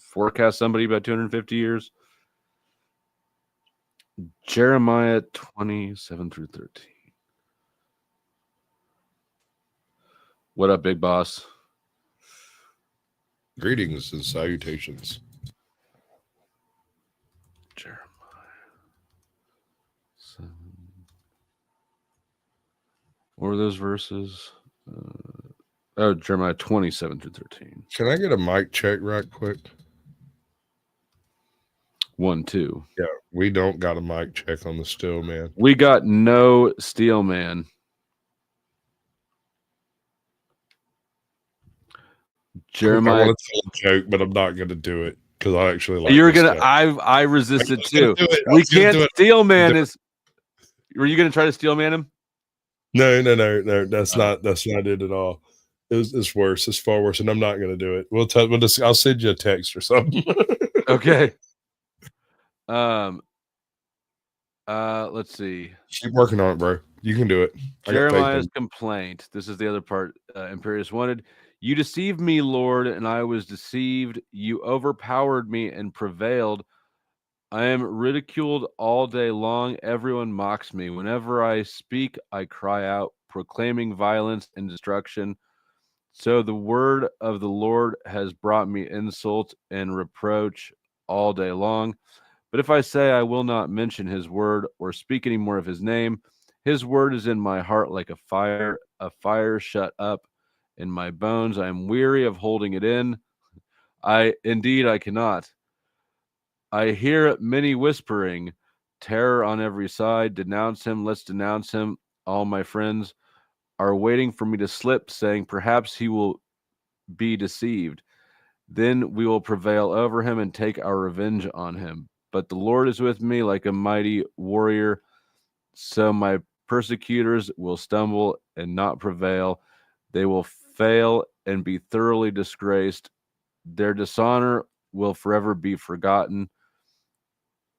forecast somebody about 250 years. Jeremiah 27 through 13. What up, big boss? Greetings and salutations. Jeremiah 7. What were those verses? Jeremiah 27 through 13. Can I get a mic check right quick? 1, 2. Yeah, we don't got a mic check on the still, man. We got no steel, man. Jeremiah. I want to tell a joke, but I'm not going to do it because I actually like. You're gonna. I resisted too. We can't steel man is. Were you gonna try to steel man him? No. That's not it at all. It's worse. It's far worse, and I'm not going to do it. I'll send you a text or something. Okay. Let's see. Keep working on it, bro. You can do it. Jeremiah's complaint. This is the other part. Imperius wanted. You deceived me, Lord, and I was deceived. You overpowered me and prevailed. I am ridiculed all day long. Everyone mocks me. Whenever I speak, I cry out, proclaiming violence and destruction. So the word of the Lord has brought me insult and reproach all day long. But if I say I will not mention his word or speak any more of his name, his word is in my heart like a fire shut up in my bones. I am weary of holding it in. I cannot. I hear many whispering, terror on every side. Denounce him. Let's denounce him. All my friends are waiting for me to slip, saying, perhaps he will be deceived. Then we will prevail over him and take our revenge on him. But the Lord is with me like a mighty warrior. So my persecutors will stumble and not prevail. They will fail and be thoroughly disgraced. Their dishonor will forever be forgotten.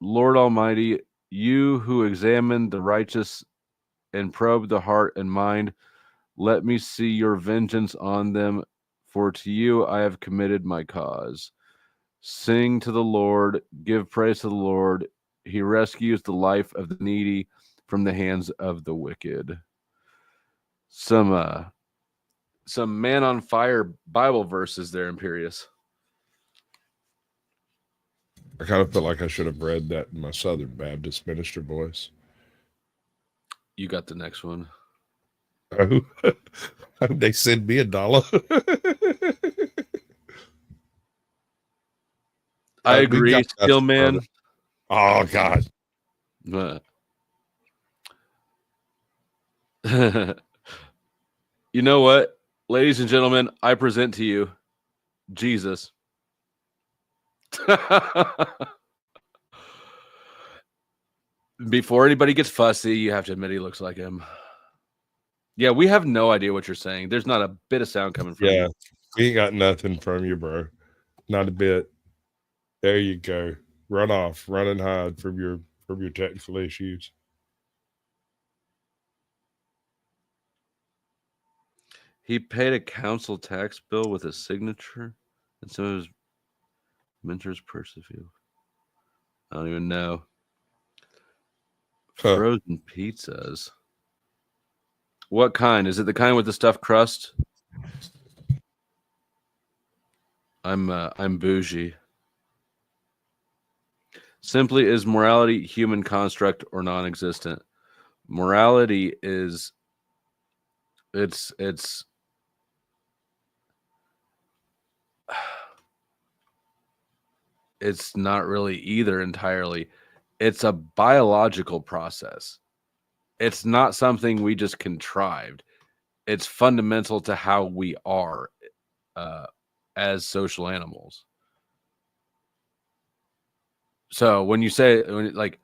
Lord Almighty, you who examine the righteous and probe the heart and mind, let me see your vengeance on them, for to you I have committed my cause. Sing to the Lord, give praise to the Lord. He rescues the life of the needy from the hands of the wicked. Some man on fire Bible verses there, Imperius. I kind of feel like I should have read that in my Southern Baptist minister voice. You got the next one. Oh, they send me $1. I agree, Steel Man. Oh God. You know what, ladies and gentlemen, I present to you Jesus. Before anybody gets fussy, you have to admit he looks like him. Yeah, we have no idea what you're saying. There's not a bit of sound coming from you. We ain't got nothing from you, bro. Not a bit. There you go. Run off, run and hide from your technical issues. He paid a council tax bill with a signature and some of his mentors persevered. I don't even know. Frozen pizzas. What kind? Is it the kind with the stuffed crust? I'm bougie. Simply, is morality human construct or non-existent? Morality is it's not really either entirely. It's a biological process. It's not something we just contrived. It's fundamental to how we are as social animals. So when you say, like,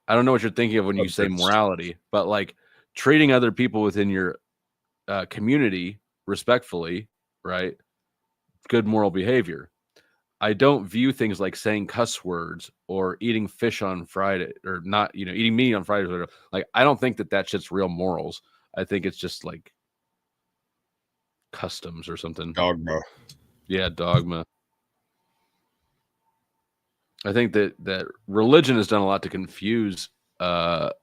I don't know what you're thinking of when you say morality, but like treating other people within your community respectfully, right? Good moral behavior. I don't view things like saying cuss words or eating fish on Friday or not, eating meat on Friday. Like, I don't think that shit's real morals. I think it's just like customs or something. Dogma. Yeah, dogma. I think that religion has done a lot to confuse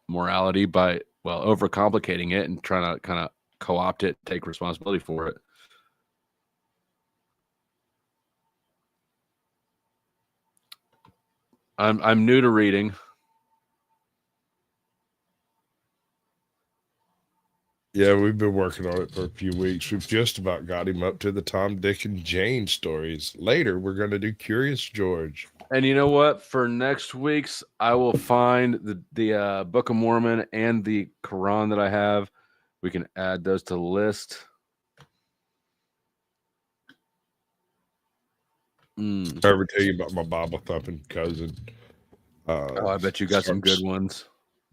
morality by overcomplicating it and trying to kind of co-opt it, take responsibility for it. I'm new to reading. Yeah, we've been working on it for a few weeks. We've just about got him up to the Tom, Dick, and Jane stories. Later, we're going to do Curious George. And you know what? For next week's, I will find the Book of Mormon and the Quran that I have. We can add those to the list. I ever tell you about my Bible thumping cousin? I bet you got some good ones.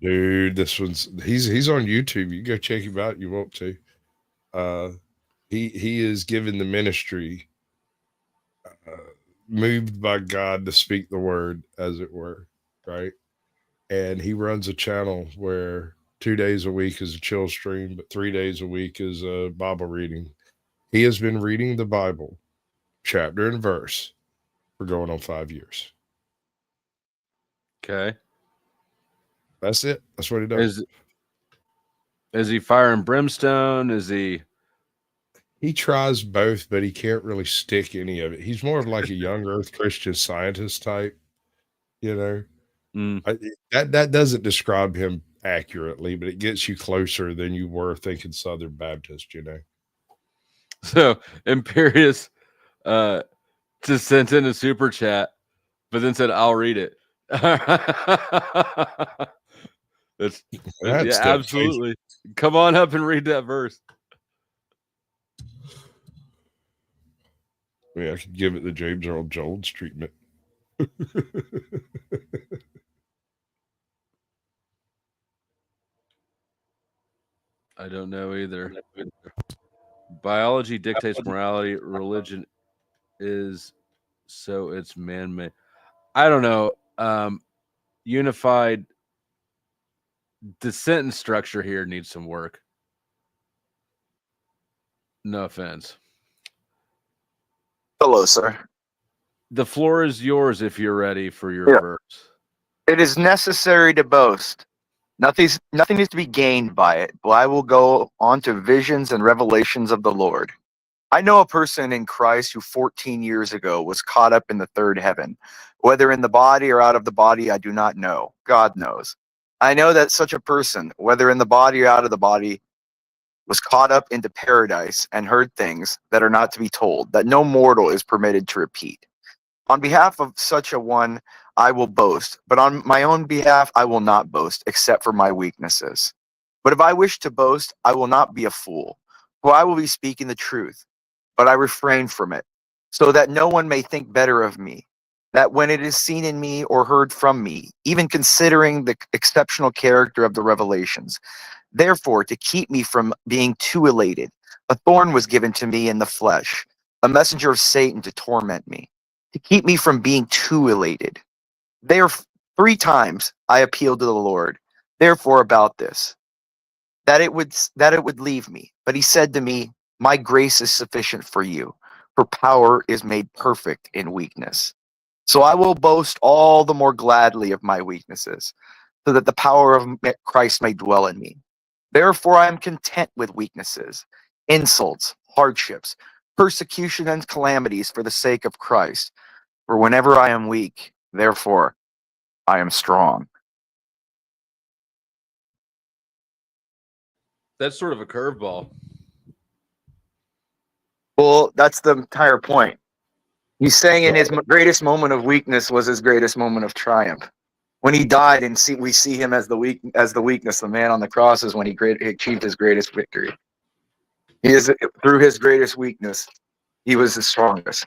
Dude, this one's he's on YouTube. You go check him out. You want to. He is given the ministry, moved by God to speak the word, as it were, right? And he runs a channel where 2 days a week is a chill stream, but 3 days a week is a Bible reading. He has been reading the Bible, chapter and verse, for going on 5 years. Okay. That's it. That's what he does. Is he fire and brimstone? Is he? He tries both, but he can't really stick any of it. He's more of like a young Earth Christian Scientist type, you know. That doesn't describe him accurately, but it gets you closer than you were thinking Southern Baptist, you know. So Imperious just sent in a super chat, but then said, "I'll read it." That's yeah, absolutely. Come on up and read that verse. Yeah, I could give it the James Earl Jones treatment. I don't know either. Biology dictates morality. Religion is so it's man-made. I don't know. Unified. The sentence structure here needs some work. No offense. Hello, sir. The floor is yours if you're ready for your verse. It is necessary to boast. Nothing is to be gained by it, but I will go on to visions and revelations of the Lord. I know a person in Christ who 14 years ago was caught up in the third heaven. Whether in the body or out of the body, I do not know. God knows. I know that such a person, whether in the body or out of the body, was caught up into paradise and heard things that are not to be told, that no mortal is permitted to repeat. On behalf of such a one, I will boast, but on my own behalf, I will not boast, except for my weaknesses. But if I wish to boast, I will not be a fool, for I will be speaking the truth, but I refrain from it, so that no one may think better of me, that when it is seen in me or heard from me, even considering the exceptional character of the revelations. Therefore, to keep me from being too elated, a thorn was given to me in the flesh, a messenger of Satan to torment me, to keep me from being too elated. There 3 times I appealed to the Lord, therefore about this, that it would leave me. But he said to me, my grace is sufficient for you, for power is made perfect in weakness. So I will boast all the more gladly of my weaknesses, so that the power of Christ may dwell in me. Therefore I am content with weaknesses, insults, hardships, persecution, and calamities for the sake of Christ. For whenever I am weak, therefore I am strong. That's sort of a curveball. Well, that's the entire point. He's saying in his greatest moment of weakness was his greatest moment of triumph. When he died, and we see him as the weakness. The man on the cross is when he achieved his greatest victory. He is through his greatest weakness, he was the strongest.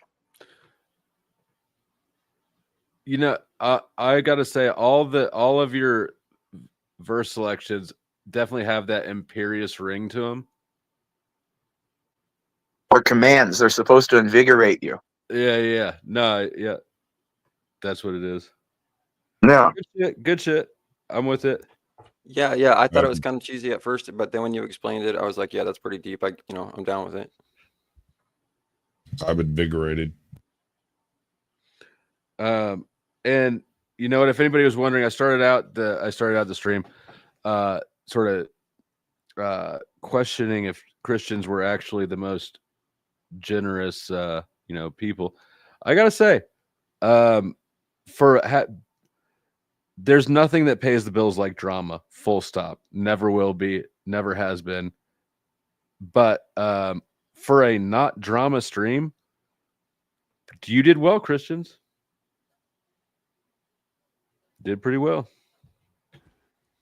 You know, I gotta say, all of your verse selections definitely have that imperious ring to them. Or commands. They're supposed to invigorate you. Yeah. No, yeah. That's what it is. Yeah. Good shit. I'm with it. Yeah. I thought it was kind of cheesy at first, but then when you explained it, I was like, yeah, that's pretty deep. I'm down with it. I'm invigorated. And you know what? If anybody was wondering, I started out the stream, sort of questioning if Christians were actually the most generous, people. I gotta say, there's nothing that pays the bills like drama. Full stop. Never will be. Never has been. But for a not drama stream, you did well, Christians. Did pretty well.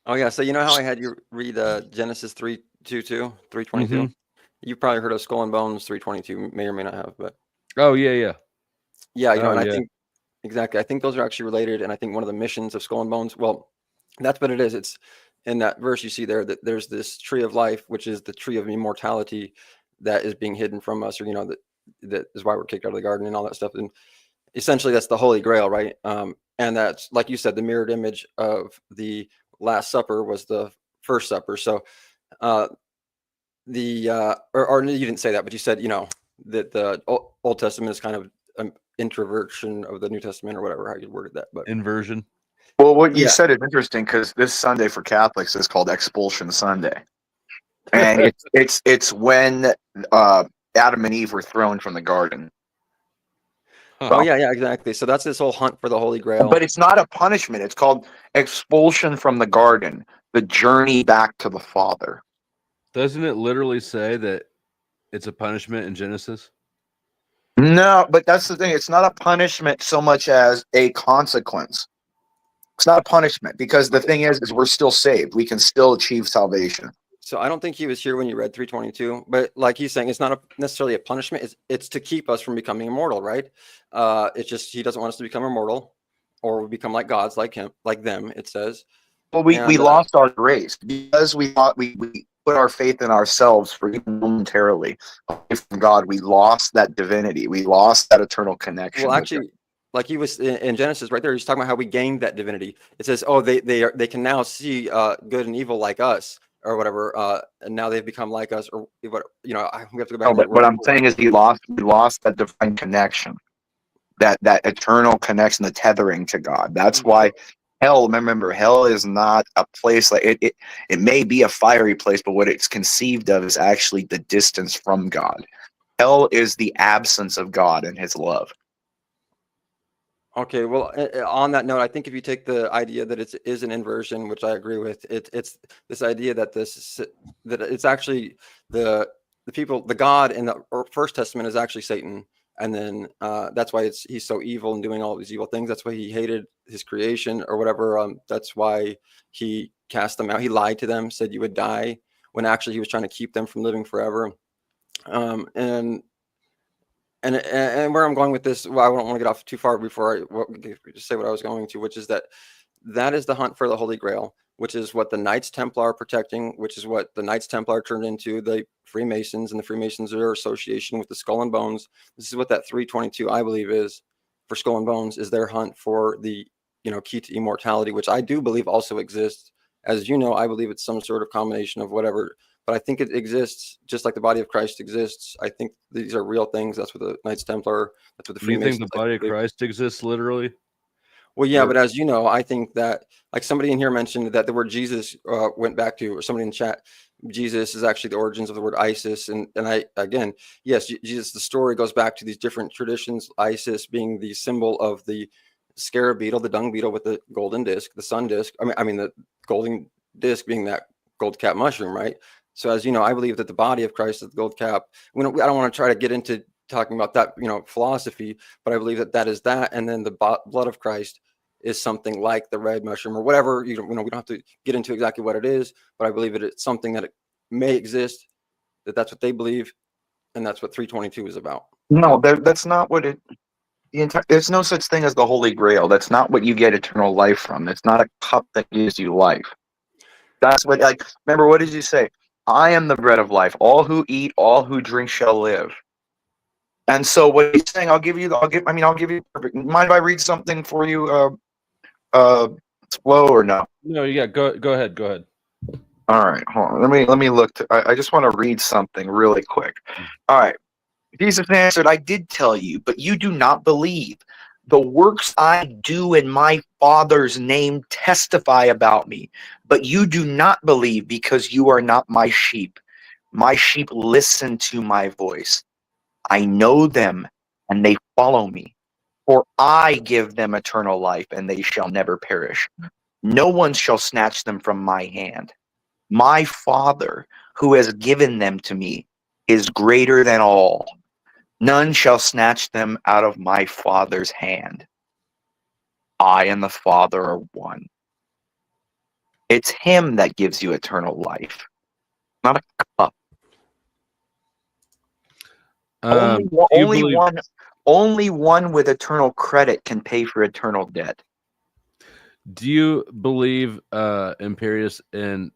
Oh yeah, so you know how I had you read Genesis 3:22, 3:22? Mhm. You probably heard of Skull and Bones 3:22, may or may not have, but Oh yeah. yeah, Oh, and I yeah. think exactly. I think those are actually related, and I think one of the missions of Skull and Bones, well, that's what it is. It's in that verse you see there that there's this tree of life, which is the tree of immortality that is being hidden from us, or that is why we're kicked out of the garden and all that stuff. And essentially, that's the Holy Grail, right? And that's, like you said, the mirrored image of the Last Supper was the First Supper. So or you didn't say that, but you said that the Old Testament is kind of an introversion of the New Testament, or whatever how you worded that. But Inversion. Well, what you Yeah. said is interesting because this Sunday for Catholics is called Expulsion Sunday, and it's when Adam and Eve were thrown from the garden. Oh yeah, exactly. So that's this whole hunt for the Holy Grail. But it's not a punishment. It's called expulsion from the garden, the journey back to the Father. Doesn't it literally say that it's a punishment in Genesis? No, but that's the thing. It's not a punishment so much as a consequence. It's not a punishment because the thing is we're still saved. We can still achieve salvation. So I don't think he was here when you read 3:22, but like he's saying, it's not necessarily a punishment. It's to keep us from becoming immortal, right? It's just he doesn't want us to become immortal, or we become like gods, like them. It says. Well, we lost our grace because we thought we put our faith in ourselves for even momentarily away from God. We lost that divinity. We lost that eternal connection. Well, actually, like he was in Genesis right there, he's talking about how we gained that divinity. It says, oh, they can now see good and evil like us, or whatever, and now they've become like us, or what, we have to go back. No, but what I'm saying is we lost that divine connection, that eternal connection, the tethering to God. That's why hell, remember, hell is not a place like it may be a fiery place, but what it's conceived of is actually the distance from God. Hell is the absence of God and his love. Okay, well, on that note, I think if you take the idea that it is an inversion, which I agree with, it's this idea that it's actually the people, the God in the First Testament is actually Satan, and then that's why he's so evil and doing all these evil things. That's why he hated his creation or whatever. That's why he cast them out. He lied to them, said you would die, when actually he was trying to keep them from living forever. And where I'm going with this, well, I don't want to get off too far before I just say what I was going to, which is that is the hunt for the Holy Grail, which is what the Knights Templar are protecting, which is what the Knights Templar turned into the Freemasons, and the Freemasons are association with the Skull and Bones. This is what that 3:22, I believe, is for Skull and Bones, is their hunt for the key to immortality, which I do believe also exists. As you know, I believe it's some sort of combination of whatever. But I think it exists just like the body of Christ exists. I think these are real things. That's what the Knights Templar, that's what the Freemasons. You think the body of Christ exists literally? Well, yeah, but as you know, I think that, like somebody in here mentioned that the word Jesus went back to, or somebody in the chat, Jesus is actually the origins of the word Isis. And I, again, yes, Jesus, the story goes back to these different traditions, Isis being the symbol of the scarab beetle, the dung beetle with the golden disc, the sun disc. I mean the golden disc being that gold cap mushroom, right? So as you know, I believe that the body of Christ is the gold cap. I don't want to try to get into talking about that, philosophy, but I believe that is that. And then the blood of Christ is something like the red mushroom or whatever. We don't have to get into exactly what it is, but I believe that it's something that it may exist, that's what they believe. And that's what 3:22 is about. No, that's not what it. There's no such thing as the Holy Grail. That's not what you get eternal life from. It's not a cup that gives you life. That's what, remember, what did you say? I am the bread of life. All who eat, all who drink shall live. And so what he's saying, I'll give you perfect. Mind if I read something for you, slow or no? No, yeah, go ahead. All right, hold on. Let me look. I just want to read something really quick. All right. Jesus answered, I did tell you, but you do not believe. The works I do in my Father's name testify about me, but you do not believe because you are not my sheep. My sheep listen to my voice. I know them and they follow me, for I give them eternal life and they shall never perish. No one shall snatch them from my hand. My Father, who has given them to me, is greater than all. None shall snatch them out of my Father's hand. I and the Father are one. It's him that gives you eternal life, not a cup. Only, Do you only believe- one, only one with eternal credit can pay for eternal debt. Do you believe, Imperius, in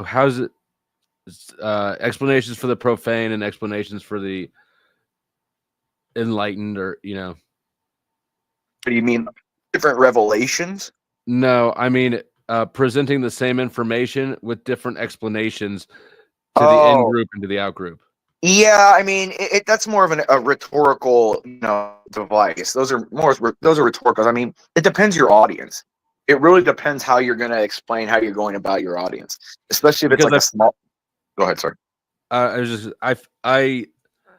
how's it? Explanations for the profane and explanations for the enlightened, or What do you mean? Different revelations? No, I mean presenting the same information with different explanations to the in group and to the out group. Yeah, I mean, that's more of a rhetorical, device. Those are rhetoricals. I mean, it depends your audience. It really depends how you're going to explain how you're going about your audience, especially if it's like a small. Go ahead, sir. I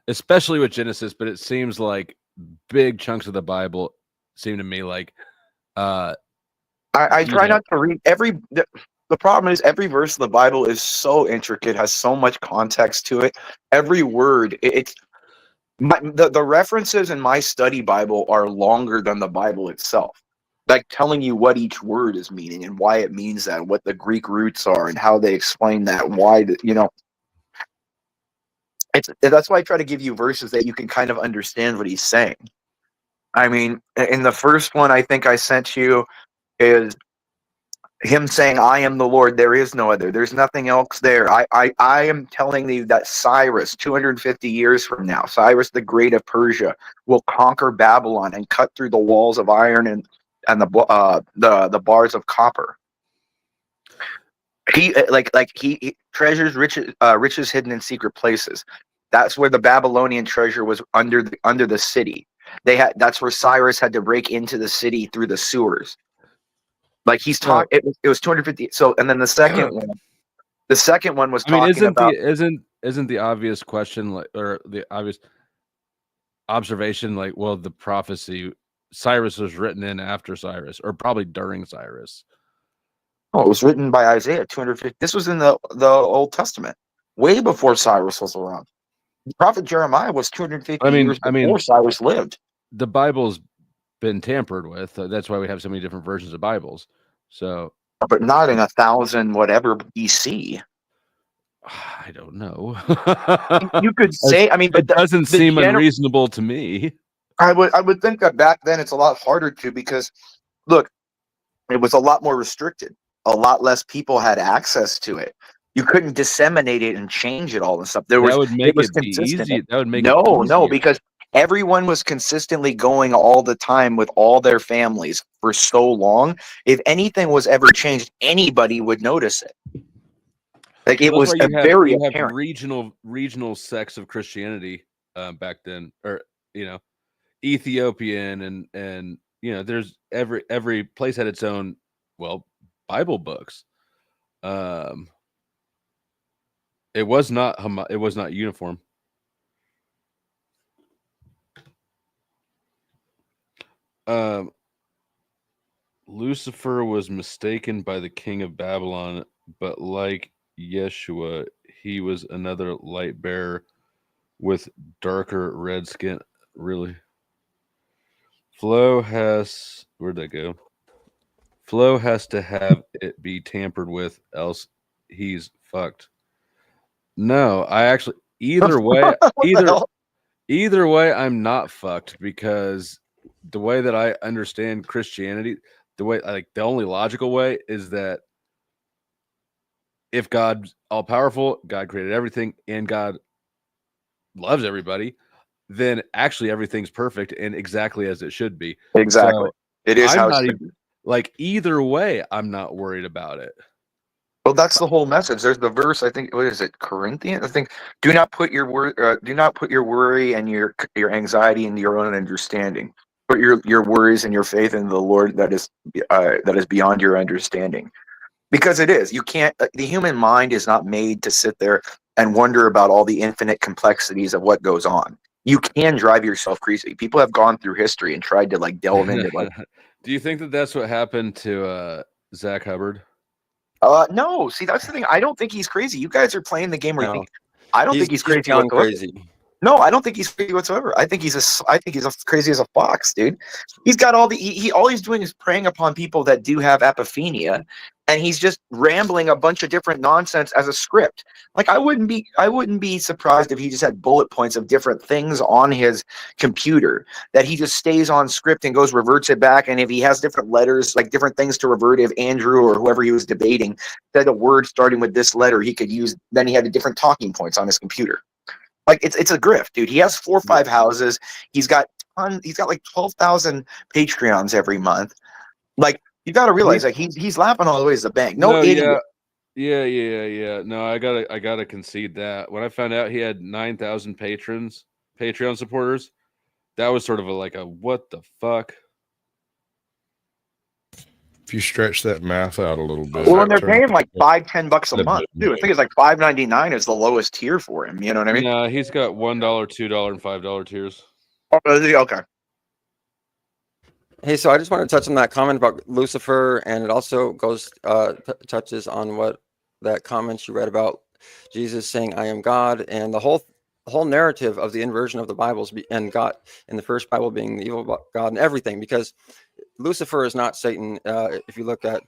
especially with Genesis, but it seems like big chunks of the Bible seem to me like. I try not to read every. The problem is every verse of the Bible is so intricate, has so much context to it. Every word, the references in my study Bible are longer than the Bible itself, like telling you what each word is meaning and why it means that, what the Greek roots are and how they explain that, why that's why I try to give you verses that you can kind of understand what he's saying. I mean, in the first one I think I sent you is him saying, I am the Lord, there is no other. There's nothing else there. I am telling you that Cyrus, 250 years from now, Cyrus the Great of Persia, will conquer Babylon and cut through the walls of iron and the bars of copper. He he treasures riches hidden in secret places. That's where the Babylonian treasure was under the city. That's where Cyrus had to break into the city through the sewers. Like he's talking, it was 250. So, and then the second one was talking about. Isn't the obvious question, like, or the obvious observation, like, well, the prophecy, Cyrus was written in after Cyrus, or probably during Cyrus. Oh, it was written by Isaiah 250. This was in the Old Testament, way before Cyrus was around. The prophet Jeremiah was 250 years before Cyrus lived. The Bible's been tampered with. That's why we have so many different versions of Bibles. So, but not in 1000 whatever BC. I don't know. You could say, I mean, but it doesn't seem unreasonable to me. I would think that back then it's a lot harder to, because look, it was a lot more restricted. A lot less people had access to it. You couldn't disseminate it and change it all and stuff. That would make it easy. That would make it easier. No, because everyone was consistently going all the time with all their families for so long. If anything was ever changed, anybody would notice it. Like it was very apparent. Regional sects of Christianity back then, or Ethiopian and there's every place had its own Bible books. It was not uniform. Lucifer was mistaken by the king of Babylon, but like Yeshua, he was another light bearer with darker red skin. Really? Flo has where'd that go? Flo has to have it be tampered with, else he's fucked. No, I actually either way I'm not fucked, because the way that I understand Christianity, the only logical way is that if God's all powerful, God created everything, and God loves everybody, then actually everything's perfect and exactly as it should be. Exactly. So it is how it's either way, I'm not worried about it. Well, that's the whole message. There's the verse. I think what is it, Corinthians? I think do not put your do not put your worry and your anxiety into your own understanding. Put your worries and your faith in the Lord that is beyond your understanding. Because it is. You can't. The human mind is not made to sit there and wonder about all the infinite complexities of what goes on. You can drive yourself crazy. People have gone through history and tried to like delve into like. Do you think that that's what happened to Zach Hubbard? No. See, that's the thing. I don't think he's crazy. You guys are playing the game where you No. think. I don't think he's crazy young whatsoever. crazy. No, I don't think he's crazy whatsoever. I think he's as crazy as a fox, dude. He's got all the he all he's doing is preying upon people that do have apophenia, and he's just rambling a bunch of different nonsense as a script. Like I wouldn't be surprised if he just had bullet points of different things on his computer that he just stays on script and reverts it back. And if he has different letters, like different things to revert, if Andrew or whoever he was debating said a word starting with this letter, he could use. Then he had the different talking points on his computer. Like it's a grift, dude. He has 4 or 5 houses. He's got like 12,000 Patreons every month. Like you got to realize, like he's laughing all the way to the bank. No idiot. Yeah. No, I gotta concede that. When I found out he had 9,000 Patreon supporters, that was sort of a what the fuck. If you stretch that math out a little bit. Well, and they're paying like $5-10 a month, dude. I think it's like $5.99 is the lowest tier for him. You know what I mean? Yeah, he's got $1, $2, and $5 tiers. Oh, okay. Hey, so I just want to touch on that comment about Lucifer, and it also goes touches on what that comment you read about Jesus saying, "I am God," and the whole narrative of the inversion of the Bibles and God in the first Bible being the evil God and everything, because Lucifer is not Satan. If you look at,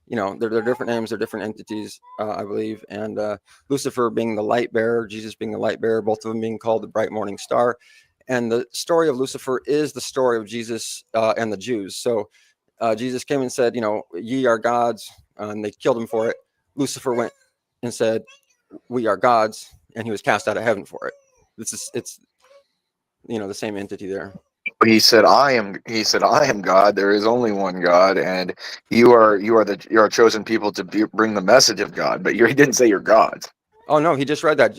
they're different names, they're different entities, I believe, and Lucifer being the light bearer, Jesus being the light bearer, both of them being called the bright morning star. And the story of Lucifer is the story of Jesus and the Jews. So Jesus came and said, "Ye are gods," and they killed him for it. Lucifer went and said, "We are gods," and he was cast out of heaven for it. It's the same entity there. He said, "I am God. There is only one God, and you are a chosen people to bring the message of God." But he didn't say you're gods. Oh no, he just read that.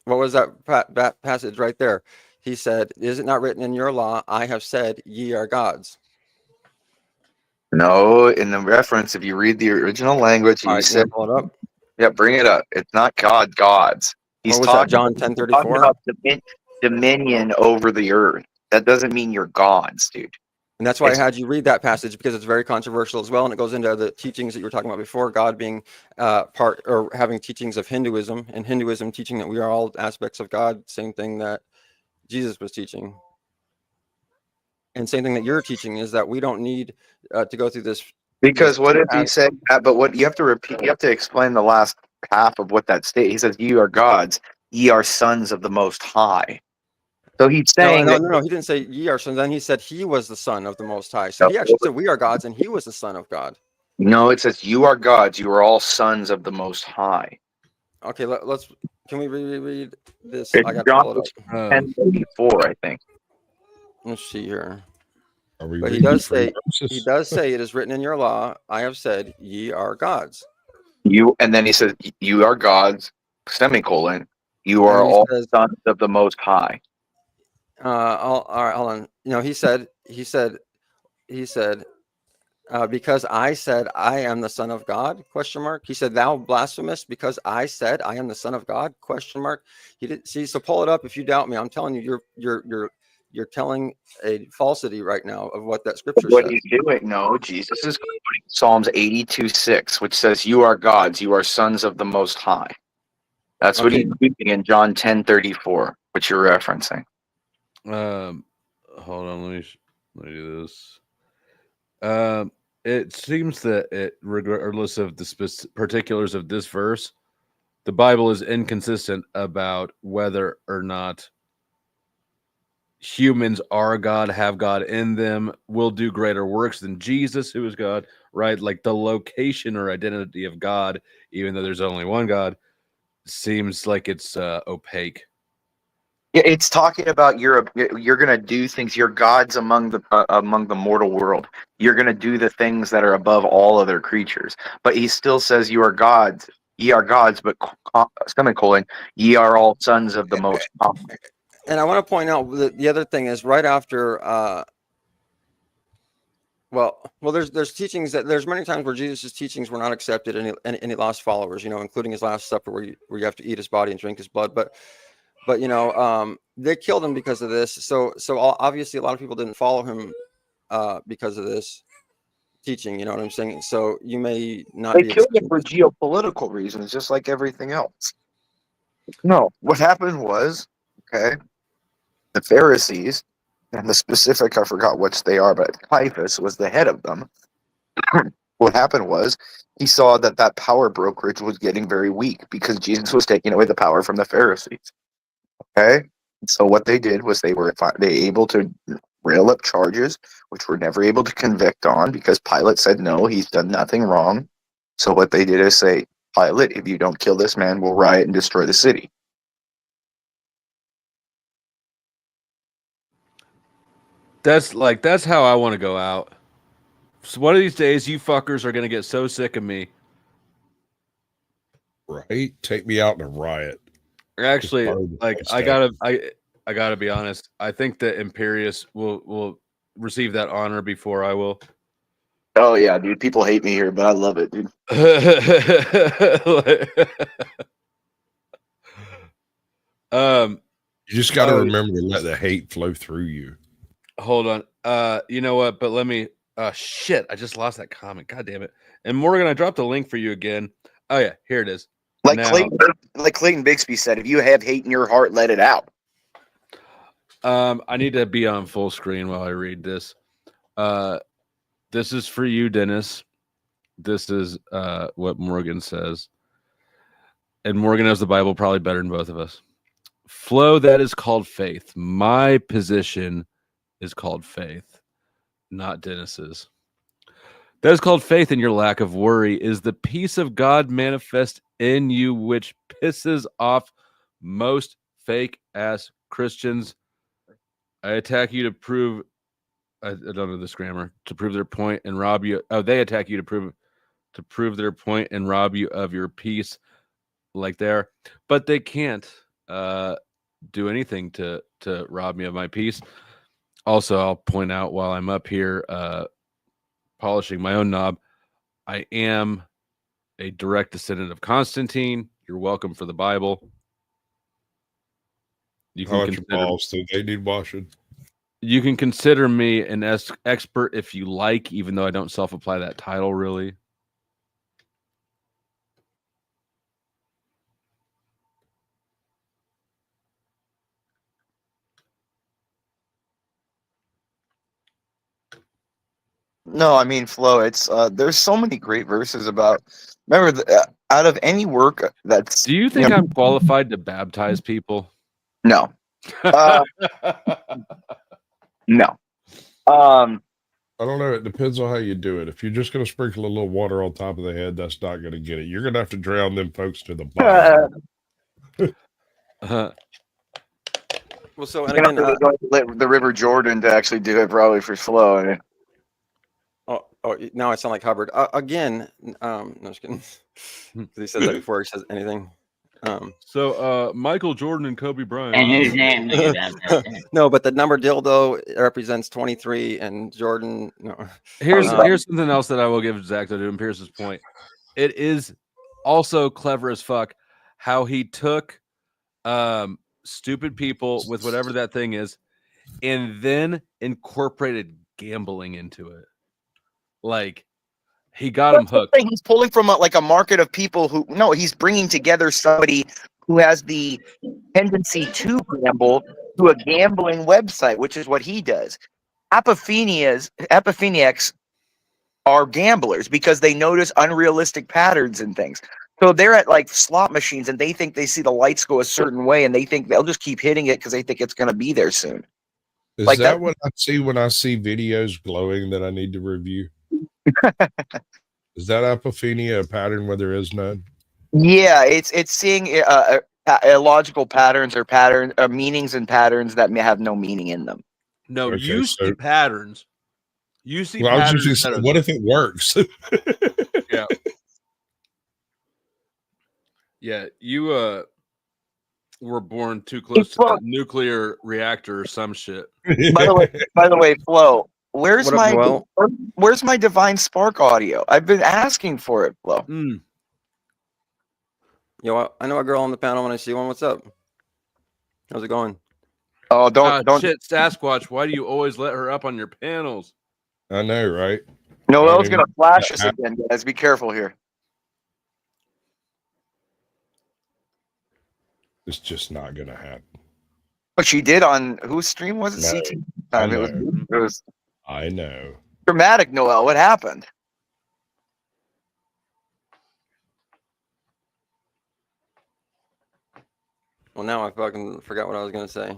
What was that passage right there? He said, "Is it not written in your law? I have said, ye are gods." No, in the reference, if you read the original language, he said, pull it up. Yeah, bring it up. It's not gods. He's what was that, John 10:34? About dominion over the earth. That doesn't mean you're gods, dude. And that's why I had you read that passage, because it's very controversial as well, and it goes into the teachings that you were talking about before, God being part or having teachings of Hinduism, and Hinduism teaching that we are all aspects of God, same thing that Jesus was teaching. And same thing that you're teaching is that we don't need to go through this. Because what if he said, but what you have to repeat, you have to explain the last half of what that state. He says, "You are gods, ye are sons of the Most High." So he's saying no, he didn't say ye are sons. Then he said he was the son of the Most High. So he actually said we are gods, and he was the son of God. No, it says you are gods. You are all sons of the Most High. Okay, can we reread this? It's I got John to pull it up. 10:34, I think. Let's see here. But he does say it is written in your law, I have said ye are gods. And then he says you are gods, semicolon. You are all sons of the Most High. All right, hold on. He said, because I said I am the Son of God, ? He said, "Thou blasphemous, because I said I am the Son of God, ? He didn't see. So pull it up if you doubt me. I'm telling you, you're telling a falsity right now of what that scripture says. What he's doing, no, Jesus is quoting Psalms 82:6, which says, "You are gods, you are sons of the Most High." That's what he's speaking in John 10:34, which you're referencing. Hold on, let me do this. It seems that regardless of the particulars of this verse, the Bible is inconsistent about whether or not humans are God, have God in them, will do greater works than Jesus, who is God, right? Like the location or identity of God, even though there's only one God, seems like it's opaque. Yeah, it's talking about you're gonna do things. You're gods among the mortal world. You're gonna do the things that are above all other creatures. But he still says you are gods. ye are gods, but semicolon, ye are all sons of the Most High. And I want to point out that the other thing is right after, well, there's teachings that there's many times where Jesus' teachings were not accepted, and he lost followers, including his Last Supper, where you have to eat his body and drink his blood. But they killed him because of this. So obviously a lot of people didn't follow him because of this teaching. You know what I'm saying? So you may not They be killed him for geopolitical reasons, just like everything else. No, what happened was, okay, the Pharisees, and the specific, I forgot which they are, but Caiaphas was the head of them. What happened was he saw that power brokerage was getting very weak because Jesus was taking away the power from the Pharisees. Okay, so what they did was they able to rail up charges, which were never able to convict on because Pilate said no, he's done nothing wrong. So what they did is say, Pilate, if you don't kill this man, we'll riot and destroy the city. That's how I want to go out. So one of these days, you fuckers are gonna get so sick of me. Right? Take me out in a riot. Actually, I gotta be honest. I think that Imperius will receive that honor before I will. Oh yeah, dude. People hate me here, but I love it, dude. You just got to remember to let the hate flow through you. Hold on. You know what? But let me. Shit! I just lost that comment. God damn it! And Morgan, I dropped a link for you again. Oh yeah, here it is. Like now, Clayton Bixby said, if you have hate in your heart, let it out. I need to be on full screen while I read this. This is for you, Dennis. This is what Morgan says. And Morgan knows the Bible probably better than both of us. Flow, that is called faith. My position is called faith, not Dennis's. That is called faith, and your lack of worry is the peace of God manifest in you, which pisses off most fake-ass Christians. I attack you to prove... I don't know this grammar. To prove their point and rob you... Oh, they attack you to prove their point and rob you of your peace like there. But they can't do anything to rob me of my peace. Also, I'll point out while I'm up here polishing my own knob, I am a direct descendant of Constantine. You're welcome for the Bible. You can consider balls, so they need washing. You can consider me an expert if you like, even though I don't self-apply that title really. No, I mean, Flo, it's there's so many great verses about. Remember, out of any work that's. Do you think I'm qualified to baptize people? No. No. I don't know. It depends on how you do it. If you're just going to sprinkle a little water on top of the head, that's not going to get it. You're going to have to drown them folks to the bottom. Well, so and again, the River Jordan to actually do it probably for Flo. I mean. Oh, now I sound like Hubbard again. No, just kidding. He said that before he says anything. So Michael Jordan and Kobe Bryant. And his name. No, but the number dildo represents 23, and Jordan. No. Here's something else that I will give Zach to Pierce's point. It is also clever as fuck how he took stupid people with whatever that thing is, and then incorporated gambling into it. Like, he got him hooked. He's pulling from a market of people who he's bringing together somebody who has the tendency to gamble to a gambling website, which is what he does. Epiphaniacs are gamblers because they notice unrealistic patterns and things. So they're at like slot machines and they think they see the lights go a certain way and they think they'll just keep hitting it because they think it's going to be there soon. Is like that what I see when I see videos glowing that I need to review? Is that apophenia a pattern where there is none? Yeah, it's seeing illogical patterns or meanings and patterns that may have no meaning in them. No, okay, you see patterns. You see patterns. I was just saying, what if it works? Yeah. Yeah, you were born too close to a nuclear reactor or some shit. By the way, Flo, where's What up, Noel? my divine spark audio? I've been asking for it, Flo. Yo, I know a girl on the panel when I see one. What's up? How's it going? Oh, don't shit, Sasquatch. Why do you always let her up on your panels? I know, right? Noel's gonna flash us again, guys. Be careful here. It's just not gonna happen. But she did on whose stream was it? No, CT. I It was I know. dramatic. Noel, what happened? Well, now I fucking forgot what I was gonna say.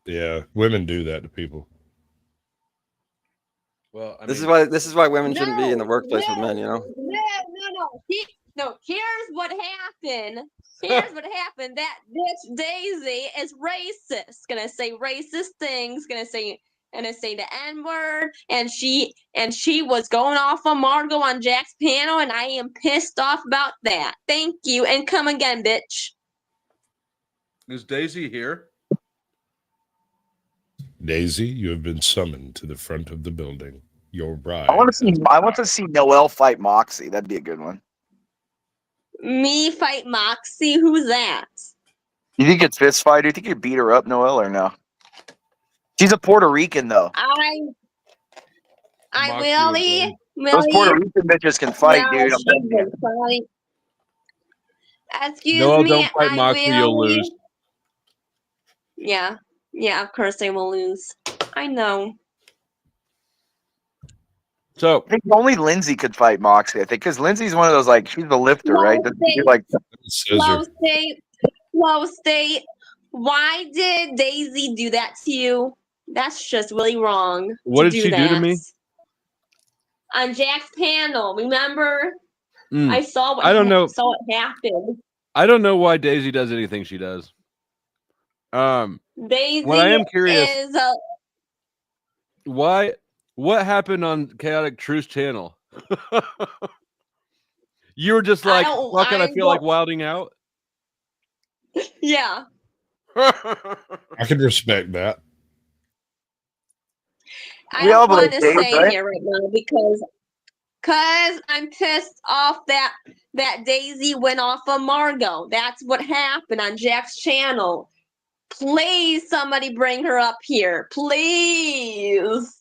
Yeah, women do that to people. Well, This is why women shouldn't be in the workplace with men. You know. No. Here's what happened. Here's what happened. That bitch Daisy is racist. Gonna say racist things. Gonna say the N-word. And she was going off on Margot on Jack's panel, and I am pissed off about that. Thank you, and come again, bitch. Is Daisy here? Daisy, you have been summoned to the front of the building. Your bride. I want to see Noel fight Moxie. That'd be a good one. Me fight Moxie? Who's that? You think it's fist fight? Do you think you beat her up, Noel, or no? She's a Puerto Rican, though. Those Puerto Rican bitches can fight, dude. Excuse Noel, me. don't fight Moxie, you'll lose. Yeah, of course I will lose. I know. So I think only Lindsay could fight Moxie. I think because Lindsay's one of those she's the lifter, right? Low state. Why did Daisy do that to you? That's just really wrong. What did she do to me? On Jack's panel, remember? I saw what I don't know. Saw what happened. I don't know why Daisy does anything she does. Daisy what I am curious is what happened on Chaotic Truth's channel? You were just like, fuck it, I feel like wilding out. Yeah. I can respect that. I don't want to say here right now because I'm pissed off that Daisy went off of Margot. That's what happened on Jack's channel. Please, somebody bring her up here. Please.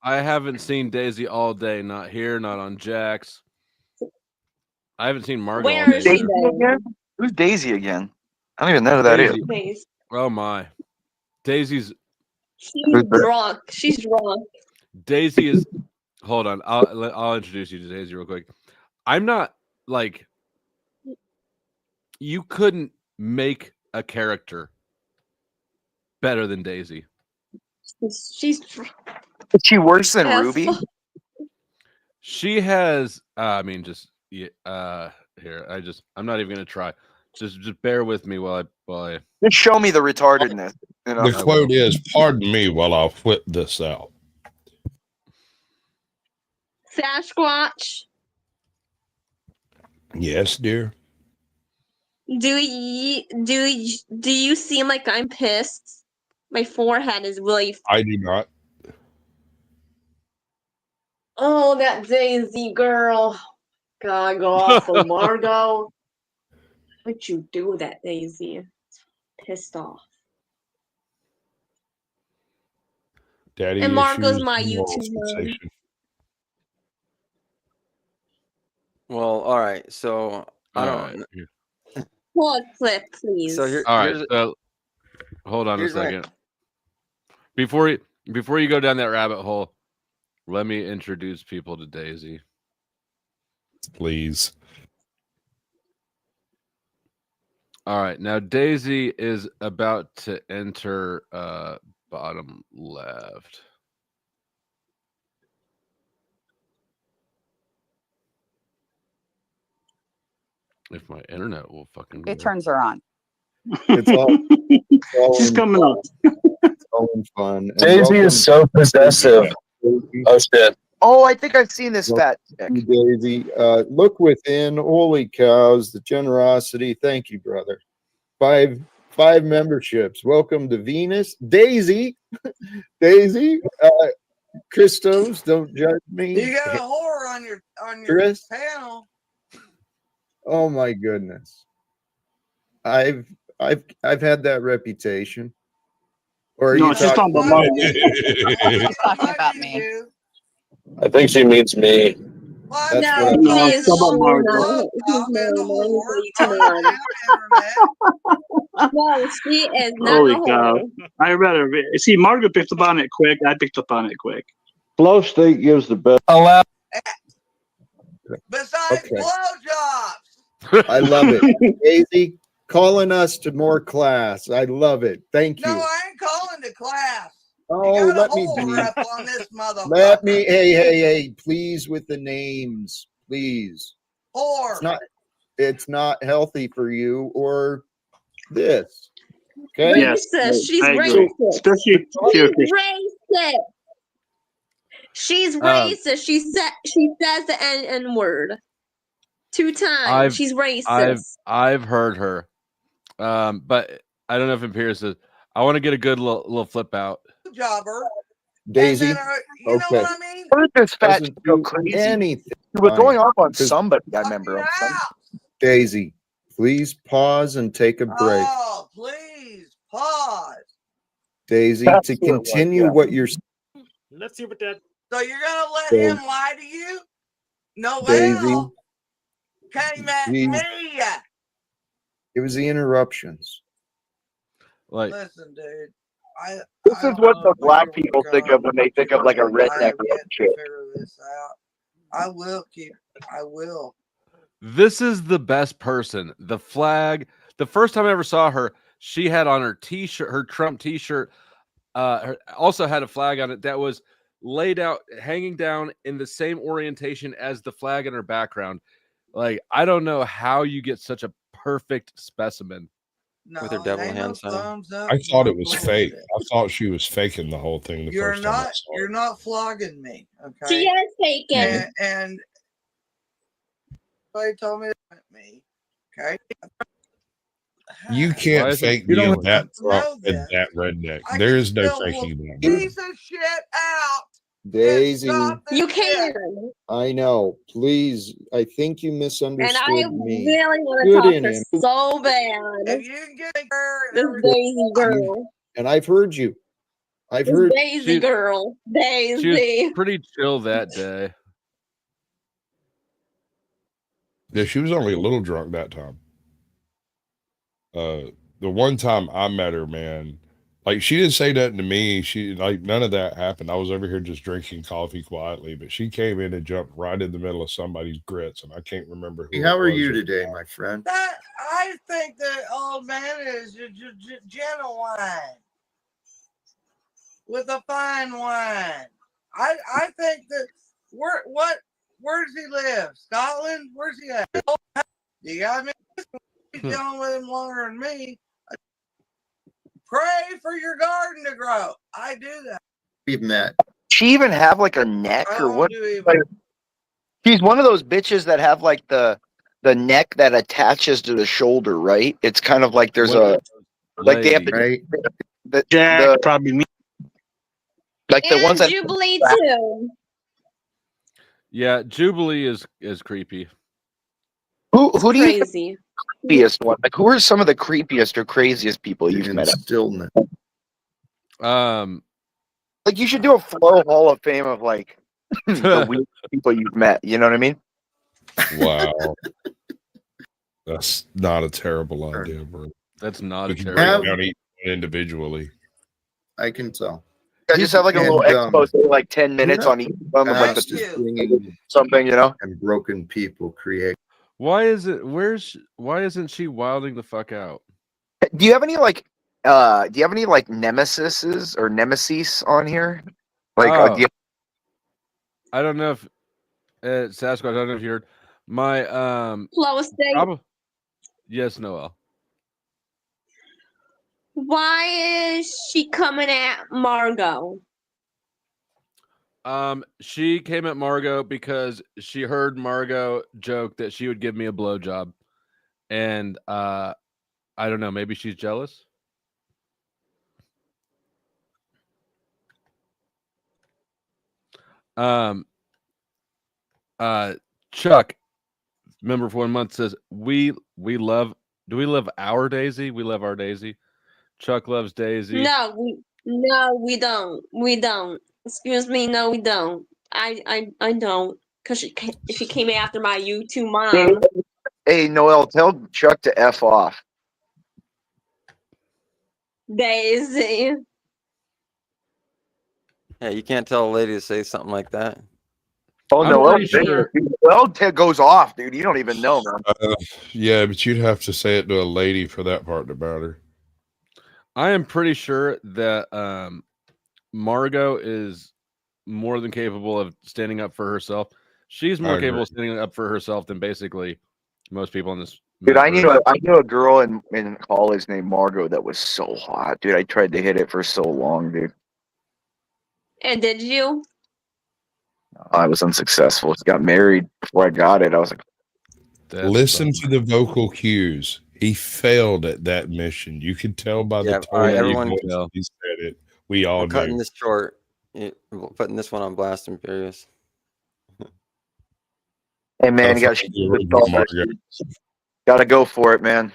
I haven't seen Daisy all day. Not here, not on Jack's. I haven't seen Margot. Where is she then? Who's Daisy again? I don't even know who that is. Oh my. Daisy's... She's drunk. She's drunk. Daisy is... Hold on. I'll introduce you to Daisy real quick. I'm not like... You couldn't make a character better than Daisy. She's... Is she worse than Ruby? She has... I mean, just... here, I'm not even going to try. Just bear with me while I... Just show me the retardedness. You know? The quote is, pardon me while I'll flip this out. Sasquatch. Yes, dear. Do you seem like I'm pissed? My forehead is really... I do not. Oh, that Daisy girl. God, go off of Margot. What'd you do with that Daisy? Pissed off. Daddy and Margot's issues, my moral YouTube mom. sensation. Well, all right. So I don't. Pull a clip, please. So here, all right. Hold on a second. Before you go down that rabbit hole, let me introduce people to Daisy. Please. All right. Now Daisy is about to enter bottom left. If my internet will fucking it turns her on. It's all She's coming up. It's all in fun. Daisy is so possessive. Oh shit. Oh, I think I've seen this fat chick. Daisy. Look within. Holy cows, the generosity. Thank you, brother. Five memberships. Welcome to Venus. Daisy. Daisy. Christos, don't judge me. You got a whore on your Chris? panel. Oh my goodness. I've had that reputation. Or are No, you she's talking about Margaret. She's talking about me. I think she means me. Well, That's No, what I'm No, he it's is about Margaret. he's normal. No, she is not Holy a cow. whore. I rather see Margaret picked up on it quick. I picked up on it quick. Flow State gives the best. Allow. Besides Okay. blowjobs. I love it. Daisy, calling us to more class. I love it. Thank No, you. I ain't calling to class. Oh, You got let a me whole be. rep on this motherfucker. Let me. Hey. Please, with the names, please. Whore. It's not healthy for you or this. Okay. Yes, Racist. She's I agree. racist. Especially She's Chris. racist. She's racist. She says the N word 2 times. She's racist. I've heard her. But I don't know if Imperius is. I want to get a good little flip out. Jobber. Daisy. And then, you know what I mean? Heard this fat Doesn't go do crazy. anything. He was going Fine. off on somebody. I remember. Daisy, please pause and take a break. Oh, please pause. Daisy, That's to what it was, continue yeah. what you're Let's see what that. So you're gonna let Daisy. him lie to you? No, Daisy, well, came at please. me. It was the interruptions. Like, Listen, dude. This I is don't what know the if black you're people gonna think of when they think of like a I redneck have yet to shit. figure this out. I will. this is the best person. The flag. The first time I ever saw her, she had on her T-shirt, her Trump T-shirt. Also had a flag on it that was laid out, hanging down in the same orientation as the flag in her background. Like, I don't know how you get such a perfect specimen. No, With her devil ain't hand no sign. thumbs up. I thought no it was bullshit. fake. I thought she was faking the whole thing the You're first time I not. saw You're it. not flogging me, okay? She is taken. And they told me to me, okay? You Why can't isn't- fake You being don't that know Trump and this. that redneck. I There can is no still faking pull that. piece of shit out. Daisy, Stop this You shit. can. I know. Please, I think you And I misunderstood me. really want to Good talk in her him. so bad. If you can get her and This everything, Daisy girl. And I've heard you. I've This heard. Daisy She- girl. She was Daisy. pretty chill that day. Yeah, she was only a little drunk that time. The one time I met her, man, like she didn't say nothing to me. She like none of that happened. I was over here just drinking coffee quietly, but she came in and jumped right in the middle of somebody's grits, and I can't remember who. How it are was you at the today, time. my friend? that I think that old man is genuine with a fine wine. I think that where does he live? Scotland? Where's he at? You got me. He's dealing with him longer than me. Pray for your garden to grow. I do that. We've met. She even have like a neck I or don't what? do even. Like, she's one of those bitches that have like the neck that attaches to the shoulder, right? It's kind of like there's One a like they have to Right? Jack, probably me. like the ones And that Jubilee too. Yeah, Jubilee is creepy. who do you think Crazy. the creepiest one? Like who are some of the creepiest or craziest people you've In met? stillness. Like you should do a Flow Hall of Fame of like the weird people you've met. You know what I mean? Wow, that's not a terrible idea, bro. That's not a We can terrible. break down each one individually. I can tell. I just have like a little And, expose, like 10 minutes on each of them, of like Past the, is bringing something, you know. and broken people create. Why isn't she wilding the fuck out? Do you have any like nemesis or nemesis on here? Like Oh. do you, I don't know if Sasquatch, I don't know if you heard my Flow State. yes, Noel. Why is she coming at Margot? She came at Margot because she heard Margot joke that she would give me a blowjob, and I don't know. Maybe she's jealous. Um. Chuck, member for 1 month says we love. Do we love our Daisy? We love our Daisy. Chuck loves Daisy. No, we don't. We don't. Excuse me, no, we don't. I don't. Cause she came after my YouTube mom. Hey, Noel, tell Chuck to F off. Daisy. Hey, you can't tell a lady to say something like that. Oh, I'm Noel, pretty sure. Noel goes off, dude. You don't even know, man. Yeah, but you'd have to say it to a lady for that part to matter. I am pretty sure that Margot is more than capable of standing up for herself. She's more capable of standing up for herself than basically most people in this. Dude, I metaverse. knew a girl in college named Margot that was so hot, dude. I tried to hit it for so long, dude. And did you? I was unsuccessful. She got married before I got it. I was like, listen to the vocal cues. He failed at that mission. You could tell by the tone all right, of everyone, his voice he said it. We all we're cutting knew. this short. We're putting this one on Blast and Furious. hey, man, you gotta go for it, man.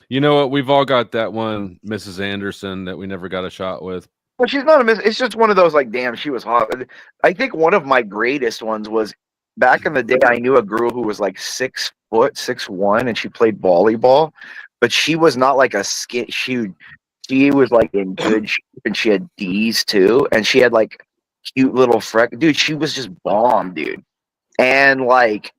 You know what? We've all got that one, Mrs. Anderson, that we never got a shot with. Well, she's not a miss. It's just one of those, like, damn, she was hot. I think one of my greatest ones was back in the day. I knew a girl who was like 6 foot, 6'1", and she played volleyball, but she was not like a skin. She was like in good shape, and she had D's too, and she had like cute little dude. She was just bomb, dude, and like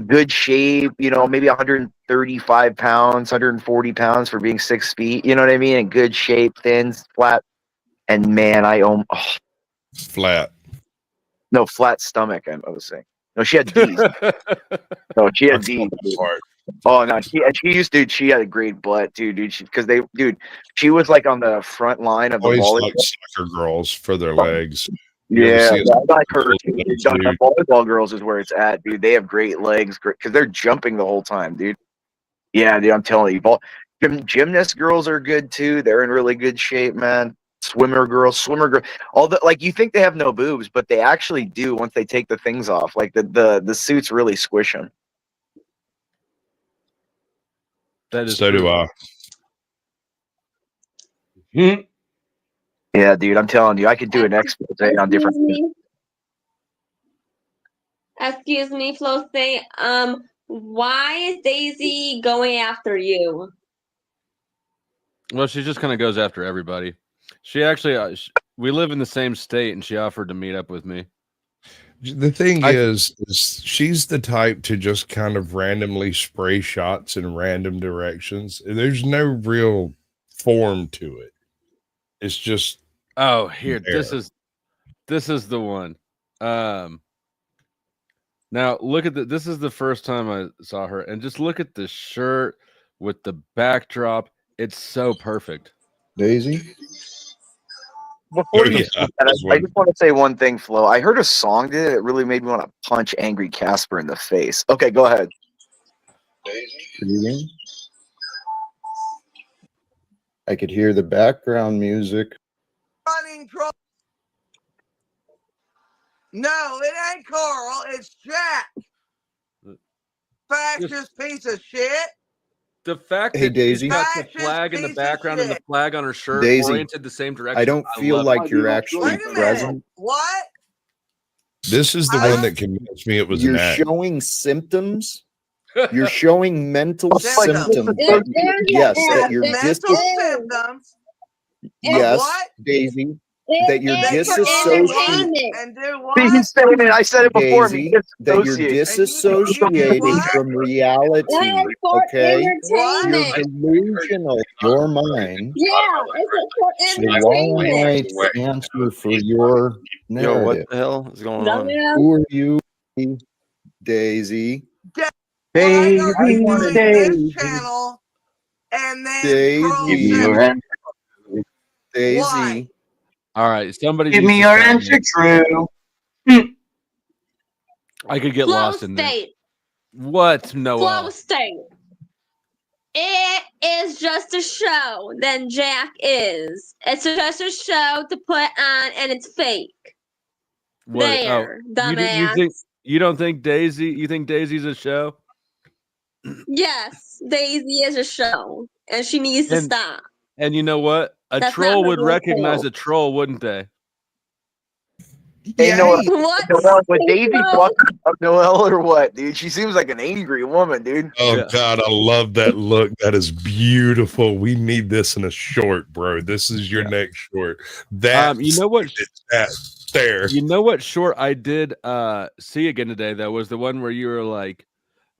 good shape. You know, maybe 135 pounds, 140 pounds for being 6 feet. You know what I mean? In good shape, thin, flat. And man, flat. No, flat stomach. I was saying. No, she had D's. No, she had D's. Oh no, she used to. She had a great butt, dude. She was like on the front line of the Always volleyball. like soccer girls for their legs. Yeah, I like her. Volleyball girls is where it's at, dude. They have great legs, because they're jumping the whole time, dude. Yeah, dude, I'm telling you, gymnast girls are good too. They're in really good shape, man. Swimmer girls, all the, like, you think they have no boobs, but they actually do once they take the things off. Like the suits really squish them. That is so true. do I. Yeah, dude, I'm telling you, I could do an expose on different things. Excuse me, Flossy. Why is Daisy going after you? Well, she just kind of goes after everybody. She actually, we live in the same state, and she offered to meet up with me. The thing is she's the type to just kind of randomly spray shots in random directions. There's no real form to it. It's just here. This is the one. Now look at this is the first time I saw her, and just look at the shirt with the backdrop. It's so perfect. Daisy? Before you I just want to say one thing, Flo. I heard a song today that really made me want to punch Angry Casper in the face. Okay, go ahead. Daisy? I could hear the background music. No, it ain't Carl. It's Jack. Fascist piece of shit. The fact Hey, that Daisy. she's got the flag in the background and the flag on her shirt Daisy, oriented the same direction. I don't feel like you're actually present. What? This is the one that convinced me it was You're an act. showing symptoms. You're showing mental symptoms. Yes, that you're symptoms. Yes, What? Daisy. That you're disassociating. And do what? I said it before. Daisy, that you're disassociating from reality. Okay, you're delusional. Your mind. Yeah, So why am I to answer for your narrative? Yo, what the hell is going on? Who are you, Daisy? Why are you doing this channel and then Daisy. Carl Daisy. All right, somebody Give needs me to your tell answer me. true. I could get Flow lost in there. state. What, Flow Noel? state. It is just a show. Then Jack is. It's just a show to put on, and it's fake. What? There, You dumbass. think you don't think Daisy? You think Daisy's a show? Yes, Daisy is a show, and she needs to And- stop. And you know what? A That's troll not her would real recognize self. a troll, wouldn't they? Hey, Yeah, Noel, hey. What? Noel, with Daisy Flow? talking about Noel or what, dude? She seems like an angry woman, dude. Oh Yeah. God, I love that look. That is beautiful. We need this in a short, bro. This is your Yeah. next short. That You know what? that there. You know what short I did see again today, though, was the one where you were like,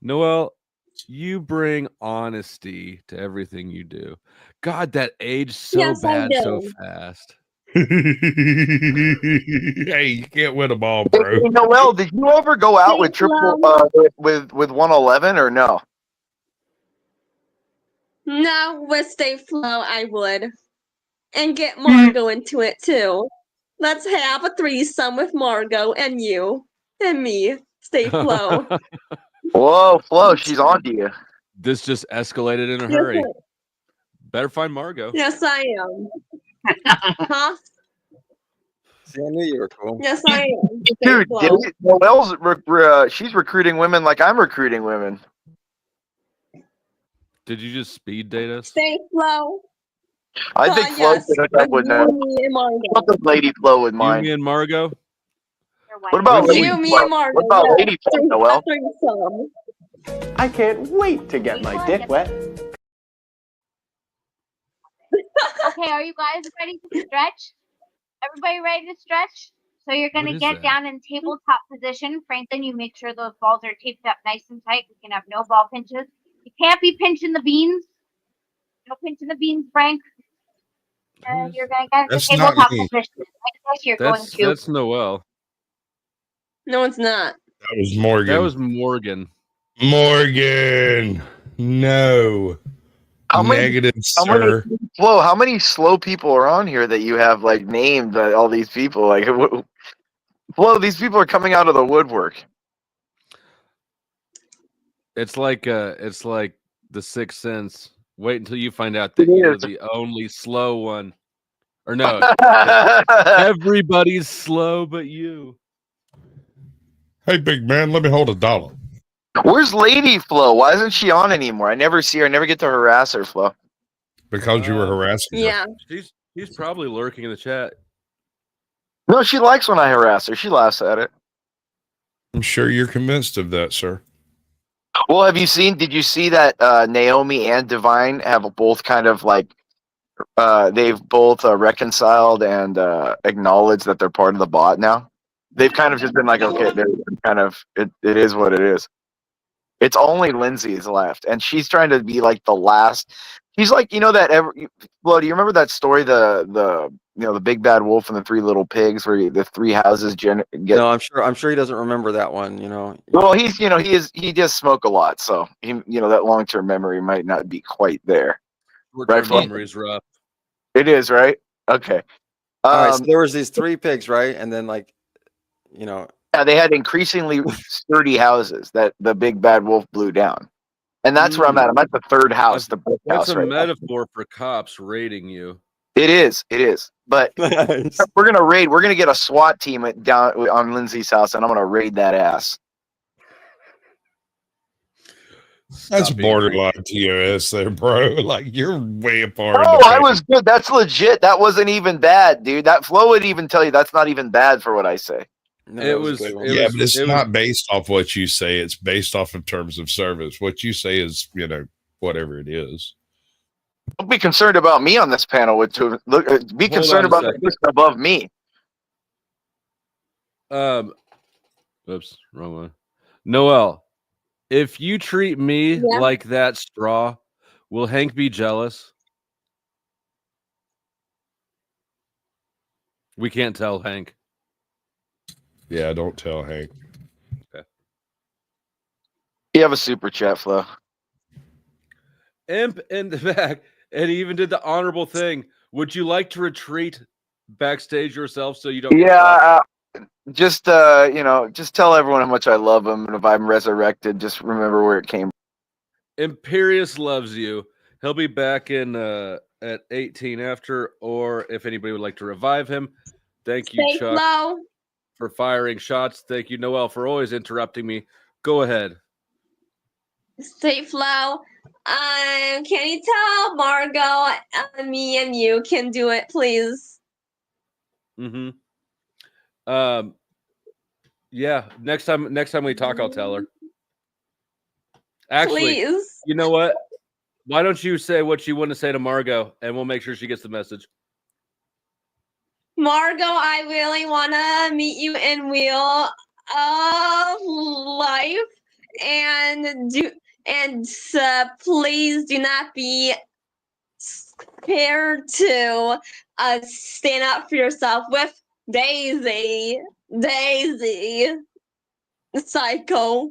Noel, you bring honesty to everything you do. God, that aged so Yes, I bad so do. fast. Hey, you can't win them all, Hey, bro. Noel, did you ever go out with Thank triple you. with 111 or no? No, with Stay Flow, I would. And get Margot into it too. Let's have a threesome with Margot and you and me. Stay Flow. Whoa, Flo, she's on to you. This just escalated in a Yes, hurry. I, Better find Margot. yes, I am. Huh? See, I knew you were cool. Yes, I am. Stay Dude, Flow. Noel's she's recruiting women like I'm recruiting women. Did you just speed date us? Stay Flow. I think Flo Yes. could hook up with You, me, and Margot. What does Lady Flo with You, mine? me, and Margot? What about When's Lady You, me, Flo? and Margot. What about Yeah. Lady Flo, Noel? Threesome. I can't wait to get my dick wet. Okay, are you guys ready to stretch? Everybody ready to stretch? So you're What gonna is get that? down in tabletop position. Franklin, you make sure those balls are taped up nice and tight. We can have no ball pinches. You can't be pinching the beans. No pinching the beans, Frank. And you're gonna get into That's not tabletop me. position. Like this, you're going to. That's Noel. No, it's not. That was Morgan. That was Morgan. Morgan. No. How many? Negative, How many? sir. Flo, how many slow people are on here that you have like named all these people? Like, Flo, these people are coming out of the woodwork. It's like the Sixth Sense. Wait until you find out that It you're is. the only slow one. Or no, everybody's slow but you. Hey, big man, let me hold $1. Where's Lady Flo? Why isn't she on anymore? I never see her. I never get to harass her, Flo. Because you were harassing her. Yeah. She's probably lurking in the chat. No, she likes when I harass her. She laughs at it. I'm sure you're convinced of that, sir. Well, did you see that Naomi and Divine have both kind of like, they've both reconciled and acknowledged that they're part of the bot now? They've kind of just been like, okay, they're kind of, it is what it is. It's only Lindsay's left, and she's trying to be like the last. She's like, Flo, do you remember that story, the big bad wolf and the three little pigs, where the three houses get? No, I'm sure he doesn't remember that one. Well, he does smoke a lot, so that long term memory might not be quite there. Short-term Flo? memory's rough. It is, right? Okay. All right, so there was these 3 pigs, right? And then Yeah, they had increasingly sturdy houses that the big bad wolf blew down, and that's where I'm at. I'm at the third house, the brick That's house, a right now. metaphor for cops raiding you. It is. But Nice. we're gonna raid. We're gonna get a SWAT team down on Lindsay's house, and I'm gonna raid that ass. That's Stop being borderline TOS there, bro. Like, you're way apart. Oh, I was good. That's legit. That wasn't even bad, dude. That Flo would even tell you that's not even bad for what I say. No, It that was was- a good one. it Yeah, was- but it's it not based off what you say. It's based off of terms of service. What you say is, whatever it is. Don't be concerned about me on this panel. Be Hold concerned on a about the second. person above me. Oops, wrong one. Noel, if you treat me Yeah. like that straw, will Hank be jealous? We can't tell Hank. Yeah, don't tell Hank. You have a super chat, Flo. Imp in the back, and he even did the honorable thing. Would you like to retreat backstage yourself so you don't get Yeah, just just tell everyone how much I love them, and if I'm resurrected, just remember where it came. Imperious loves you. He'll be back in at 18 after, or if anybody would like to revive him. Thank you, Stay Chuck, flow. for firing shots. Thank you, Noel, for always interrupting me. Go ahead. Stay flow. Can you tell Margot, me and you can do it, please? Mm-hmm. Yeah. Next time we talk, I'll tell her. Actually, Please. you know what? Why don't you say what you want to say to Margot, and we'll make sure she gets the message. Margot, I really want to meet you in Wheel of Life, and please do not be scared to stand up for yourself with Daisy. Daisy, psycho.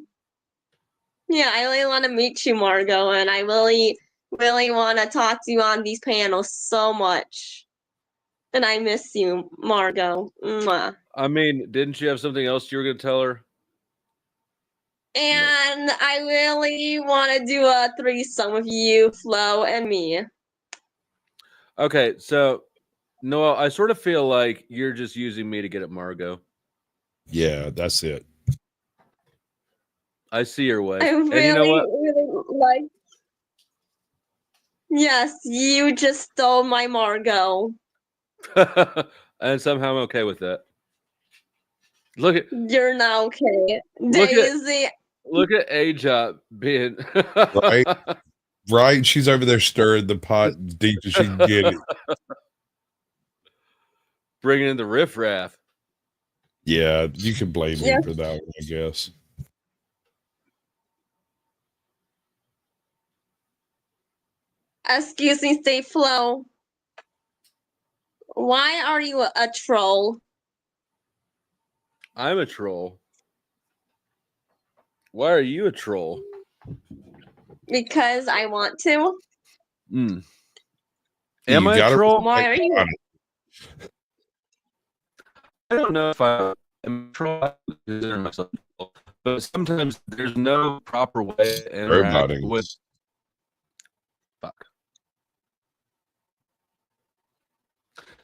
Yeah, I really want to meet you, Margot, and I really want to talk to you on these panels so much. And I miss you, Margot. Mwah. I mean, didn't you have something else you were going to tell her? And I really want to do a threesome with you, Flo, and me. Okay, so Noel, I sort of feel like you're just using me to get at Margot. Yeah, that's it. I see your way. I And you know what? really like. Yes, you just stole my Margot. And somehow I'm okay with that. Look at You're not okay, Daisy. Look at A-Job being right. Right, she's over there stirring the pot as deep as she can get it. Bringing in the riffraff. Yeah, you can blame me for that one, I guess. Excuse me, stay Flo. Why are you a troll? I'm a troll. Why are you a troll? Because I want to. Am I a troll? Why are you? I don't know if I am a troll. I consider myself a troll, but sometimes there's no proper way to interact with. Fuck.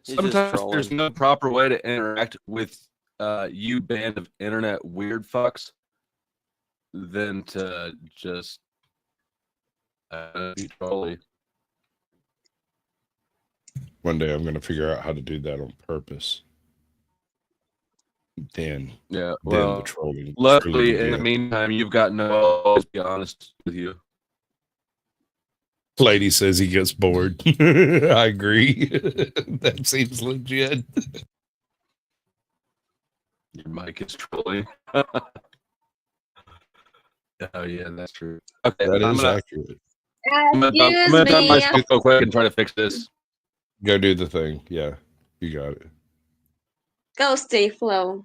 Sometimes there's no proper way to interact with you band of internet weird fucks than to just be trolly. One day I'm going to figure out how to do that on purpose. Then the trolling. Luckily, in the meantime, you've got Noel to always be honest with you. Lady says he gets bored. I agree. That seems legit. Your mic is trolling. Oh yeah, that's true. Okay, that is accurate. I'm gonna dump my shit real quick and try to fix this. Go do the thing. Yeah, you got it. Go stay Flo.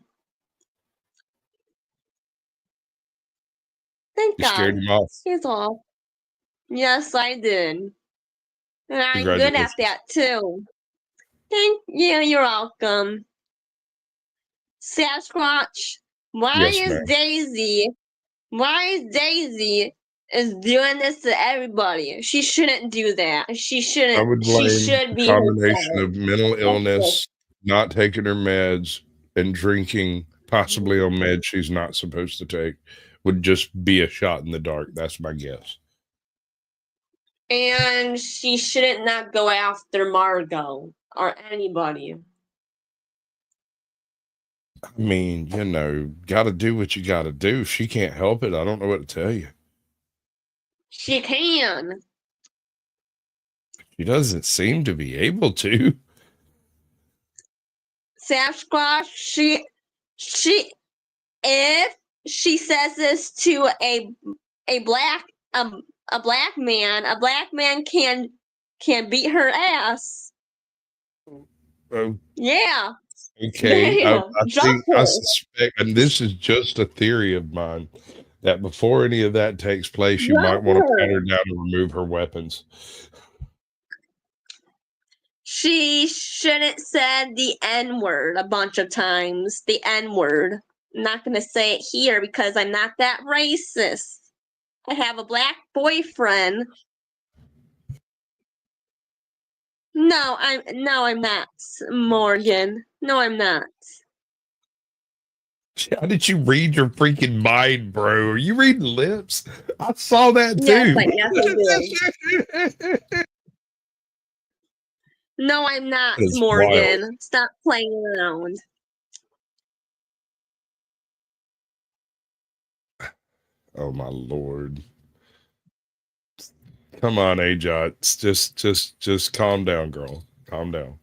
Thank You God. scared him off. He's off. Yes, I did. And I'm good at that too. Thank you. You're welcome. Sasquatch, why is Daisy is doing this to everybody? She shouldn't do that. She shouldn't. I would blame she should be a combination herself. of mental illness, not taking her meds, and drinking, possibly on meds she's not supposed to take. Would just be a shot in the dark. That's my guess. And she shouldn't not go after Margot or anybody. I mean, got to do what you got to do. She can't help it. I don't know what to tell you. She can. She doesn't seem to be able to. Sasquatch, if she says this to a black man can beat her ass. Yeah. Okay, I suspect, and this is just a theory of mine, that before any of that takes place, you might want to pat her down and remove her weapons. She shouldn't said the N-word a bunch of times. The N-word. I'm not gonna say it here because I'm not that racist. I have a black boyfriend. No, I'm not, Morgan. No, I'm not. How did you read your freaking mind, bro? Are you reading lips? I saw that Yes, too. I do. No, I'm not, That is Morgan. wild. Stop playing around. Oh my lord. Come on, AJots. Just calm down, girl. Calm down.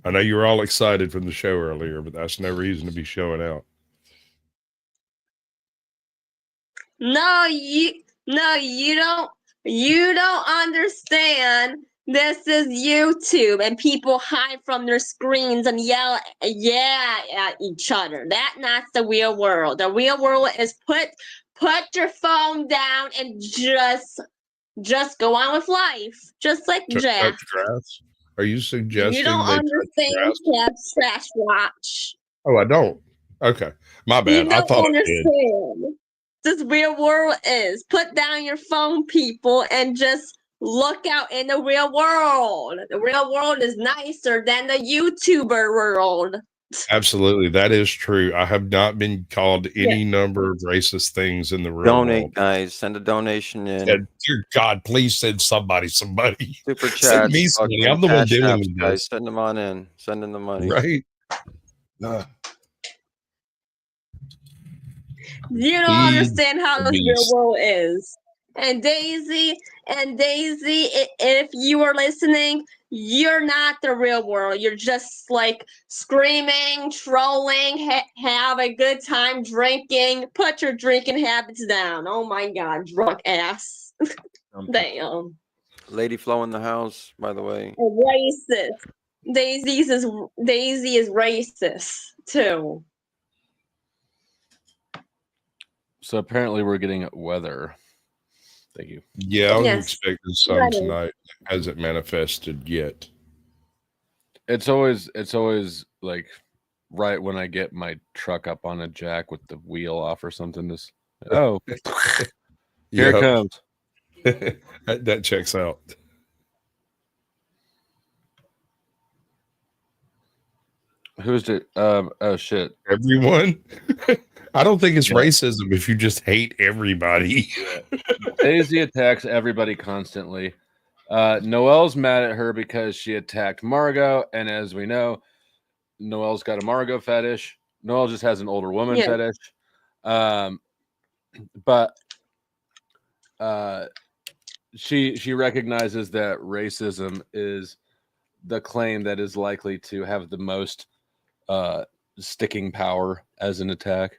I know you were all excited from the show earlier, but that's no reason to be showing out. No, you don't understand. This is YouTube and people hide from their screens and yell at each other. That's not the real world. The real world is put your phone down and just go on with life. Just like Jack. Touch grass? Are you You suggesting don't they touch understand grass? Cat's Trash Watch. Oh, I don't. Okay. My bad. You I don't thought I did. understand. This real world is. Put down your phone, people, and just look out in the real world. The real world is nicer than the YouTuber world. Absolutely. That is true. I have not been called Yeah. any number of racist things in the real Donate, world. guys. Send a donation in. And dear God, please send somebody some money. Super Send chats. me some money. fucking I'm the one Cash dealing Apps, with guys. this. Send them on in. Send in the money. Right? You don't Feed understand how the this real beast. world is. And Daisy, if you are listening, you're not the real world. You're just like screaming, trolling, have a good time drinking. Put your drinking habits down. Oh my God, drunk ass. Damn. Lady Flow in the house, by the way. Racist. Daisy is racist too. So apparently we're getting weather. Thank you. Yeah, I was Yes. expecting some Weather. tonight. Hasn't manifested yet. It's always like right when I get my truck up on a jack with the wheel off or something. Here Yep. it comes. That checks out. Who's it? Oh shit. Everyone. I don't think it's Yeah. racism if you just hate everybody. Daisy attacks everybody constantly. Noelle's mad at her because she attacked Margot, and as we know, Noelle's got a Margot fetish. Noelle just has an older woman fetish. But she recognizes that racism is the claim that is likely to have the most sticking power as an attack.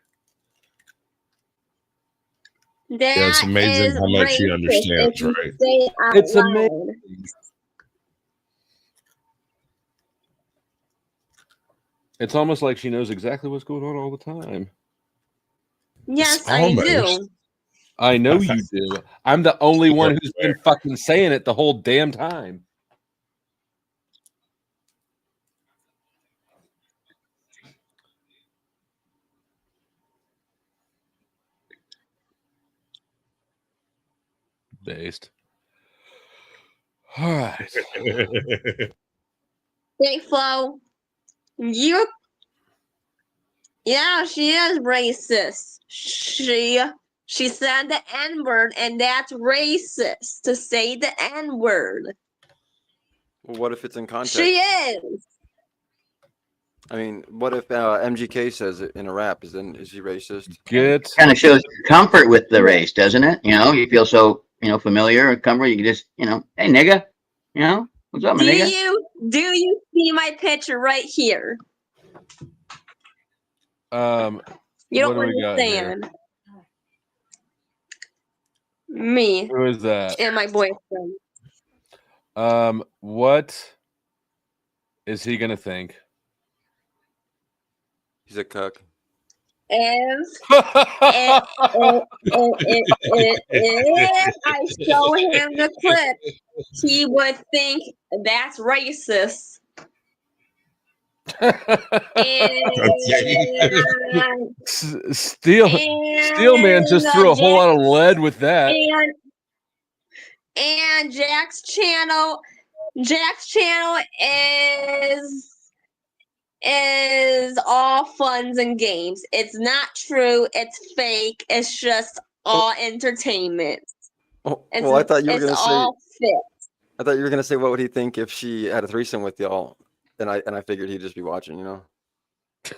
Yeah, it's amazing how much she understands, right? It's amazing. It's almost like she knows exactly what's going on all the time. Yes, I do. I know you do. I'm the only one who's been fucking saying it the whole damn time. Based. All right. Big Flo, yeah, she is racist. She said the N-word, and that's racist to say the N-word. Well, what if it's in context? She is. I mean, what if MGK says it in a rap? Is he racist? Kind of shows comfort with the race, doesn't it? You know, you feel so, familiar and comfortable. You can just, hey, nigga, what's up, my nigga? Do you see my picture right here? You don't understand. Me. Who is that? And my boyfriend. What is he gonna think? He's a cuck. if I show him the clip, he would think that's racist. And Steel Man just threw a whole lot of lead with that. And Jack's channel is all funs and games. It's not true. It's fake. It's just all entertainment. Oh, well, I thought you were It's gonna say. all fit. I thought you were gonna say, what would he think if she had a threesome with y'all? And I figured he'd just be watching, you know. He's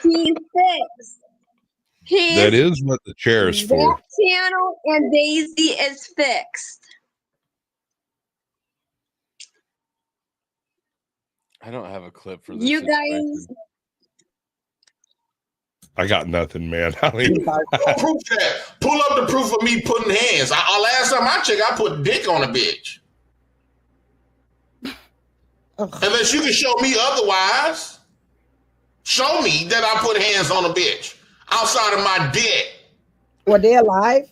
fixed. That is what the chair is for. That channel and Daisy is fixed. I don't have a clip for this. You guys. I got nothing, man. I mean, Proof that. Pull up the proof of me putting hands. Last time I checked, I put dick on a bitch. Unless you can show me otherwise. Show me that I put hands on a bitch outside of my dick. Were they alive?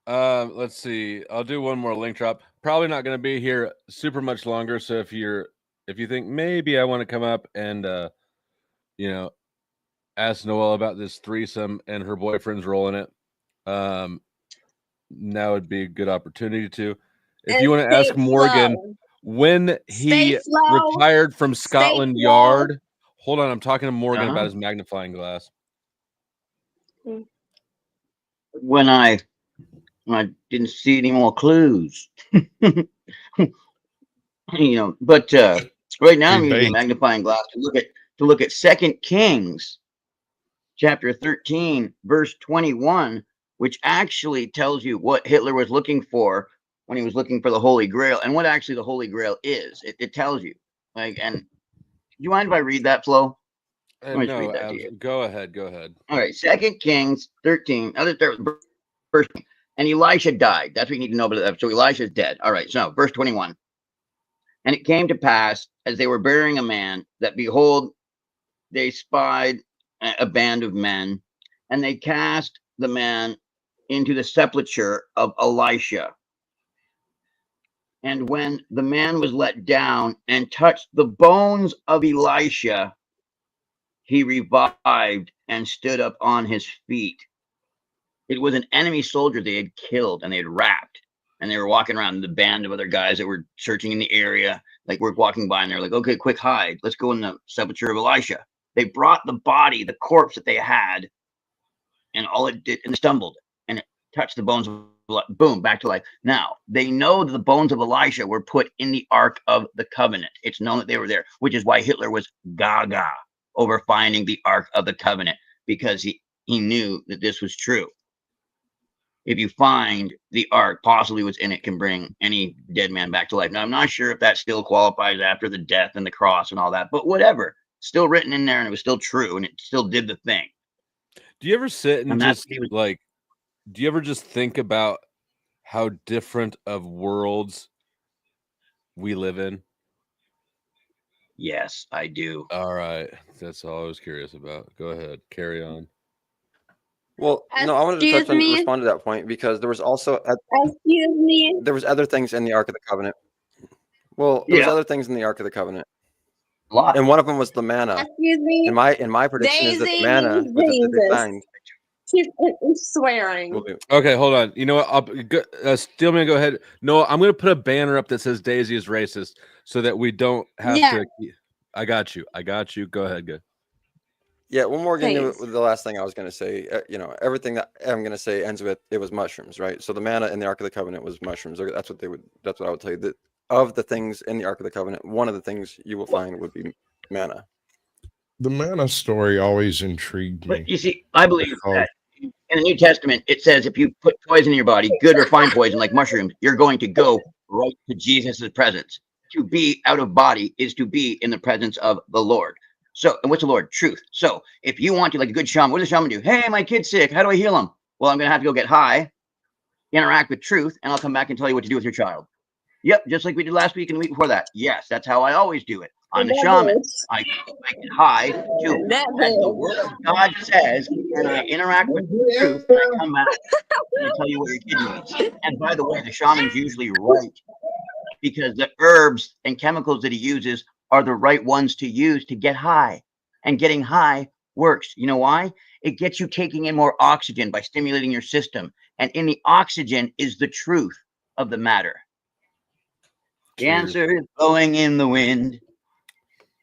Let's see. I'll do one more link drop. Probably not going to be here super much longer. So if you think maybe I want to come up and ask Noelle about this threesome and her boyfriend's role in it, now would be a good opportunity to. If you want to ask Morgan when he retired from Scotland Yard, hold on, I'm talking to Morgan about his magnifying glass. When I didn't see any more clues, but right now I'm using a magnifying glass to look at 2 Kings chapter 13 verse 21, which actually tells you what Hitler was looking for when he was looking for the Holy Grail and what actually the Holy Grail is. It tells you. And do you mind if I read that, Flo? No, go ahead. All right, 2 Kings 13. I'll just start with verse. And Elisha died. That's what you need to know about that. So Elisha's dead. All right, so verse 21. And it came to pass, as they were burying a man, that behold, they spied a band of men, and they cast the man into the sepulchre of Elisha. And when the man was let down and touched the bones of Elisha, he revived and stood up on his feet. It was an enemy soldier they had killed and they had wrapped, and they were walking around, the band of other guys that were searching in the area, like we're walking by, and they're like, okay, quick, hide. Let's go in the sepulchre of Elisha. They brought the body, the corpse that they had, and all it did, and stumbled, and it touched the bones of, boom, back to life. Now, they know that the bones of Elisha were put in the Ark of the Covenant. It's known that they were there, which is why Hitler was gaga over finding the Ark of the Covenant, because he knew that this was true. If you find the Ark, possibly what's in it can bring any dead man back to life. Now, I'm not sure if that still qualifies after the death and the cross and all that, but whatever. Still written in there, and it was still true, and it still did the thing. Do you ever sit and just do you ever just think about how different of worlds we live in? Yes, I do. All right. That's all I was curious about. Go ahead. Carry on. Well, no, I wanted to respond to that point because there was also there was other things in the Ark of the Covenant. Well, there was other things in the Ark of the Covenant. A lot. And one of them was the manna. Excuse me. And my prediction is that the manna was that they find. She's swearing. Okay, hold on. You know what? Steelman, go ahead. No, I'm going to put a banner up that says Daisy is racist so that we don't have to. I got you. Go ahead. Good. Yeah, one more again. The last thing I was going to say, everything that I'm going to say ends with it was mushrooms, right? So the manna in the Ark of the Covenant was mushrooms. That's what I would tell you. That of the things in the Ark of the Covenant, one of the things you will find would be manna. The manna story always intrigued me. But you see, I believe that in the New Testament, it says if you put poison in your body, good or fine poison like mushrooms, you're going to go right to Jesus' presence. To be out of body is to be in the presence of the Lord. So, and what's the Lord? Truth. So if you want to, like a good shaman, what does a shaman do? Hey, my kid's sick. How do I heal him? Well, I'm going to have to go get high, interact with truth, and I'll come back and tell you what to do with your child. Yep, just like we did last week and the week before that. Yes, that's how I always do it. I'm a shaman. I get high too. As the word of God says, and I interact with the truth, and I come back and tell you what your kidney needs. And by the way, the shaman's usually right because the herbs and chemicals that he uses are the right ones to use to get high. And getting high works. You know why? It gets you taking in more oxygen by stimulating your system. And in the oxygen is the truth of the matter. The Cheers. answer is blowing in the wind.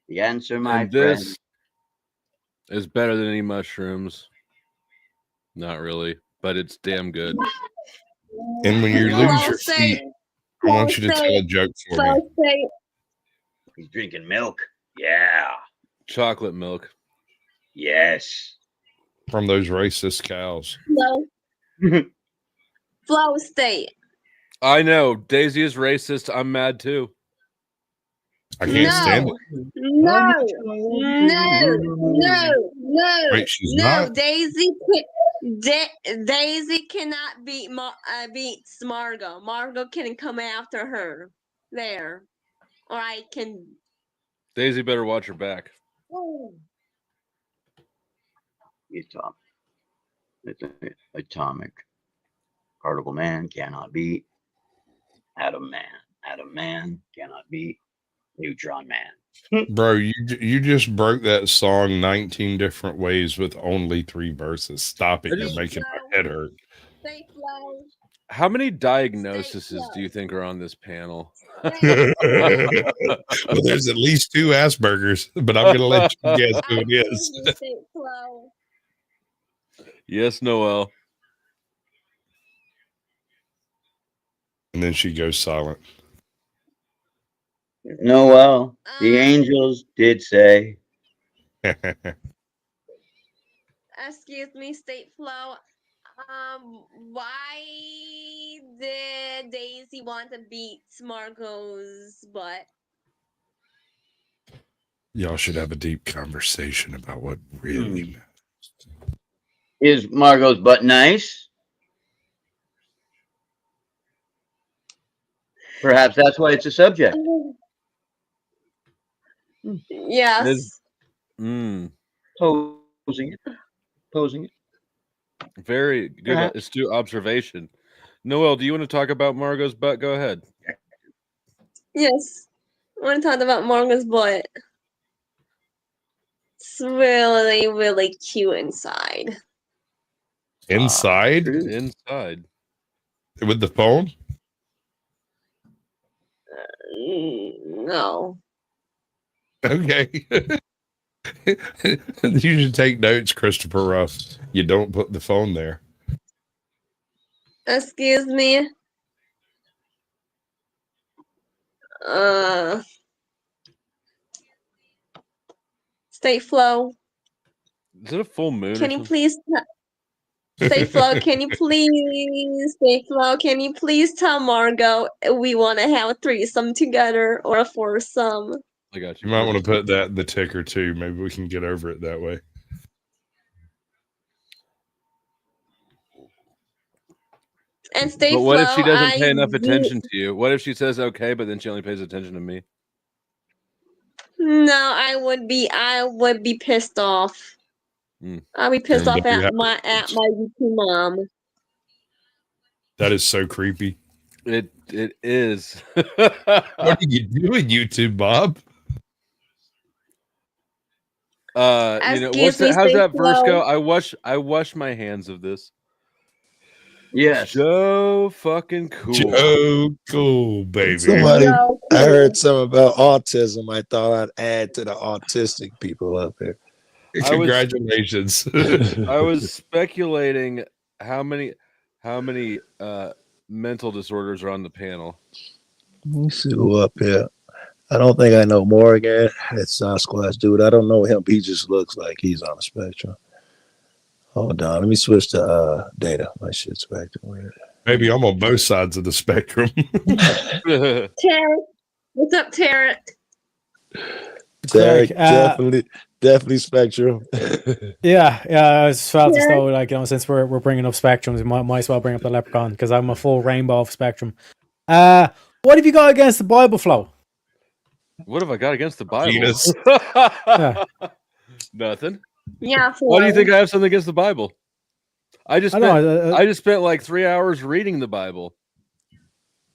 The answer, my And friend. this is better than any mushrooms. Not really, but it's damn good. And when you lose your feet, I want you to tell a joke for me. He's drinking milk. Yeah. Chocolate milk. Yes. From those racist cows. Flow state. I know. Daisy is racist. I'm mad too. I can't stand it. No. Wait, she's No. not? Daisy cannot beat Margot. Margot can come after her. There. Or I can. Daisy better watch her back. It's atomic. Particle man cannot beat atom man. Atom man cannot beat neutron man. Bro, you just broke that song 19 different ways with only 3 verses. Stop it. You're making my head hurt. How many diagnoses do you think are on this panel? Well, there's at least 2 Asperger's, but I'm going to let you guess who it is. Yes, Noel. And then she goes silent. Noel, the angels did say. Excuse me, State Flow. Why did Daisy want to beat Margot's butt? Y'all should have a deep conversation about what really matters. Is Margot's butt nice? Perhaps that's why it's a subject. Yes. Posing it. Very good, astute observation. Noel, do you want to talk about Margot's butt? Go ahead. Yes. I want to talk about Margot's butt. It's really, really cute inside. Inside? Inside. With the phone? No. Okay. You should take notes, Christopher Ruff. You don't put the phone there. Excuse me. State Flow. Is it a full moon? Can you please State Flow? Can you please State Flow? Can you please tell Margot we want to have a threesome together or a foursome? I got You might want to put that in the ticker too. Maybe we can get over it that way. And State But what Flow, if she doesn't pay enough attention to you? What if she says okay, but then she only pays attention to me? No, I would be pissed off. I'll be pissed off at my YouTube mom. That is so creepy. It is. What are you doing, YouTube Bob? How's that verse go? I wash my hands of this. Yes. So fucking cool. So cool, baby. Somebody, I heard something about autism. I thought I'd add to the autistic people up here. Congratulations. I was speculating how many mental disorders are on the panel. Let me see who up here. I don't think I know Morgan. It's Sasquatch dude. I don't know him. He just looks like he's on the spectrum. Hold on. Let me switch to data. My shit's back to weird. Maybe I'm on both sides of the spectrum. Tarek. What's up, Tarek? Tarek, definitely spectrum. Yeah, I was felt as though, like, since we're bringing up spectrums, we might as well bring up the leprechaun because I'm a full rainbow of spectrum. What have you got against the Bible Flow? What have I got against the Bible? Penis. Nothing. Yeah. Why do you Flo. think I have something against the Bible? I just I spent, know. I just spent like 3 hours reading the Bible.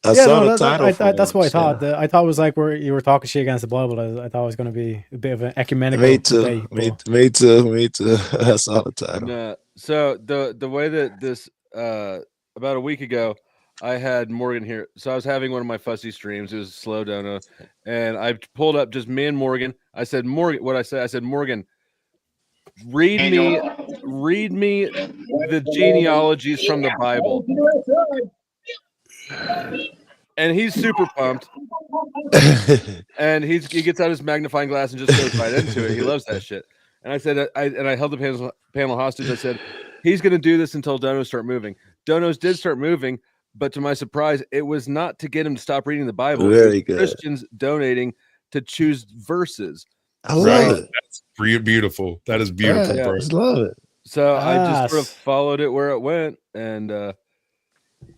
I Yeah, saw no, the title for that's what I once, thought. yeah. I thought it was like where you were talking shit against the Bible. I thought it was going to be a bit of an ecumenical Me too. debate. Me but- too. I saw the title. No. So the way that this about a week ago, I had Morgan here. So I was having one of my fussy streams. It was a slow dono, and I pulled up just me and Morgan. I said, Morgan, what I said, Morgan, read me the genealogies from the Bible. And he's super pumped. And he gets out his magnifying glass and just goes right into it. He loves that shit. And I said, I held the panel hostage. I said, he's going to do this until donos start moving. Donos did start moving, but to my surprise, it was not to get him to stop reading the Bible. Very it was good. Christians donating to choose verses. I love it. That's beautiful. That is beautiful, Yeah, bro. I just love it. So I just sort of Yes. followed it where it went, and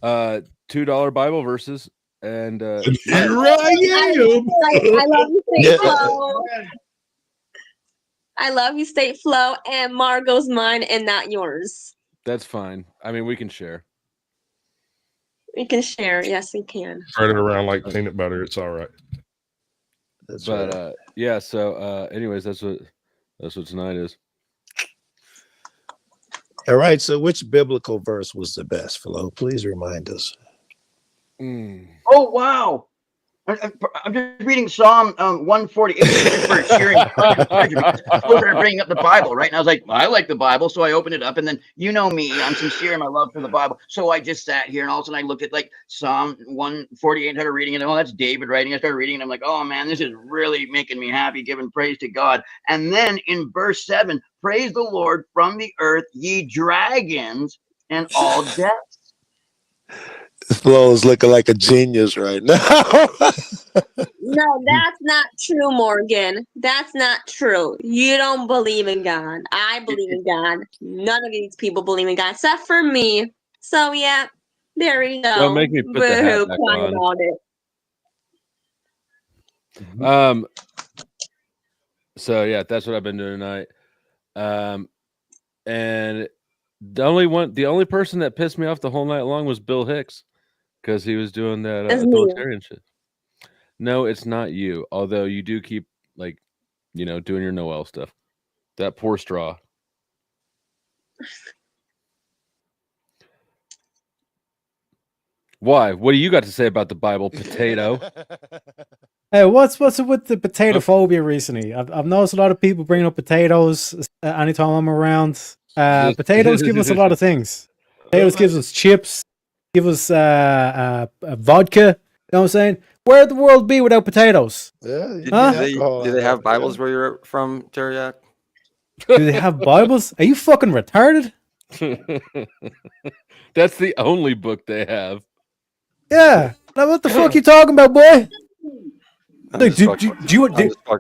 $2 Bible verses, and Here I am. I love you, State Yeah. Flow. I love you, State Flow, and Margot's mine and not yours. that's fine. I mean, we can share. We can share. Yes, we can. Spread it around like peanut butter. It's all right. That's But right. yeah. So anyways, that's what tonight is. All right. So, which biblical verse was the best, Flo? Please remind us. Oh wow! I'm just reading Psalm 148 for cheering encouragement. Those are bringing up the Bible, right? And I was like, I like the Bible, so I opened it up, and then you know me, I'm sincere in my love for the Bible, so I just sat here, and all of a sudden I looked at like Psalm 148, started reading it. Oh, that's David writing. I started reading it. I'm like, oh man, this is really making me happy, giving praise to God. And then in verse 7, praise the Lord from the earth, ye dragons and all depths. Flo is looking like a genius right now. No, that's not true, Morgan. That's not true. You don't believe in God. I believe in God. None of these people believe in God, except for me. So yeah, there you go. Don't make me put the hat Boo-hoo, back cry on. about it. So yeah, that's what I've been doing tonight. And the only person that pissed me off the whole night long was Bill Hicks, because he was doing that It's me. authoritarian shit. No, it's not you. Although you do keep doing your Noel stuff. That poor straw. Why? What do you got to say about the Bible, potato? Hey, what's it with the potato phobia recently? I've noticed a lot of people bringing up potatoes anytime I'm around. Potatoes give us a lot of things. Potatoes gives us chips, give us vodka. You know what I'm saying? Where'd the world be without potatoes? Yeah, Huh? Do they have Bibles where you're from, Teriak? Do they have Bibles? Are you fucking retarded? That's the only book they have. Yeah. Now what the fuck you talking about, boy? Like, do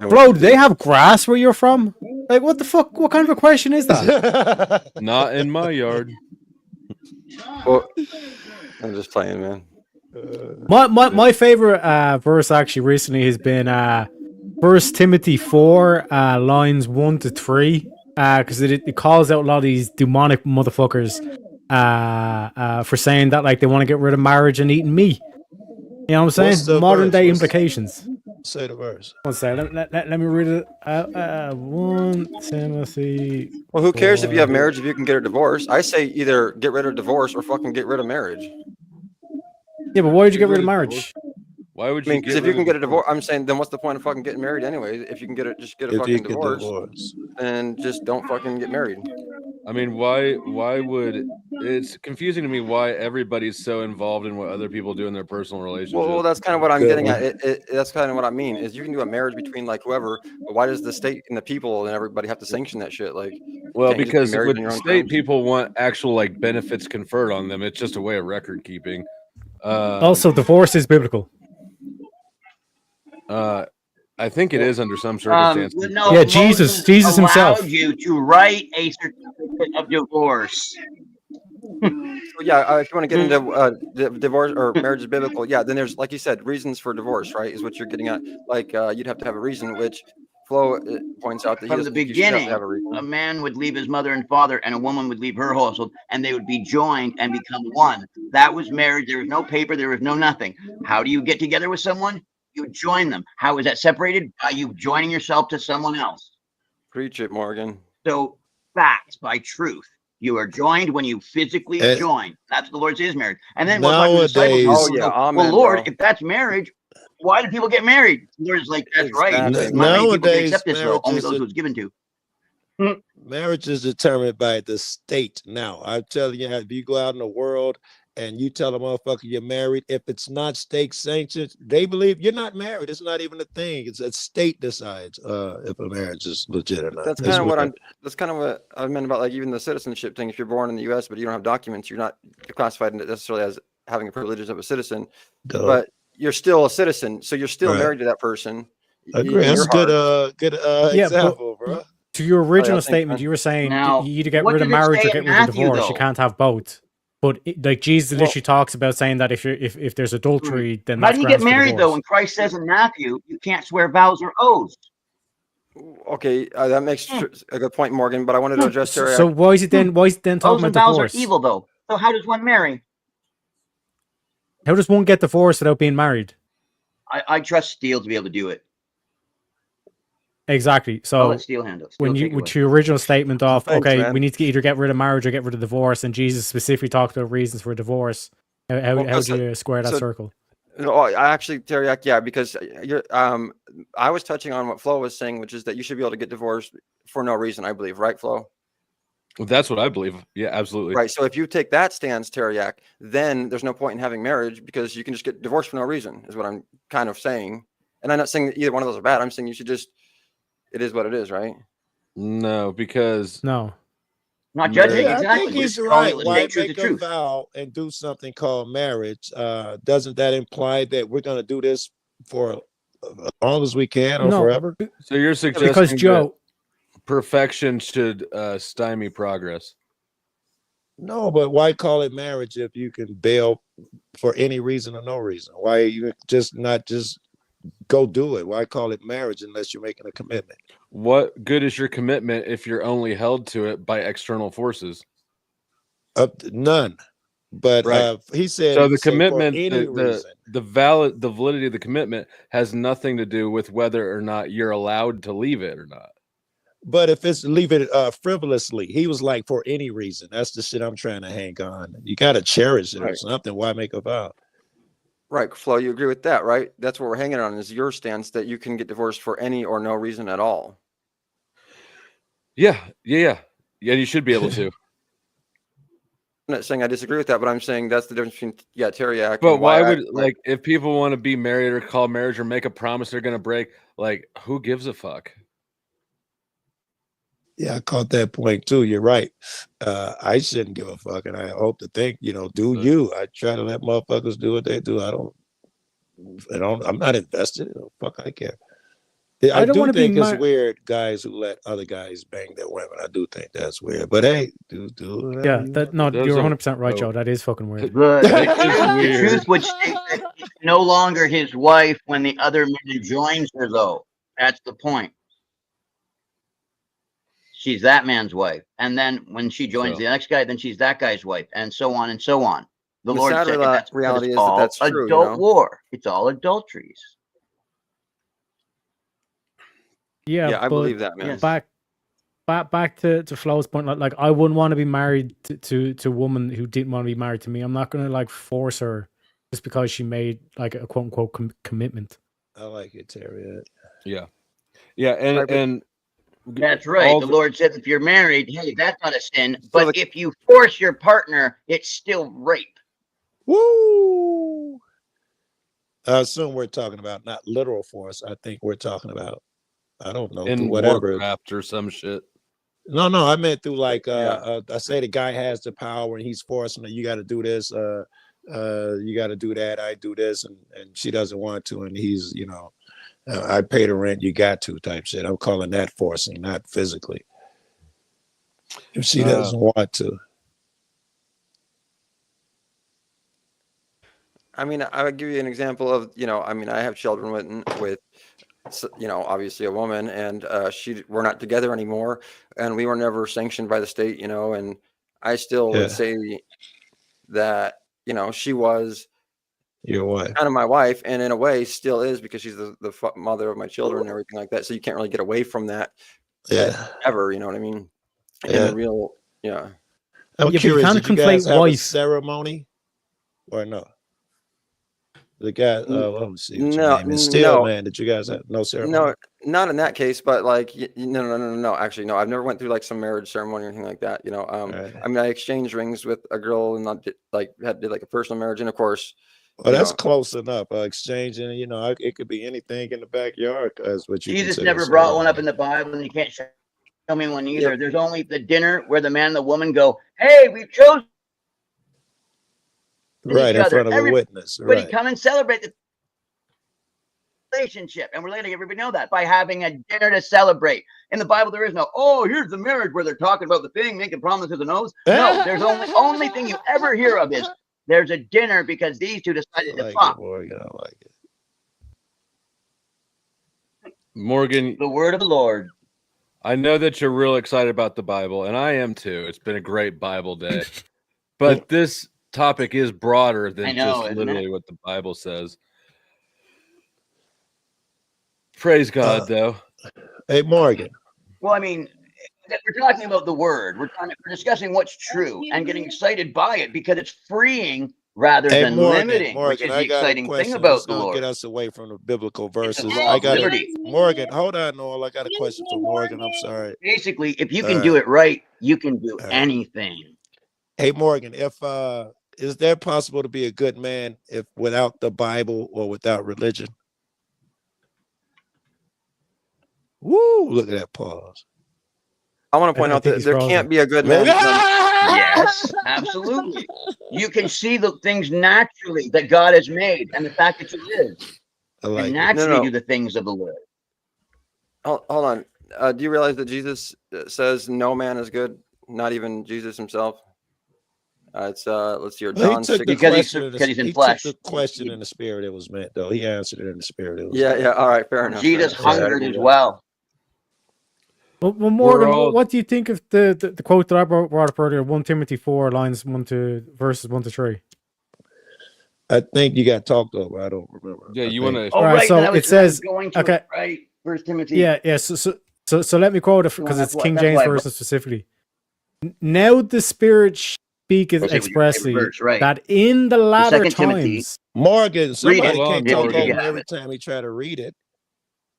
bro, do they have grass where you're from? Like, what the fuck? What kind of a question is that? Not in my yard. Well, I'm just playing, man. My favorite verse actually recently has been 1 Timothy 4 lines 1 to 3, because it calls out a lot of these demonic motherfuckers for saying that like they want to get rid of marriage and eating meat. You know what I'm What's the saying? Modern verse? day What's the- implications. Say the verse. One second. Let me read it. 1 Timothy. Well, who cares if you have 4. marriage if you can get a divorce? I say either get rid of divorce or fucking get rid of marriage. Yeah, but why would you get rid of marriage? Why would I you mean, because get if you rid can of get a divorce, I'm saying then what's the point of fucking getting married anyway? If you can get it, just get a If you fucking can divorce, and just don't fucking get married. I mean, why would it's confusing to me why everybody's so involved in what other people do in their personal relationships? Well, that's kind of what I'm Good getting one. at. That's kind of what I mean is you can do a marriage between like whoever, but why does the state and the people and everybody have to sanction that shit? Like, Well, can't you just be because married with on your the own state, terms? people want actual like benefits conferred on them. It's just a way of record keeping. Also, divorce is biblical. I think it is under some circumstances. No, Yeah, Jesus Moses allowed himself. you to write a certificate of divorce. Yeah, if you want to get into divorce or marriage is biblical, yeah, then there's, like you said, reasons for divorce, right? Is what you're getting at. Like you'd have to have a reason, which Flo points out that he From the doesn't think you should have to beginning, have a reason. a man would leave his mother and father, and a woman would leave her household, and they would be joined and become one. That was marriage. There was no paper. There was no nothing. How do you get together with someone? You join them. How is that separated? By you joining yourself to someone else. Preach it, Morgan. So facts by truth. You are joined when you physically join. That's what the Lord says marriage. And then we'll talk to the disciples. Well, Lord, if that's marriage, why do people get married? The Lord's like, that's right. Not many people can accept this, though. Only those who it's given to. Marriage is determined by the state. Now, I'm telling you, if you go out in the world and you tell a motherfucker you're married, if it's not state sanctioned, they believe you're not married. It's not even a thing. It's a state decides if a marriage is legit or not. That's kind of what that's kind of what I meant about like even the citizenship thing. If you're born in the U.S. but you don't have documents, you're not classified necessarily as having the privileges of a citizen, but you're still a citizen, so you're still married to that person. I agree. That's a good example, bro. To your original statement, you were saying Now, you either get what rid of did it marriage say or get in rid of Matthew, divorce. You though? can't have both. But like Jesus literally talks about saying that if there's adultery, then How that's do you get grounds for married, divorce. though, when Christ says in Matthew, you can't swear vows or oaths? Okay, that makes a good point, Morgan. But I wanted to address So why is it then? Why is it then Oaths talking and about vows divorce? are evil, though. So how does one marry? How does one get divorced without being married? I trust Steele to be able to do it. Exactly. I'll So let Steele handle it. when Steele, you take it with your original statement of Thanks, okay, man. we need to either get rid of marriage or get rid of divorce, and Jesus specifically talked about reasons for divorce. How do you square that circle? No, I actually, Terry, yeah, because you're, I was touching on what Flo was saying, which is that you should be able to get divorced for no reason, I believe, right, Flo? Well, that's what I believe. Yeah, absolutely. Right. So if you take that stance, Teriak, then there's no point in having marriage because you can just get divorced for no reason, is what I'm kind of saying. And I'm not saying that either one of those are bad. I'm saying you should just, it is what it is, right? No, because no. Not judging, I exactly. think We're he's just calling right. it Why truth make to a truth. vow and do something called marriage? Doesn't that imply that we're going to do this for as long as we can or forever? So you're suggesting because Joe, perfection should stymie progress. No, but why call it marriage if you can bail for any reason or no reason? Why you just not just go do it? Why call it marriage unless you're making a commitment? What good is your commitment if you're only held to it by external forces? None. But right. He said so. The commitment, the validity of the commitment has nothing to do with whether or not you're allowed to leave it or not. But if it's leave it frivolously, he was like for any reason. That's the shit I'm trying to hang on. You got to cherish it or something. Why make a vow? Right, Flo, you agree with that, right? That's what we're hanging on is your stance that you can get divorced for any or no reason at all. Yeah, you should be able to. I'm not saying I disagree with that, but I'm saying that's the difference between Teriak. But why would like if people want to be married or call marriage or make a promise they're going to break? Like, who gives a fuck? Yeah, I caught that point too. You're right. I shouldn't give a fuck, and I hope to think, do you? I try to let motherfuckers do what they do. I'm not invested. Fuck, I care. I don't do want to think be it's weird guys who let other guys bang their women. I do think that's weird. But hey, do yeah, you're 100% right, Joe. That is fucking weird. The truth would state that he's no longer his wife when the other man joins her, though. That's the point. She's that man's wife. And then when she joins the next guy, then she's that guy's wife, and so on and so on. The Lord said that's reality is all that's true. Adult war. It's all adulteries. Yeah, I believe that, man. Back to Flo's point. Like I wouldn't want to be married to a woman who didn't want to be married to me. I'm not going to like force her just because she made like a quote unquote commitment. I like it, Terry. Yeah, and that's right. The Lord said, if you're married, hey, that's not a sin. But if you force your partner, it's still rape. Woo! I assume we're talking about not literal force. I think we're talking about, I don't know, in whatever. Warcraft or some shit. No, I meant through like, I say the guy has the power and he's forcing her. You got to do this. You got to do that. I do this, and she doesn't want to, and he's, I pay the rent, you got to type shit. I'm calling that forcing, not physically. If she doesn't want to. I mean, I would give you an example of, I mean, I have children with obviously a woman, and we're not together anymore, and we were never sanctioned by the state, and I still would Yeah. say that, she was Your wife. kind of my wife, and in a way still is, because she's the mother of my children and everything like that. So you can't really get away from that Yeah. ever, you know what I mean? In Yeah. a real, yeah. I'm Yeah, but you curious, kind of did you guys conflate have a wife. ceremony or no? The guy, let me see what your No, name is. Still, no, man, did you guys have no ceremony? no, not in that case, but like, no. Actually, no, I've never went through like some marriage ceremony or anything like that. Right. I mean, I exchanged rings with a girl, and I did like a personal marriage, and of course, Well, that's close enough. Exchanging, it could be anything in the backyard. That's what you Jesus consider never brought one up in the Bible, and you can't show me one either. Yep. There's only the dinner where the man and the woman go, "Hey, we've chosen right each in other. front of a Everybody witness. Right. come and celebrate the relationship." And we're letting everybody know that by having a dinner to celebrate. In the Bible, there is no, "Oh, here's the marriage," where they're talking about the thing, making promises and oaths. No, there's only thing you ever hear of is there's a dinner because these two decided to fuck. Morgan, I like it. Morgan, the word of the Lord. I know that you're real excited about the Bible, and I am too. It's been a great Bible day. But this topic is broader than just literally what the Bible says. Praise God, though. Hey, Morgan. Well, I mean, we're talking about the word. We're discussing what's true and getting excited by it because it's freeing rather than limiting, which is the exciting thing about the Lord. Get us away from the biblical verses. I got liberty. Morgan, hold on, Noel. I got a question for Morgan. I'm sorry. Basically, if you can do it right, you can do anything. Hey, Morgan, is there possible to be a good man if without the Bible or without religion? Woo! Look at that pause. I want to point out that there can't be a good man. Yes, absolutely. You can see the things naturally that God has made, and the fact that you live, and naturally do the things of the Lord. Hold on. Do you realize that Jesus says no man is good, not even Jesus himself? It's let's see here, John 6. Because he's in flesh. Took the question in the spirit it was meant, though. He answered it in the spirit it was meant. Yeah. All right, fair enough. Jesus hungered as well. Well, Morgan, what do you think of the quote that I brought up earlier? 1 Timothy 4 lines 1 to verses 1 to 3. I think you got talked over. I don't remember. Yeah, you want to. All right, so it says, okay, right, First Timothy. Yeah. So let me quote it because it's King James version specifically. Now the Spirit speaketh expressly that in the latter times. Morgan, somebody can't talk over every time he try to read it.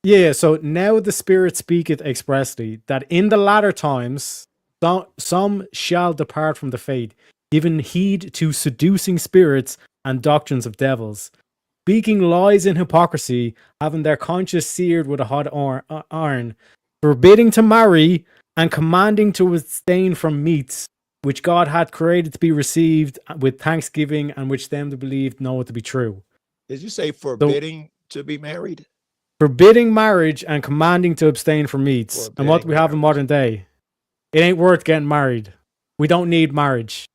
Yeah, so now the Spirit speaketh expressly that in the latter times some shall depart from the faith, giving heed to seducing spirits and doctrines of devils, speaking lies in hypocrisy, having their conscience seared with a hot iron, forbidding to marry, and commanding to abstain from meats, which God hath created to be received with thanksgiving, and which them that believe know it to be true. Did you say forbidding to be married? Forbidding marriage and commanding to abstain from meats. And what do we have in modern day? It ain't worth getting married. We don't need marriage.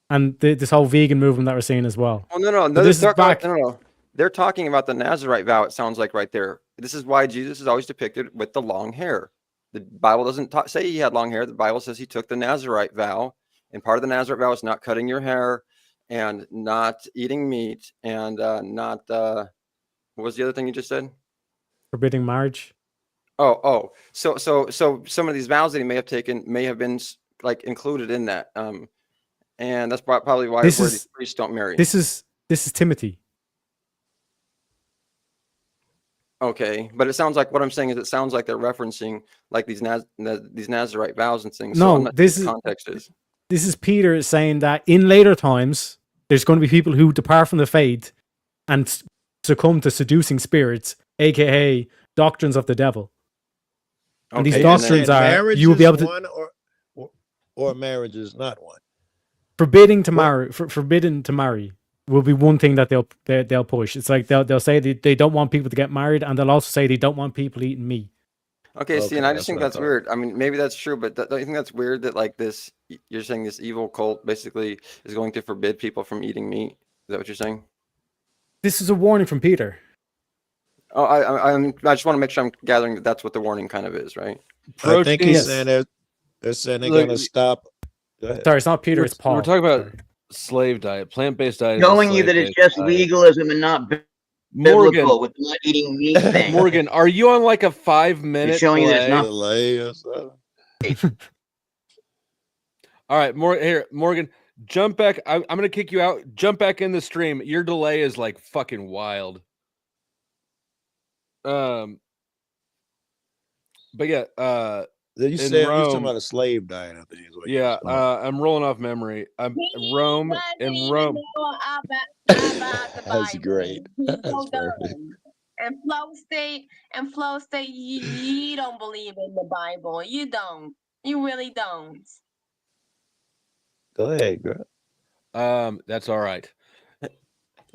And this whole vegan movement that we're seeing as well. Oh, no. This is back. No. They're talking about the Nazarite vow, it sounds like right there. This is why Jesus is always depicted with the long hair. The Bible doesn't say he had long hair. The Bible says he took the Nazarite vow. And part of the Nazarite vow is not cutting your hair and not eating meat and not... what was the other thing you just said? Forbidding marriage. Oh. So some of these vows that he may have taken may have been like included in that. And that's probably why these priests don't marry. This is Timothy. Okay, but it sounds like what I'm saying is it sounds like they're referencing like these Nazarite vows and things. No, so this is context is. This is Peter saying that in later times there's going to be people who depart from the faith and succumb to seducing spirits, aka doctrines of the devil. And these doctrines are you will be able to one or marriage is not one. Forbidden to marry will be one thing that they'll push. It's like they'll say they don't want people to get married, and they'll also say they don't want people eating meat. Okay, see, and I just think that's weird. I mean, maybe that's true, but don't you think that's weird that like you're saying this evil cult basically is going to forbid people from eating meat? Is that what you're saying? This is a warning from Peter. Oh, I just want to make sure I'm gathering that that's what the warning kind of is, right? I think he's Yes. saying they're saying they're Look, going to stop. Go ahead. Sorry, it's not Peter, it's Paul. We're talking about Sorry. slave diet, plant-based diet. is a Showing you that it's slave-based just diet. legalism and not Morgan, biblical with not eating meat thing. Morgan, are you on like a 5-minute showing you that it's not delay or something? All right, Morgan, jump back. I'm gonna kick you out. Jump back in the stream. Your delay is like fucking wild. But yeah, You said you talking about a slave diet, I think. Is what yeah, I'm rolling off memory. Rome. That's great. That's perfect. And Flo State, you don't believe in the Bible. You don't. You really don't. Go ahead, girl. That's all right.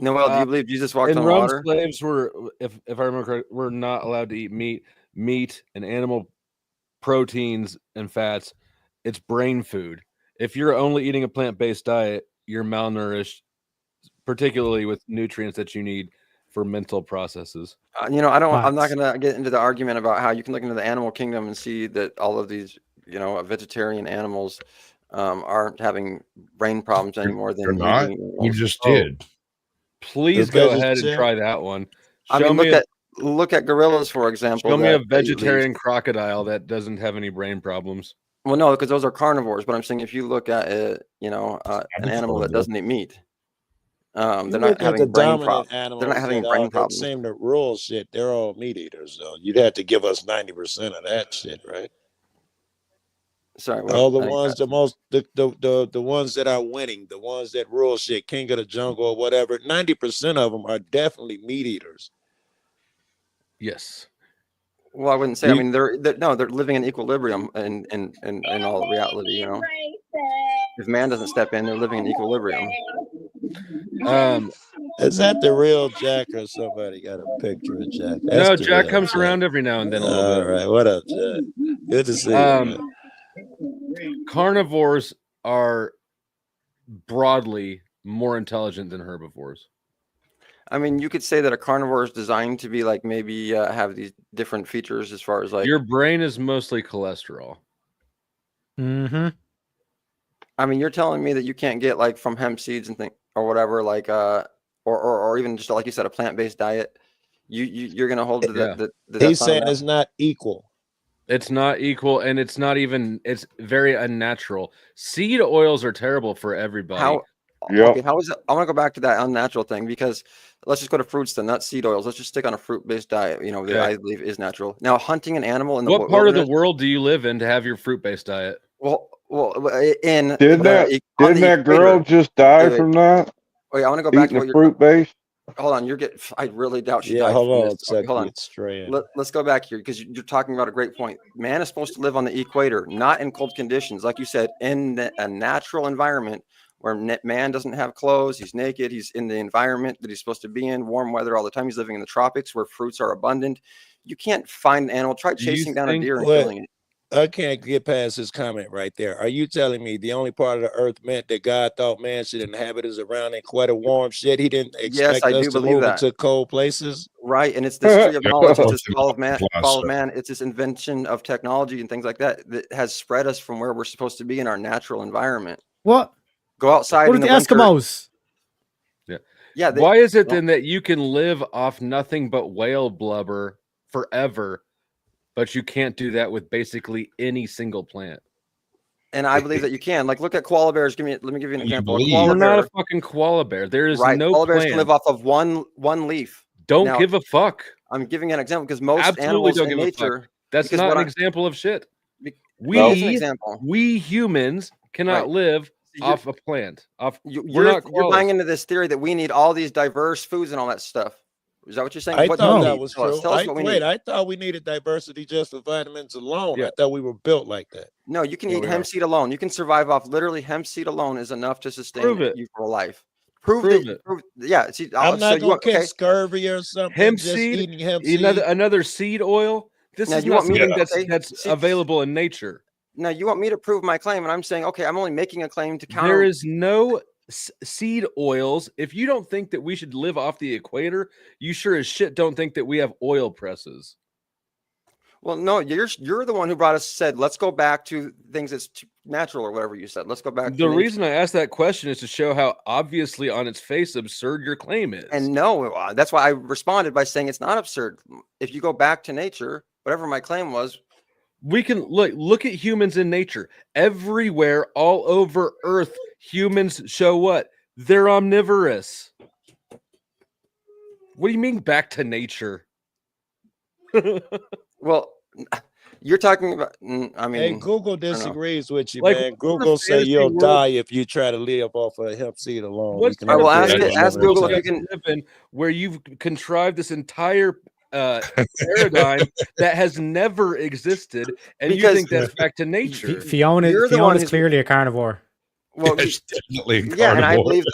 Noel, do you believe Jesus walked in on Rome, water? slaves were, if I remember correctly, were not allowed to eat meat and animal proteins and fats. It's brain food. If you're only eating a plant-based diet, you're malnourished, particularly with nutrients that you need for mental processes. I'm not going to get into the argument about how you can look into the animal kingdom and see that all of these, vegetarian animals aren't having brain problems anymore than They're not. living You animals. just did. Please go ahead and try that one. Look at gorillas, for example. Show me a vegetarian crocodile that doesn't have any brain problems. Well, no, because those are carnivores. But I'm saying if you look at an animal that doesn't eat meat, they're not having brain problems. They're not having brain problems. That seem to rule shit. They're all meat eaters, though. You'd have to give us 90% of that shit, right? Sorry, all the ones, the ones that are winning, the ones that rule shit, king of the jungle or whatever. 90% of them are definitely meat eaters. Yes. Well, I wouldn't say. I mean, they're living in equilibrium in all reality. If man doesn't step in, they're living in equilibrium. Is that the real Jack or somebody got a picture of Jack? No, Jack comes around every now and then a little bit. All right, what up, Jack? Good to see you. Carnivores are broadly more intelligent than herbivores. I mean, you could say that a carnivore is designed to be like maybe have these different features as far as like your brain is mostly cholesterol. Mm-hmm. I mean, you're telling me that you can't get like from hemp seeds and things or whatever, like or even just like you said, a plant-based diet. You're gonna hold to that. He's saying it's not equal. It's not equal, and it's not even. It's very unnatural. Seed oils are terrible for everybody. Okay, how is it? I want to go back to that unnatural thing because let's just go to fruits then, not seed oils. Let's just stick on a fruit-based diet. That I believe is natural. Now, hunting an animal in the what part of the world do you live in to have your fruit-based diet? Well, in didn't that girl just die from that? Wait, I want to go back to what you're fruit based. Hold on, I really doubt she Yeah, died. hold on, okay, hold on. Let's go back here because you're talking about a great point. Man is supposed to live on the equator, not in cold conditions, like you said, in a natural environment where man doesn't have clothes, he's naked, he's in the environment that he's supposed to be in, warm weather all the time. He's living in the tropics where fruits are abundant. You can't find an animal. Try chasing down a deer and killing it. I can't get past this comment right there. Are you telling me the only part of the earth meant that God thought man should inhabit is around in quite a warm shit? He didn't expect us to move into cold places? Right. And it's this tree of knowledge. It's this fall of man. It's this invention of technology and things like that that has spread us from where we're supposed to be in our natural environment. What? Go outside. What are the Eskimos? Yeah. Why is it then that you can live off nothing but whale blubber forever, but you can't do that with basically any single plant? And I believe that you can. Like, look at koala bears. Let me give you an example. You're not a fucking koala bear. There is no koala bears plant. can live off of one leaf. Don't give a fuck. I'm giving an example because most animals in nature. That's not an example of shit. We humans cannot live off a plant. You're buying into this theory that we need all these diverse foods and all that stuff. Is that what you're saying? I thought that was true. Tell us what we need. I thought we needed diversity just for vitamins alone. I thought we were built like that. No, you can eat hemp seed alone. You can survive off literally hemp seed alone is enough to sustain you for life. Prove it. Yeah. See, I'm not going to catch scurvy or something. Hemp seed, another seed oil. This is not something that's available in nature. Now you want me to prove my claim, and I'm saying, okay, I'm only making a claim to counter. There is no seed oils. If you don't think that we should live off the equator, you sure as shit don't think that we have oil presses. Well, no, you're the one who brought us said let's go back to things that's natural or whatever you said. Let's go back. The reason I asked that question is to show how obviously on its face absurd your claim is. And no, that's why I responded by saying it's not absurd. If you go back to nature, whatever my claim was, we can look at humans in nature everywhere, all over Earth. Humans show what? They're omnivorous. What do you mean back to nature? Well, you're talking about. I mean, hey, Google disagrees with you, Like, man. what Google the say fantasy you'll world- die if you try to live off of hemp seed alone. What's We I will never ask say Google never if you say. can. live in where you've contrived this entire paradigm that has never existed, and you Because think that's back to nature. You're the one Fiona's who's- clearly a carnivore. Well, It's definitely a yeah, and I carnivore. believe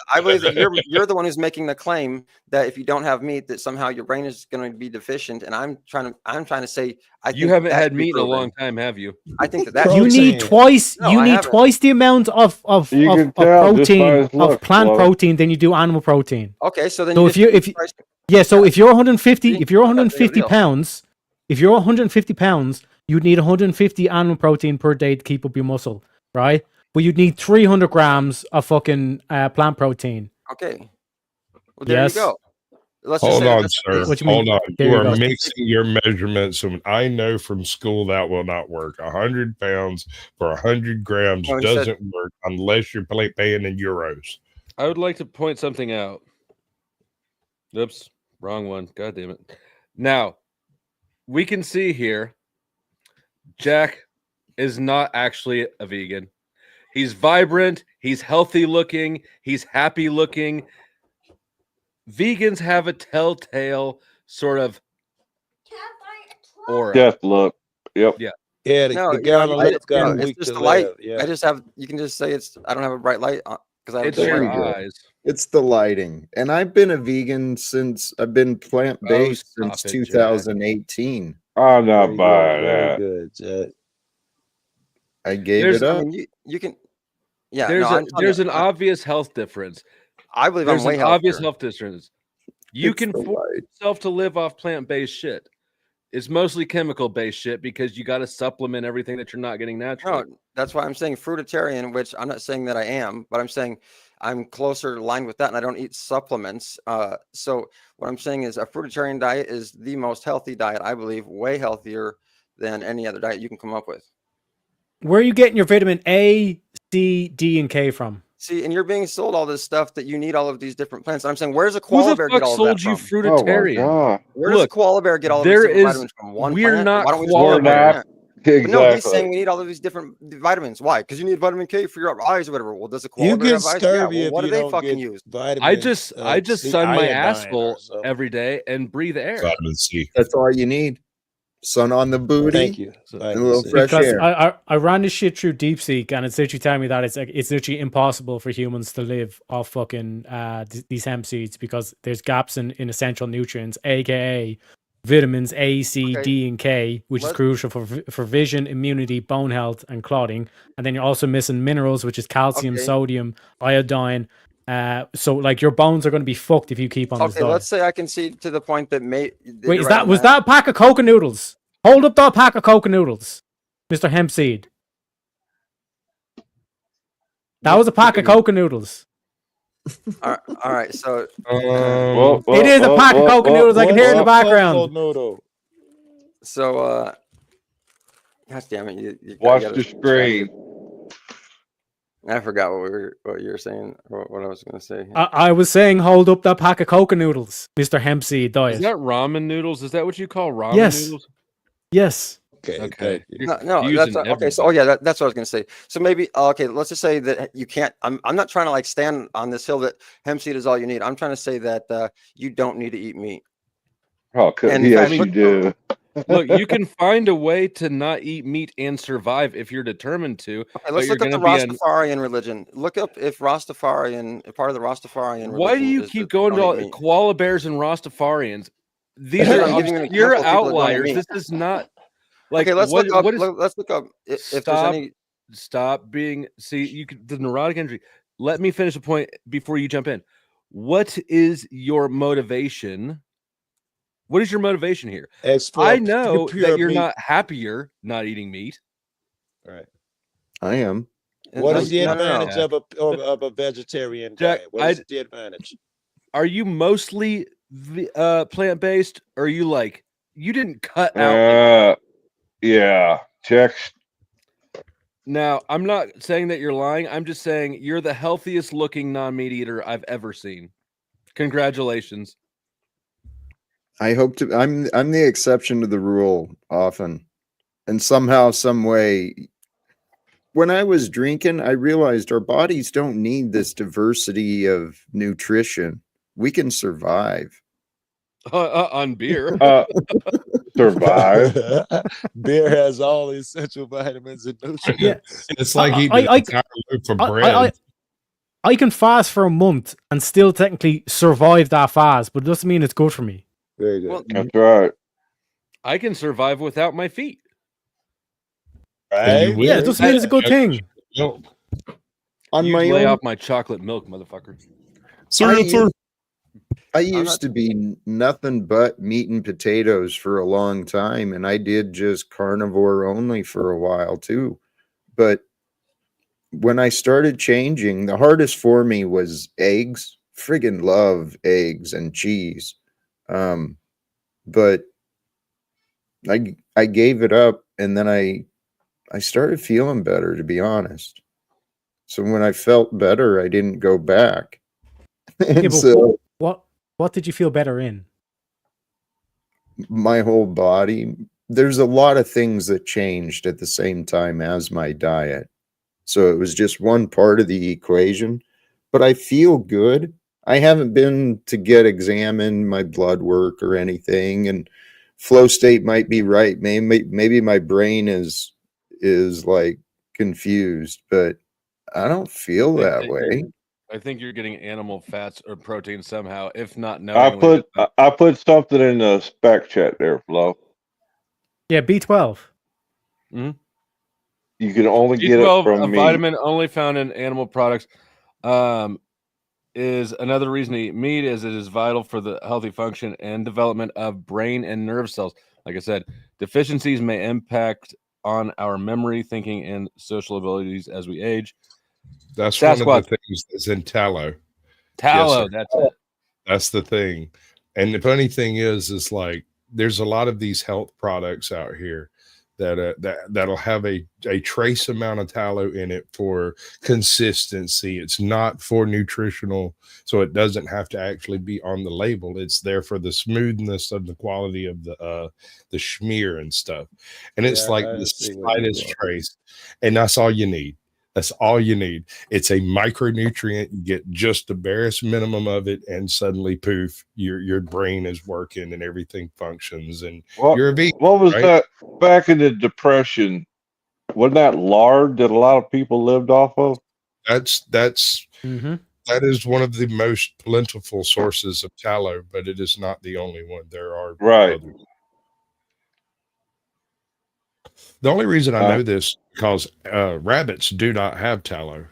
that you're the one who's making the claim that if you don't have meat, that somehow your brain is going to be deficient. And I'm trying to say, I think You haven't that had should be meat in a proven. long time, have you? I think that You need twice. No, you I need haven't. twice the amount of You can tell just by protein his of looks, plant Flo. protein than you do animal protein. Okay, so then So you if you're 150 pounds, if you're 150 pounds, you'd need 150 animal protein per day to keep up your muscle, right? But you'd need 300 grams of fucking plant protein. Okay. Well, there Yes. you go. Let's just Hold say on, that's the sir. case. What you mean? Hold on. There You you are go. mixing your measurements, and I know from school that will not work. 100 pounds for 100 grams No, he said- doesn't work unless you're paying in euros. I would like to point something out. Oops, wrong one. God damn it. Now, we can see here, Jack is not actually a vegan. He's vibrant. He's healthy looking. He's happy looking. Vegans have a telltale sort of aura. Death look. Yep. Yeah. Yeah, No, the guy on the left got a it's week just to the light. live. Yeah. I just have. You can just say it's. I don't have a bright light because I have It's a your light. eyes. It's the lighting. And I've been a vegan since I've been plant-based stop since it, Jack. 2018. I'm not Very buying good, very that. good, Jack. I gave There's- it I up. mean, you can. Yeah, There's no, I'm telling there's you, an obvious health difference. I believe There's I'm way an obvious healthier. health difference. You It's can the force light. yourself to live off plant-based shit. It's mostly chemical-based shit because you got to supplement everything that you're not getting naturally. No, that's why I'm saying fruitarian, which I'm not saying that I am, but I'm saying I'm closer aligned with that, and I don't eat supplements. So what I'm saying is a fruitarian diet is the most healthy diet, I believe, way healthier than any other diet you can come up with. Where are you getting your vitamin A, C, D, and K from? See, and you're being sold all this stuff that you need all of these different plants. I'm saying, where's a Who koala the bear fuck get all of sold that you from? Oh my fruitarian? god. Where does a Look, koala bear get all of these there different is- vitamins from? One we're plant? not Why don't we just koala grow one bears. plant? But no, he's saying Exactly. we need all of these different vitamins. Why? Because you need vitamin K for your eyes or whatever. Well, does a koala You bear get have eyes? Yeah. scurvy Well, if what do you they don't fucking get use? vitamin. I just C, sun my iodine asshole or something. every day and breathe air. Vitamin C. That's all you need. Sun on the booty Thank you. and a Vitamin little C. fresh Because air. I ran this shit through DeepSeek, and it's literally telling me that it's literally impossible for humans to live off fucking these hemp seeds because there's gaps in essential nutrients, aka vitamins A, C, Okay. D, and K, which is Let- crucial for vision, immunity, bone health, and clotting. And then you're also missing minerals, which is calcium, Okay. sodium, iodine. So like your bones are going to be fucked if you keep on this Okay, diet. let's say I can see to the point that Wait, was that a pack of Coca noodles? Hold up that pack of Coca noodles, Mr. Hempseed. That was a pack of Coca noodles. all right, so It is a pack of Coca noodles. I can hear it in the background. Noodle. so gosh damn it, you Watch gotta- the screen. I forgot what you were saying or what I was going to say. I was saying, hold up that pack of Coca noodles, Mr. Hempseed diet. Is that ramen noodles? Is that what you call ramen Yes. noodles? Yes. Okay. No, that's confusing okay. So, that's what I was going to say. So maybe okay, let's just say that you can't. I'm not trying to like stand on this hill that hemp seed is all you need. I'm trying to say that you don't need to eat meat. Oh, And yes, in fact, you do. Look, you can find a way to not eat meat and survive if you're determined to. Okay, but let's you're look up the gonna be Rastafarian religion. Look up if Rastafarian, if part of the Rastafarian religion. Why do you is keep that going to don't all eat meat. koala bears and Rastafarians? These Because are I'm giving you an obscure example of people that don't eat outliers. meat. This is not like Okay, let's what, look up. what is Let's look up if there's stop any. stop being see you could the neurotic injury. let me finish a point before you jump in. What is your motivation? What is your motivation here? I know that you're not happier not eating meat. Right. I am. What is the No, advantage Jack. of a vegetarian Jack, diet? What is the advantage? Are you mostly plant-based, or are you like you didn't cut out? Yeah, checks. Now, I'm not saying that you're lying. I'm just saying you're the healthiest looking non-meat eater I've ever seen. Congratulations. I hope to. I'm the exception to the rule often, and somehow, some way. When I was drinking, I realized our bodies don't need this diversity of nutrition. We can survive On beer. Survive. Beer has all the essential vitamins and nutrients. Yeah. It's like eating an entire loaf of bread. I can fast for a month and still technically survive that fast, but it doesn't mean it's good for me. Very good. That's right. I can survive without my feet. And you will. Yeah, it doesn't mean it's a good thing. On You my lay own- off my chocolate milk, motherfucker. I used to be nothing but meat and potatoes for a long time, and I did just carnivore only for a while too. But when I started changing, the hardest for me was eggs. Friggin' love eggs and cheese. But I gave it up, and then I started feeling better, to be honest. So when I felt better, I didn't go back. Yeah, And but so what did you feel better in? my whole body, there's a lot of things that changed at the same time as my diet. So it was just one part of the equation, but I feel good. I haven't been to get examined, my blood work or anything, and flow state might be right. Maybe my brain is like confused, but I don't feel that way. I think you're getting animal fats or protein somehow, if not I knowingly. put something in the spec chat there, Flo. Yeah, B12. Mm-hmm. You can only get it B12, from a meat. vitamin only found in animal products, is another reason to eat meat, as it is vital for the healthy function and development of brain and nerve cells. Like I said, deficiencies may impact on our memory, thinking, and social abilities as we age. That's Sasquatch. one of the things that's in tallow. Tallow, Yes, sir. that's it. That's the thing. And the funny thing is like there's a lot of these health products out here that'll have a trace amount of tallow in it for consistency. It's not for nutritional, so it doesn't have to actually be on the label. It's there for the smoothness of the quality of the schmear and stuff. And it's like the slightest trace, and that's all you need. That's all you need. It's a micronutrient. You get just the barest minimum of it, and suddenly, poof, your brain is working and everything functions. And you're a vegan. What was right? that back in the Depression? Wasn't that lard that a lot of people lived off of? That is one of the most plentiful sources of tallow, but it is not the only one. There are Right. others. The only reason I know this because rabbits do not have tallow.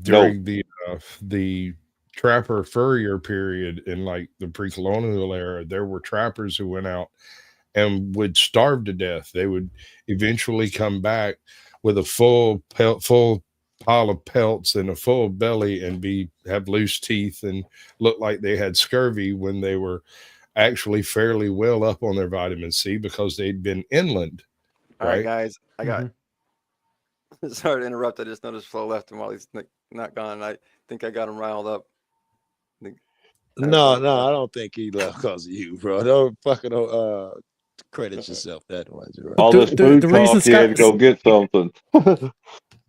During the trapper furrier period in like the pre-colonial era, there were trappers who went out and would starve to death. They would eventually come back with a full pile of pelts and a full belly and have loose teeth and look like they had scurvy when they were actually fairly well up on their vitamin C because they'd been inland. All right, guys, I got sorry to interrupt. I just noticed Flo left him while he's not gone. I think I got him riled up. No, I don't think he left because of you, bro. Don't fucking credit yourself that much. Bro. All this food talk, he had to go get something.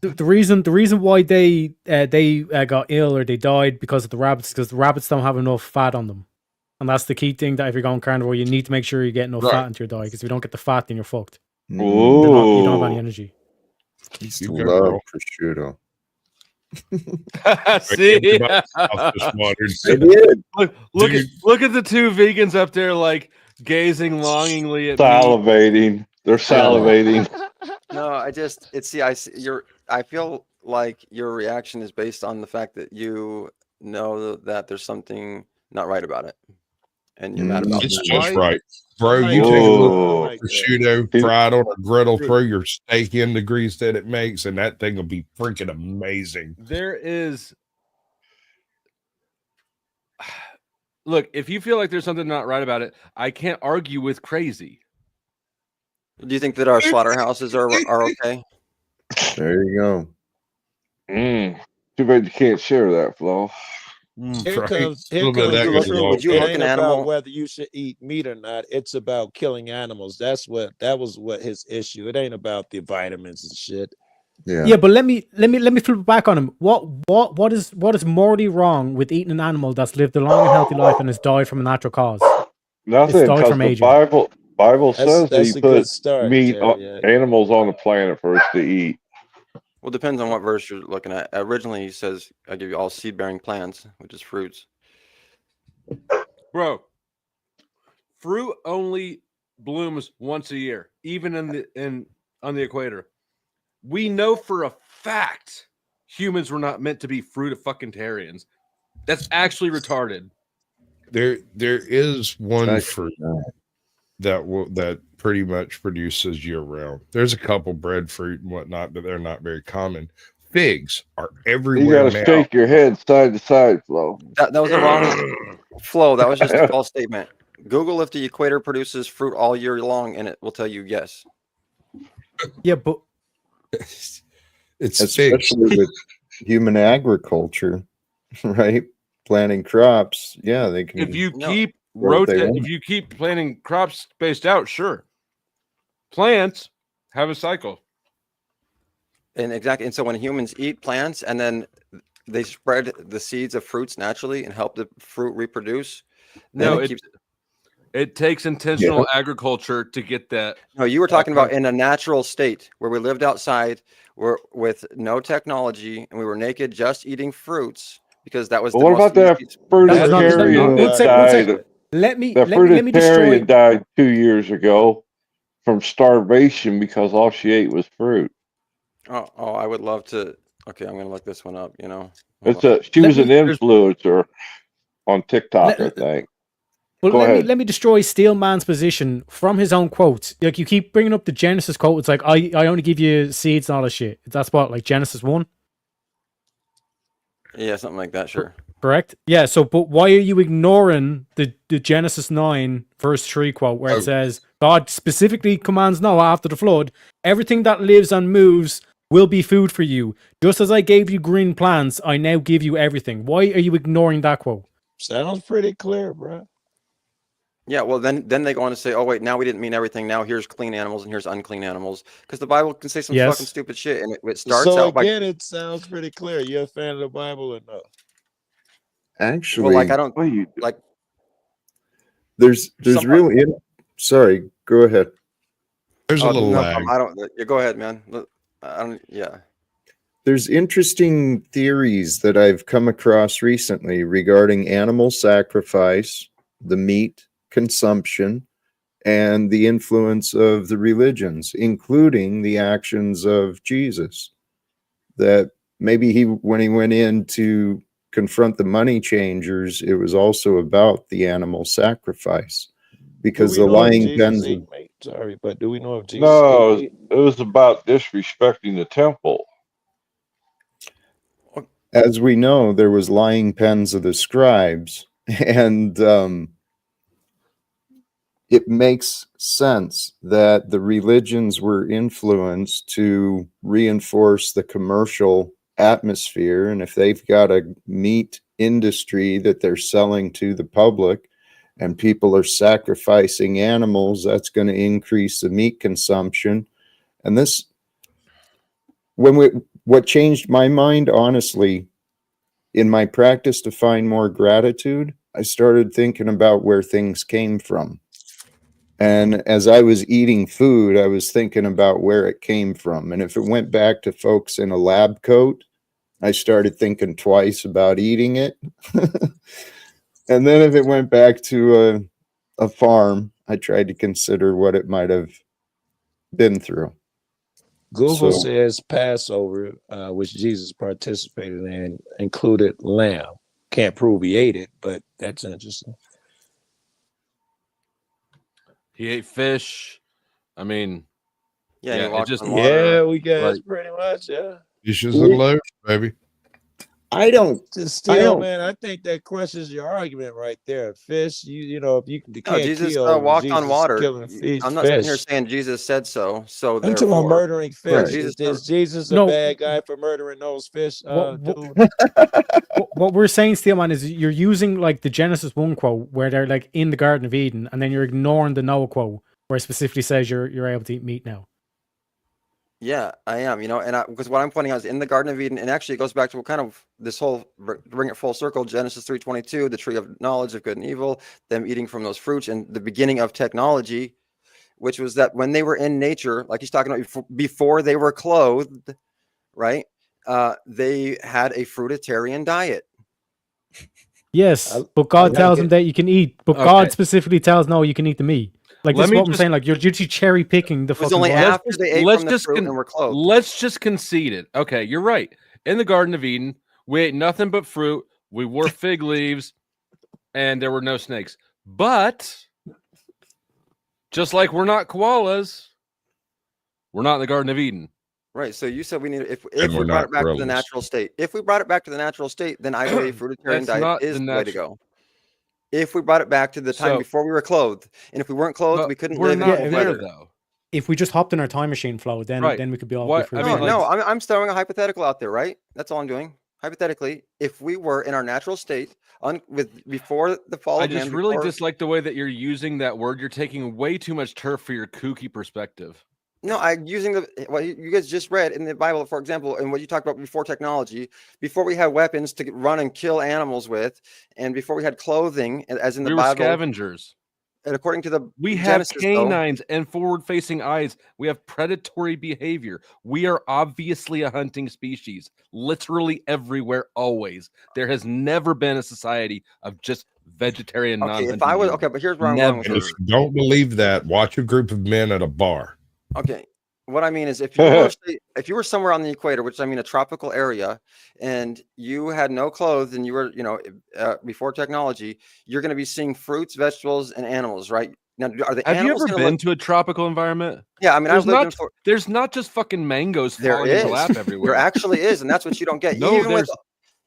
The reason why they got ill or they died because of the rabbits, because the rabbits don't have enough fat on them, and that's the key thing. That if you're going carnivore, you need to make sure you get enough fat into your diet, because if you don't get the fat, then you're fucked. You don't have any energy. Used to love prosciutto. See, I did. Look at the two vegans up there, like gazing longingly at Salivating. They're salivating. No, I feel like your reaction is based on the fact that you know that there's something not right about it, and you're mad about It's that. just Why? right. Bro, Like, you take a little oh, like that. prosciutto, he- fry it on a griddle, True. throw your steak in the grease that it makes, and that thing will be freaking amazing. There is. Look, if you feel like there's something not right about it, I can't argue with crazy. Do you think that our slaughterhouses are okay? There you go. Too bad you can't share that, Flo. Here Right? comes A little bit of the that you goes look, a truth. long would you It way. look ain't an about animal? whether you should eat meat or not. It's about killing animals. That was what his issue. It ain't about the vitamins and shit. Yeah, but let me flip it back on him. What is morally wrong with eating an animal that's lived a long and healthy life and has died from a natural cause? It's Nothing, died because from the aging. Bible says that That's you a good put start, meat Jerry. animals on the planet for us to eat. Well, depends on what verse you're looking at. Originally, he says, "I give you all seed-bearing plants, which is fruits." Bro, fruit only blooms once a year, even on the equator. We know for a fact humans were not meant to be fruitarians. That's actually retarded. There is one Actually, fruit that pretty much produces year round. There's a couple breadfruit and whatnot, but they're not very common. Figs are You everywhere got to now. shake your head side to side, Flo. That was the wrong flow. That was just a false statement. Google if the equator produces fruit all year long, and it will tell you yes. Yeah, but It's figs. especially with human agriculture, right? Planting crops. Yeah, they can. If you No. keep grow what they rotate, want. if you keep planting crops spaced out, sure. Plants have a cycle. And exactly. And so when humans eat plants and then they spread the seeds of fruits naturally and help the fruit reproduce, then No, it keeps. it takes intentional agriculture to get that. No, you were talking about in a natural state where we lived outside, with no technology, and we were naked, just eating fruits because that was Well, the what most about that easy. fruitarian One that sec. died? Let me That destroy. fruitarian died 2 years ago from starvation because all she ate was fruit. Oh, I would love to. Okay, I'm gonna look this one up. She was an influencer on TikTok, I think. But Go ahead. let me destroy Steelman's position from his own quotes. Like you keep bringing up the Genesis quote. It's like I only give you seeds and all this shit. That's what, like Genesis 1. Yeah, something like that. Sure. Correct. Yeah. So, but why are you ignoring the Genesis 9 verse 3 quote where it says God specifically commands Noah after the flood, everything that lives and moves will be food for you. Just as I gave you green plants, I now give you everything. Why are you ignoring that quote? Sounds pretty clear, bro. Yeah, well, then they go on to say, "Oh wait, now we didn't mean everything. Now here's clean animals and here's unclean animals," because the Bible can say some fucking stupid shit, and it starts So out by. again, it sounds pretty clear. You're a fan of the Bible or no? Actually, Well, like I don't like. There's Somewhat. really. Sorry, go ahead. There's a little no lag. problem. I don't. Yeah, go ahead, man. I don't. Yeah. There's interesting theories that I've come across recently regarding animal sacrifice, the meat consumption, and the influence of the religions, including the actions of Jesus. That maybe when he went in to confront the money changers, it was also about the animal sacrifice, because the lying pens. Sorry, but do we know if Jesus No, ate meat? it was about disrespecting the temple. As we know, there was lying pens of the scribes, and it makes sense that the religions were influenced to reinforce the commercial atmosphere. And if they've got a meat industry that they're selling to the public and people are sacrificing animals, that's going to increase the meat consumption. And this, what changed my mind, honestly, in my practice to find more gratitude, I started thinking about where things came from. And as I was eating food, I was thinking about where it came from. And if it went back to folks in a lab coat, I started thinking twice about eating it. And then if it went back to a farm, I tried to consider what it might have been through. Google So says Passover, which Jesus participated in, included lamb. Can't prove he ate it, but that's interesting. He ate fish. I mean, Yeah, and he it walked just on water. Yeah, we guys like pretty much, yeah. fishes and loaves, baby. I don't. Still, man, I think that crushes your argument right there. Fish, you know, if you No, can't Jesus kill walked on Jesus water. killing I'm not sitting here fish. saying Jesus said so. So I'm talking about therefore, murdering yeah, fish. Jesus. Is Jesus a No. bad guy for murdering those fish, What dude? what we're saying, Steelman, is you're using like the Genesis 1 quote where they're like in the Garden of Eden, and then you're ignoring the Noah quote where it specifically says you're able to eat meat now. Yeah, I am. You know, and because what I'm pointing out is in the Garden of Eden, and actually it goes back to what kind of this whole bring it full circle. Genesis 3:22, the tree of knowledge of good and evil, them eating from those fruits, and the beginning of technology, which was that when they were in nature, like he's talking about before they were clothed, right? They had a fruitarian diet. Yes, but God tells them that you can eat, but God specifically tells no, you can eat the meat. Like this is what I'm saying. Like you're literally cherry picking the fucking. Only after they ate from the fruit and were clothed. Let's just concede it. Okay, you're right. In the Garden of Eden, we ate nothing but fruit. We wore fig leaves, and there were no snakes. But just like we're not koalas, we're not in the Garden of Eden. Right. So you said we need if we brought it back to the natural state. If we brought it back to the natural state, then I believe fruitarian diet is the way to go. If we brought it back to the time before we were clothed, and if we weren't clothed, we couldn't live in cold weather. Though. If we just hopped in our time machine, Flo, then we could be all different. I'm throwing a hypothetical out there, right? That's all I'm doing. Hypothetically, if we were in our natural state before the fall of man, I just really dislike the way that you're using that word. You're taking way too much turf for your kooky perspective. No, I'm using what you guys just read in the Bible, for example, and what you talked about before technology, before we had weapons to run and kill animals with, and before we had clothing, as in the Bible. We were scavengers. And according to the we Genesis, have canines and forward-facing eyes. We have predatory behavior. We are obviously a hunting species, literally everywhere, always. There has never been a society of just vegetarian non-hunting. If I was but here's where I'm going with If you don't believe that, watch a group of men at a bar. Okay, what I mean is if you were somewhere on the equator, which I mean a tropical area, and you had no clothes and you were, before technology, you're going to be seeing fruits, vegetables, and animals, right? Now, are the Have you animals ever been to a tropical environment? Yeah, I mean, there's not just fucking mangoes falling in your lap everywhere. There actually is, and that's what you don't get.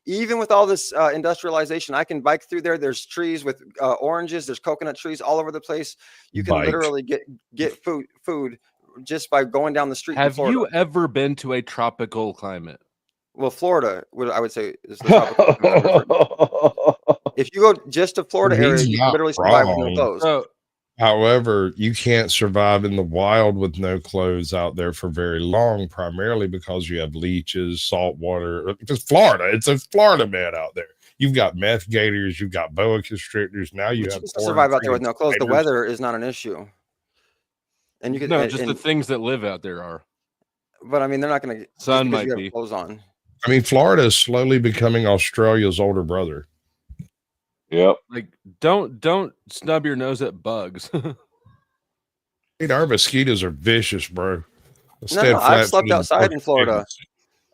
Even with all this industrialization, I can bike through there. There's trees with oranges. There's coconut trees all over the place. You can literally get food just by going down the street. Have you ever been to a tropical climate? Well, Florida, I would say, is the tropical climate. If you go just to Florida area, you can literally survive with no clothes. However, you can't survive in the wild with no clothes out there for very long, primarily because you have leeches, salt water. Because Florida, it's a Florida man out there. You've got meth gators, you've got boa constrictors. Now you have to survive out there with no clothes. The weather is not an issue. And you could the things that live out there are. But I mean, they're not going to sun might be clothes on. I mean, Florida is slowly becoming Australia's older brother. Yep. Like, don't snub your nose at bugs. Our mosquitoes are vicious, bro. No, I've slept outside in Florida,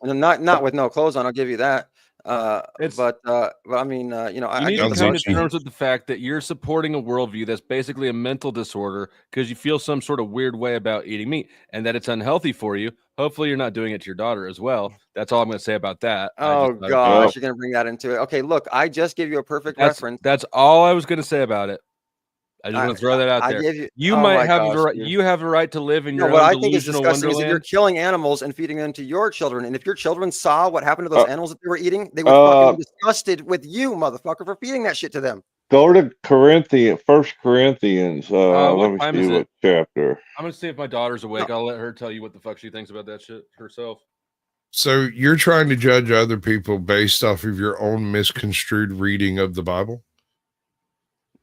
and not with no clothes on. I'll give you that. But I mean, I need to come to terms with the fact that you're supporting a worldview that's basically a mental disorder because you feel some sort of weird way about eating meat and that it's unhealthy for you. Hopefully, you're not doing it to your daughter as well. That's all I'm going to say about that. Oh gosh, you're going to bring that into it. Okay, look, I just gave you a perfect reference. That's all I was going to say about it. I just want to throw that out there. You might have you have a right to live in your own delusional wonderland. Is that you're killing animals and feeding them to your children. And if your children saw what happened to those animals that they were eating, they would fucking be disgusted with you, motherfucker, for feeding that shit to them. Go to 1 Corinthians. Let me see what chapter. I'm gonna see if my daughter's awake. I'll let her tell you what the fuck she thinks about that shit herself. So you're trying to judge other people based off of your own misconstrued reading of the Bible?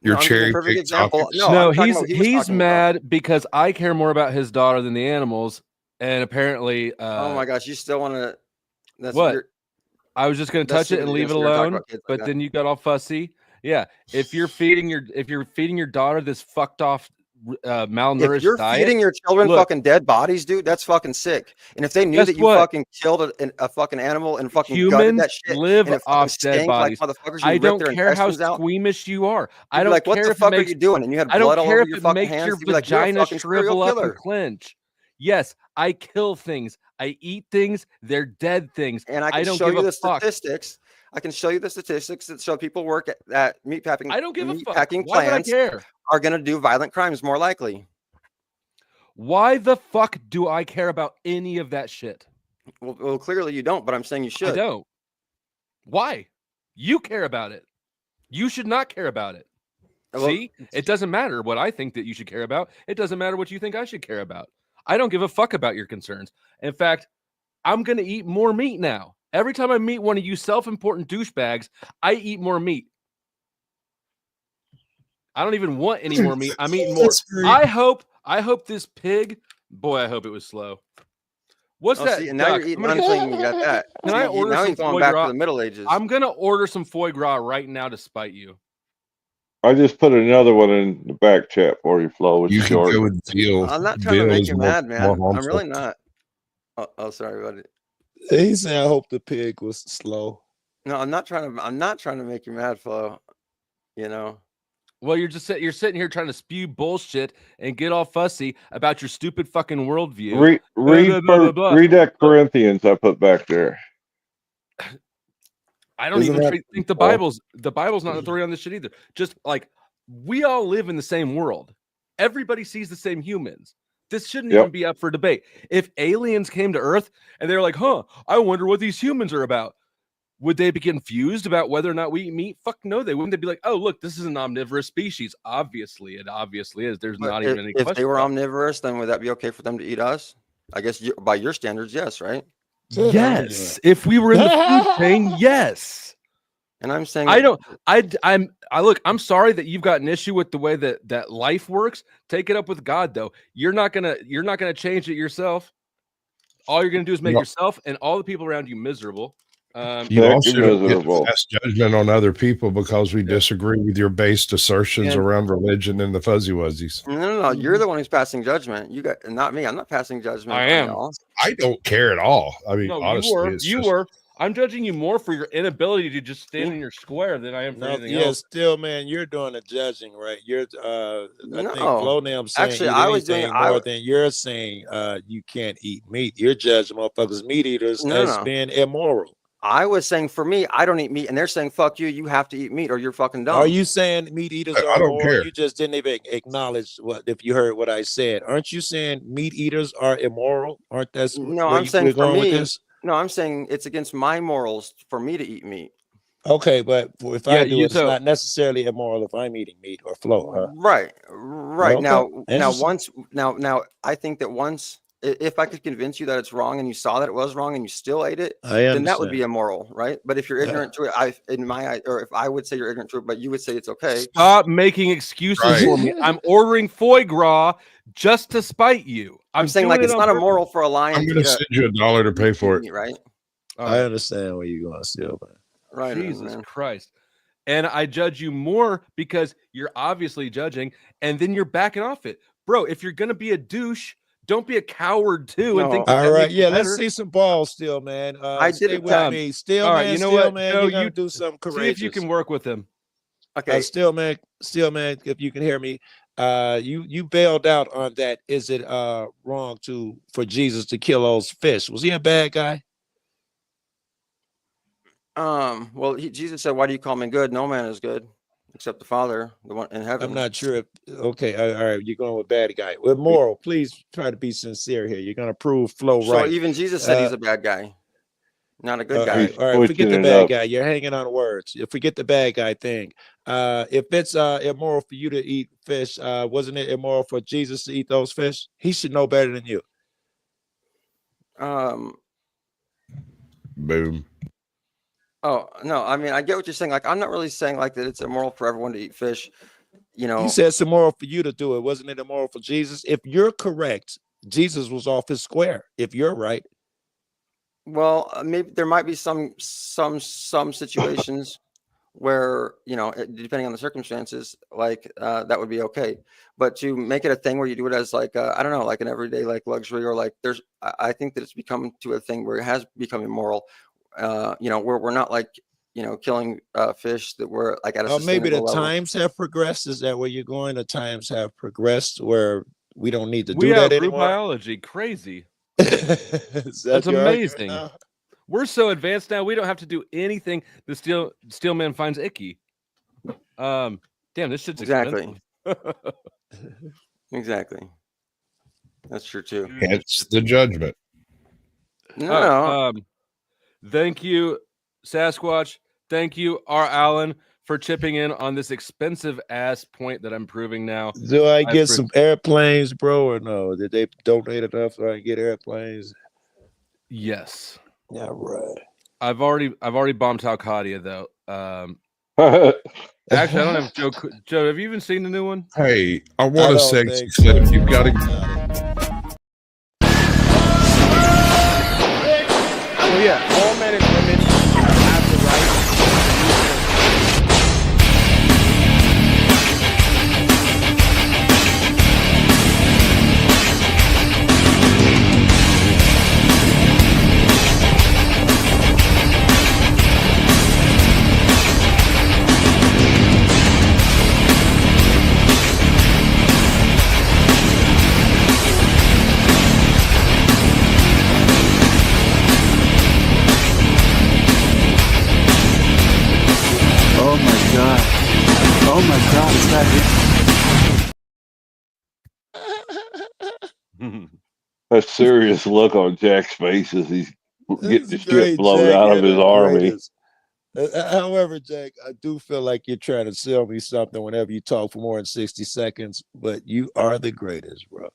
Your cherry pick example. No, he's mad because I care more about his daughter than the animals, and apparently. Oh my gosh, you still want to? That's what? I was just going to touch it and leave it alone, but then you got all fussy. Yeah, if you're feeding your daughter this fucked off malnourished If you're diet. feeding your children Look, fucking dead bodies, dude, that's fucking sick. And if they knew guess that you what? fucking killed a fucking animal and fucking gutted Humans that shit live and it fucking off dead stank like bodies. motherfuckers, I you rip don't their care how intestines out, squeamish you are. I you'd be don't like, what care the if it fuck are makes you doing? And you had I don't blood all care over if your it fucking makes hands. your You'd be like, you're a vagina fucking serial shrivel up and killer. clench. Yes, I kill things. I eat things. They're dead things. And I I can don't show give you a the fuck. statistics. I can show you the statistics that show people work at I don't give a fuck. meatpacking Why would I plants care? are going to do violent crimes more likely. Why the fuck do I care about any of that shit? Well, clearly you don't, but I'm saying you should. I don't. Why? You care about it. You should not care about it. Well, See, it doesn't matter what I think that you should care about. It doesn't matter what you think I should care about. I don't give a fuck about your concerns. In fact, I'm going to eat more meat now. Every time I meet one of you self-important douchebags, I eat more meat. I don't even want any more meat. I'm eating more. I hope this pig, boy, I hope it was slow. What's that? See, and now you're eating unclean. You got that. Can I See, order now some you're going foie back gras? to the Middle Ages. I'm going to order some foie gras right now to spite you. I just put another one in the back chat for you, Flo. It's You can short. go with veal. I'm not trying to Veal make is you more mad, man. I'm harmful. really not. Oh, sorry, buddy. He said, "I hope the pig was slow." No, I'm not trying to make you mad, Flo. You know. Well, you're sitting here trying to spew bullshit and get all fussy about your stupid fucking worldview. Read that Corinthians I put back there. I don't Isn't even that think the Bible's not an authority on this shit either. Just like we all live in the same world. Everybody sees the same humans. This shouldn't even be up for debate. If aliens came to Earth and they're like, "Huh, I wonder what these humans are about," would they be confused about whether or not we eat meat? Fuck no, they wouldn't. They'd be like, "Oh, look, this is an omnivorous species." Obviously, it obviously is. There's not even any If question. they were omnivorous, then would that be okay for them to eat us? I guess by your standards, yes, right? Yes, if we were in the food chain, yes. And I'm saying look, I'm sorry that you've got an issue with the way that life works. Take it up with God, though. You're not gonna change it yourself. All you're gonna do is make yourself and all the people around you miserable. You also don't get to pass judgment on other people because we disagree with your based assertions around religion and the fuzzy wuzzies. No. You're the one who's passing judgment. You got, not me. I'm not passing judgment. I am. I don't care at all. I mean, No, honestly, you were. I'm judging you more for your inability to just stand in your square than I am for anything else. Still, man, you're doing the judging, right? You're I think Flo saying actually, I was doing more than you're saying you can't eat meat. You're judging motherfuckers meat eaters as being immoral. I was saying for me, I don't eat meat, and they're saying fuck you, you have to eat meat or you're fucking dumb. Are you saying meat eaters are immoral? Care. You just didn't even acknowledge what if you heard what I said. Aren't you saying meat eaters are immoral? Aren't that I'm saying for me, no, I'm saying it's against my morals for me to eat meat. Okay, but if I do, it's not necessarily immoral if I'm eating meat or Flo, huh? Right. Okay. Now, I think that once, if I could convince you that it's wrong and you saw that it was wrong and you still ate it, then that would be immoral, right? But if you're ignorant to it, if I would say you're ignorant to it, but you would say it's okay. Stop making excuses for me. I'm ordering foie gras just to spite you. I'm saying like it's not immoral for a lion. I'm going to send you $1 to pay for it. Right. I understand where you're going still, man. Right. Jesus Christ. And I judge you more because you're obviously judging and then you're backing off it. Bro, if you're going to be a douche, don't be a coward too. And think all right, let's see some balls still, man. I did it with me. Still, all man, right, you know still, what? man, No, you gotta do something courageous. See if you can work with him. Okay. Still, man, if you can hear me, you bailed out on that. Is it wrong for Jesus to kill those fish? Was he a bad guy? Well, Jesus said, "Why do you call me good? No man is good except the Father, the one in heaven." I'm not sure if okay, all right, you're going with bad guy. With moral, please try to be sincere here. You're gonna prove Flo so right. Even Jesus said he's a bad guy, not a good guy. All right, forget the bad guy. You're hanging on words. Forget the bad guy thing. If it's immoral for you to eat fish, wasn't it immoral for Jesus to eat those fish? He should know better than you. Boom. Oh no, I mean I get what you're saying. Like I'm not really saying like that it's immoral for everyone to eat fish. You know, he said it's immoral for you to do it. Wasn't it immoral for Jesus? If you're correct, Jesus was off his square. If you're right, well, maybe there might be some situations where, you know, depending on the circumstances, like that would be okay. But to make it a thing where you do it as like I don't know, like an everyday like luxury, or like I think that it's become to a thing where it has become immoral. You know, where we're not like, you know, killing fish that we're like at a Maybe the sustainable level. times have progressed. Is that where you're going? The times have progressed where we don't need to We do that outgrew anymore. biology. Crazy. Is that That's your argument amazing. now? We're so advanced now. We don't have to do anything the steel man finds icky. Damn, this shit's Exactly. expensive. Exactly. That's true too. Hence the judgment. No. Thank you, Sasquatch. Thank you, R. Allen, for chipping in on this expensive ass point that I'm proving now. Do I get some airplanes, bro, or no? Did they donate enough so I can get airplanes? Yes. Yeah, right. I've already bombed Talcadia though. Actually, I don't have Joe. Joe, have you even seen the new one? Hey, I want to say clip. You've got to. Oh yeah, all men and women have the right. Oh my god. Oh my god, is that A serious look on Jack's face as he's getting the shit Great, blown Jack, out of you're his the army. greatest. However, Jack, I do feel like you're trying to sell me something whenever you talk for more than 60 seconds, but you are the greatest, bro.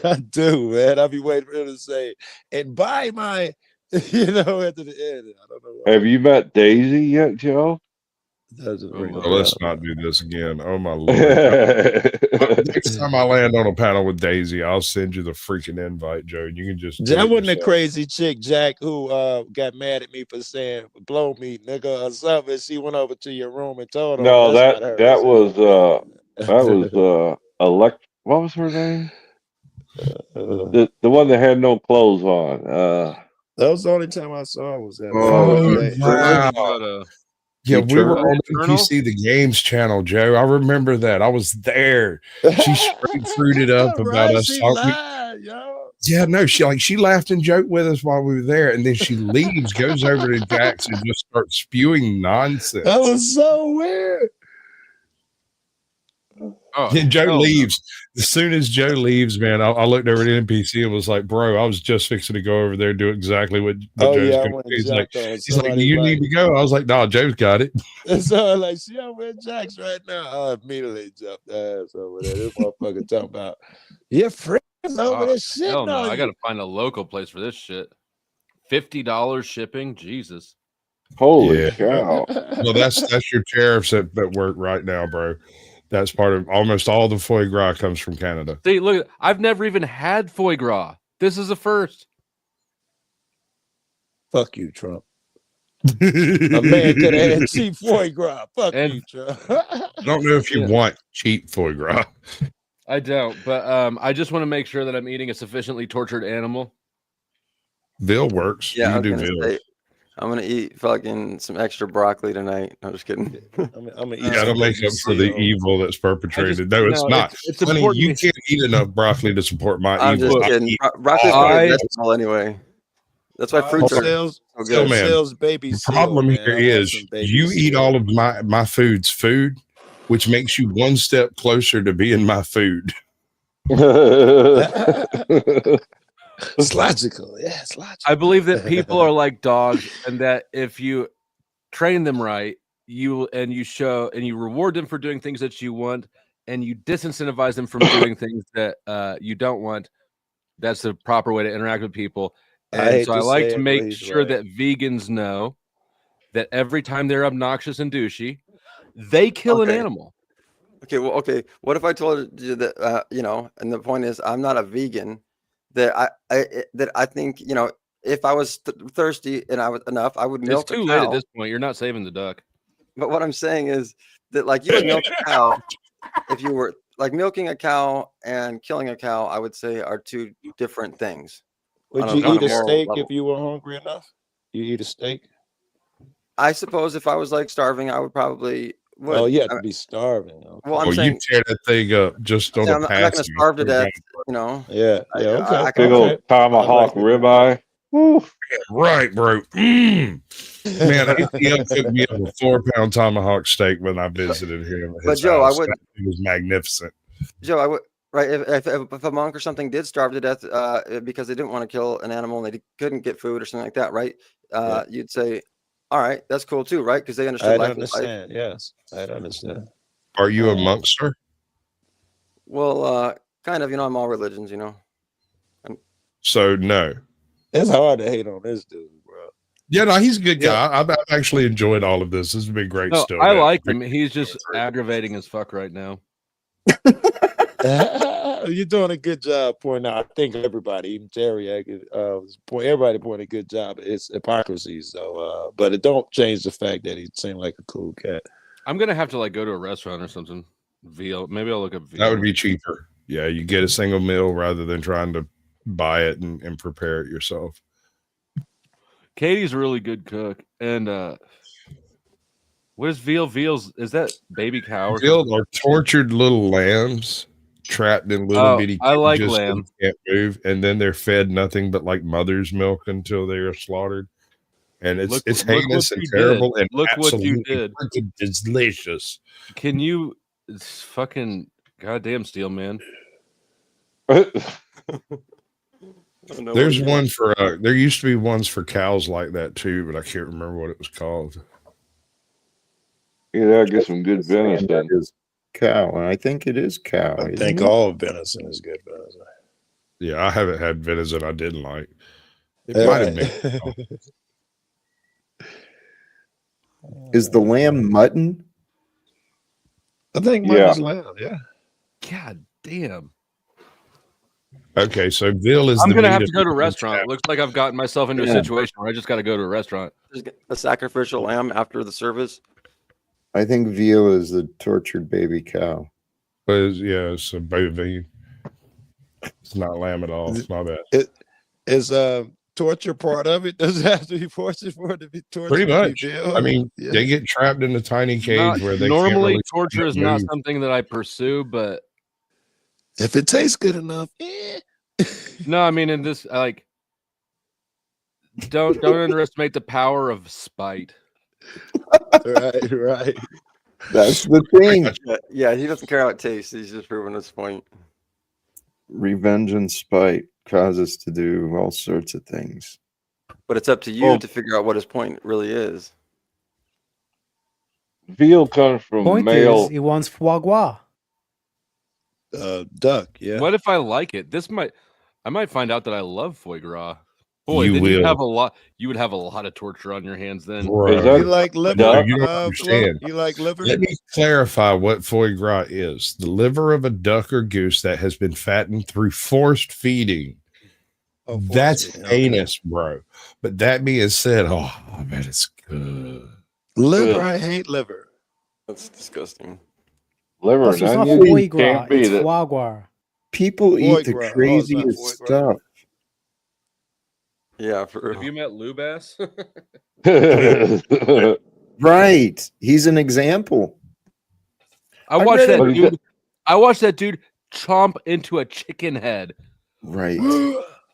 I do, man. I'll be waiting for him to say, and buy my, you know, at the end. I don't know why. Have you met Daisy yet, Joe? Doesn't ring a Well, let's bell. not do this again. Oh my lord! Next time I land on a panel with Daisy, I'll send you the freaking invite, Joe. You can just. do That it wasn't a yourself. crazy chick, Jack, who got mad at me for saying blow me, nigga, or something. She went over to your room and told on. No, That's not her. that That's was elect. What was her name? The one that had no clothes on. that was the only time I saw her was that. Oh wow! Yeah, we were on Eternal? NPC, the games channel, Joe. I remember that. I was there. She straight fruited up about Right, us she talking. lied, yo. Yeah, no, she laughed and joked with us while we were there, and then she leaves, goes over to Jack's, and just starts spewing nonsense. That was so weird. And Joe leaves. As soon as Joe leaves, man, I looked over at NPC and was like, "Bro, I was just fixing to go over there and do exactly what Oh, Joe's yeah, I going went to do." and He's like, jumped on "Do somebody you need to go?" I was like, "No, Joe's got it." And so I'm like, see, I'm with Jax right now. I immediately jumped ass over there. This motherfucker talking about your friends over there shitting Hell no, on I you. gotta find a local place for this shit. $50 shipping, Jesus. Holy cow! Well, that's your tariffs at work right now, bro. That's part of almost all the foie gras comes from Canada. See, look, I've never even had foie gras. This is a first. Fuck you, Trump. A man could have had cheap foie gras. Fuck you, Trump. I don't know if you want cheap foie gras. I don't, but I just want to make sure that I'm eating a sufficiently tortured animal. Veal works. Yeah, You can I was do gonna veal. say, I'm gonna eat fucking some extra broccoli tonight. I'm just kidding. I'm gonna eat You got to make up for the evil that's perpetrated. No, it's not. It's Honey, important. you can't eat enough broccoli to support my I'm evil. just kidding. eat Broccoli's all probably a of it. vegetable anyway. That's why fruits are so Still, good. man, Sales baby the problem seal, here man. I want is some baby you eat seal. all of my food's food, which makes you one step closer to being my food. It's logical. Yeah, it's logical. I believe that people are like dogs, and that if you train them right, you reward them for doing things that you want, and you disincentivize them from doing things that you don't want. That's the proper way to interact with people. I And hate so I to like say to it, make but he's sure right. that vegans know that every time they're obnoxious and douchey, they kill an animal. Okay, well, okay. What if I told you that you know, and the point is, I'm not a vegan. That I think, you know, if I was thirsty and I was enough, I would It's milk too a late at cow. this point. You're not saving the duck. But what I'm saying is that, like, you would milk a cow if you were like milking a cow and killing a cow. I would say are two different things. Would on you on eat a moral steak level. if you were hungry enough? You eat a steak? I suppose if I was like starving, I would probably would. Oh, you have to be starving. Okay. Well, I'm Well, saying you tear that thing up just on I'm a not going to passing. starve to death. You know. Yeah. Yeah. Okay. I can Big also, old tomahawk ribeye. Woo. Right, bro. Man, Athiest cooked me up a 4-pound tomahawk steak when I visited him at But his Joe, I house. would. It was magnificent. Joe, I would. Right, if a monk or something did starve to death because they didn't want to kill an animal and they couldn't get food or something like that, right? You'd say, all right, that's cool too, right? Because they understood I'd life was life. understand. Yes, I'd understand. Are you a monk, sir? Well, kind of. You know, I'm all religions. You know. So no. It's hard to hate on this dude, bro. Yeah, no, he's a good guy. I've actually enjoyed all of this. This has been great. No, Still, I man. like him. He's just aggravating as fuck right now. You're doing a good job pointing out. I think everybody, even Jerry, everybody pointed a good job. It's hypocrisy. So, but it don't change the fact that he seemed like a cool cat. I'm gonna have to like go to a restaurant or something. Veal. Maybe I'll look up veal. That would be cheaper. Yeah, you get a single meal rather than trying to buy it and prepare it yourself. Katie's a really good cook. And what is veal? Is that baby cow? Or Veal are tortured little lambs trapped in little bitty cages. I like lamb. Can't move, and then they're fed nothing but like mother's milk until they are slaughterd. And it's heinous and terrible. And look what you absolutely did. It's delicious. Can you fucking goddamn steel man? There's one for there used to be ones for cows like that too, but I can't remember what it was called. Yeah, get some good venison. Cow, and I think it is cow. I think all venison is good venison. Yeah, I haven't had venison I didn't like. It Yeah, might right. have been. Is the lamb mutton? I think Yeah. mutton's lamb. Yeah. God damn. Okay, so veal is. I'm the gonna meat have of to go to a the restaurant. Looks like I've gotten myself into a situation where I just got to go to a restaurant. Just get a sacrificial lamb after the service. I think veal is the tortured baby cow. Yeah, it's a baby. It's not lamb at all. It's my bad. It is torture part of it. Does it have to be tortured for it to be torture? Pretty much. Veal? I mean, Yeah. they get trapped in a tiny cage where they Normally, can't really torture is not move. something that I pursue, but If it tastes good enough, no, I mean, in this, like, don't underestimate the power of spite. right. That's the thing. Yeah, he doesn't care how it tastes. He's just proving his point. Revenge and spite cause us to do all sorts of things. But it's up to you to figure out what his point really is. Veal comes from Point male. is, he wants foie gras. Duck. Yeah. What if I like it? I might find out that I love foie gras. Boy, You then will. you would have a lot of torture on your hands then. Bro, Is that- You like liver? No, you don't Flo? understand. You like liver? Let me clarify what foie gras is. The liver of a duck or goose that has been fattened through forced feeding. Oh, force That's feeding, okay. heinous, bro. But that being said, oh man, it's good. Liver. I hate liver. That's disgusting. Liver It's and not onions. foie gras, Can't beat it's it. foie gras. People Foie eat the gras. Oh, it's not craziest foie gras. stuff. Yeah, for real. Have you met Lou Bass? Right. He's an example. I watched read that it. dude. I watched that dude chomp into a chicken head. Right.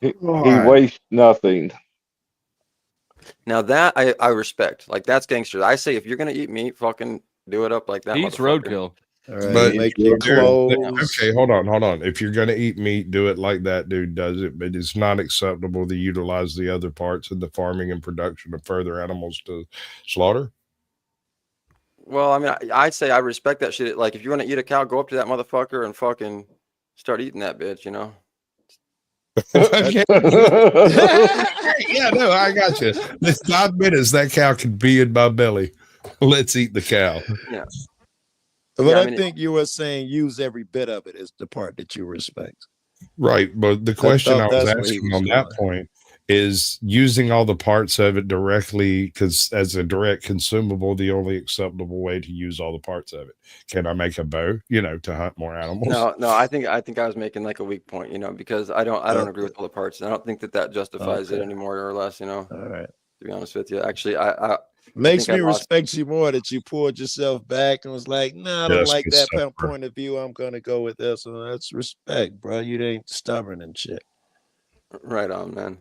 he wastes nothing. Now that I respect. Like, that's gangster. I say if you're gonna eat meat, fucking do it up like that. He eats motherfucker. roadkill. All right. But Make your dude, clothes. okay, hold on. If you're gonna eat meat, do it like that dude does it. But it's not acceptable to utilize the other parts in the farming and production of further animals to slaughter. Well, I mean, I'd say I respect that shit. Like, if you want to eat a cow, go up to that motherfucker and fucking start eating that bitch, you know? Okay. Yeah, no, I got you. This 5 minutes, that cow could be in my belly. Let's eat the cow. Yeah. But Yeah, I I mean, think you were saying use every bit of it is the part that you respect. Right. But the question I was that's where he asking was on that going. point is using all the parts of it directly, because as a direct consumable, the only acceptable way to use all the parts of it. Can I make a bow, to hunt more animals? No, I think I was making like a weak point, because I don't agree with all the parts. I don't think that justifies it anymore or less, All right. to be honest with you. Actually, I Makes think me I lost. respect you more that you pulled yourself back and was like, "No, I don't That's like good that stuff, bro. point of view. I'm gonna go with this." And that's respect, bro. You ain't stubborn and shit. Right on, man.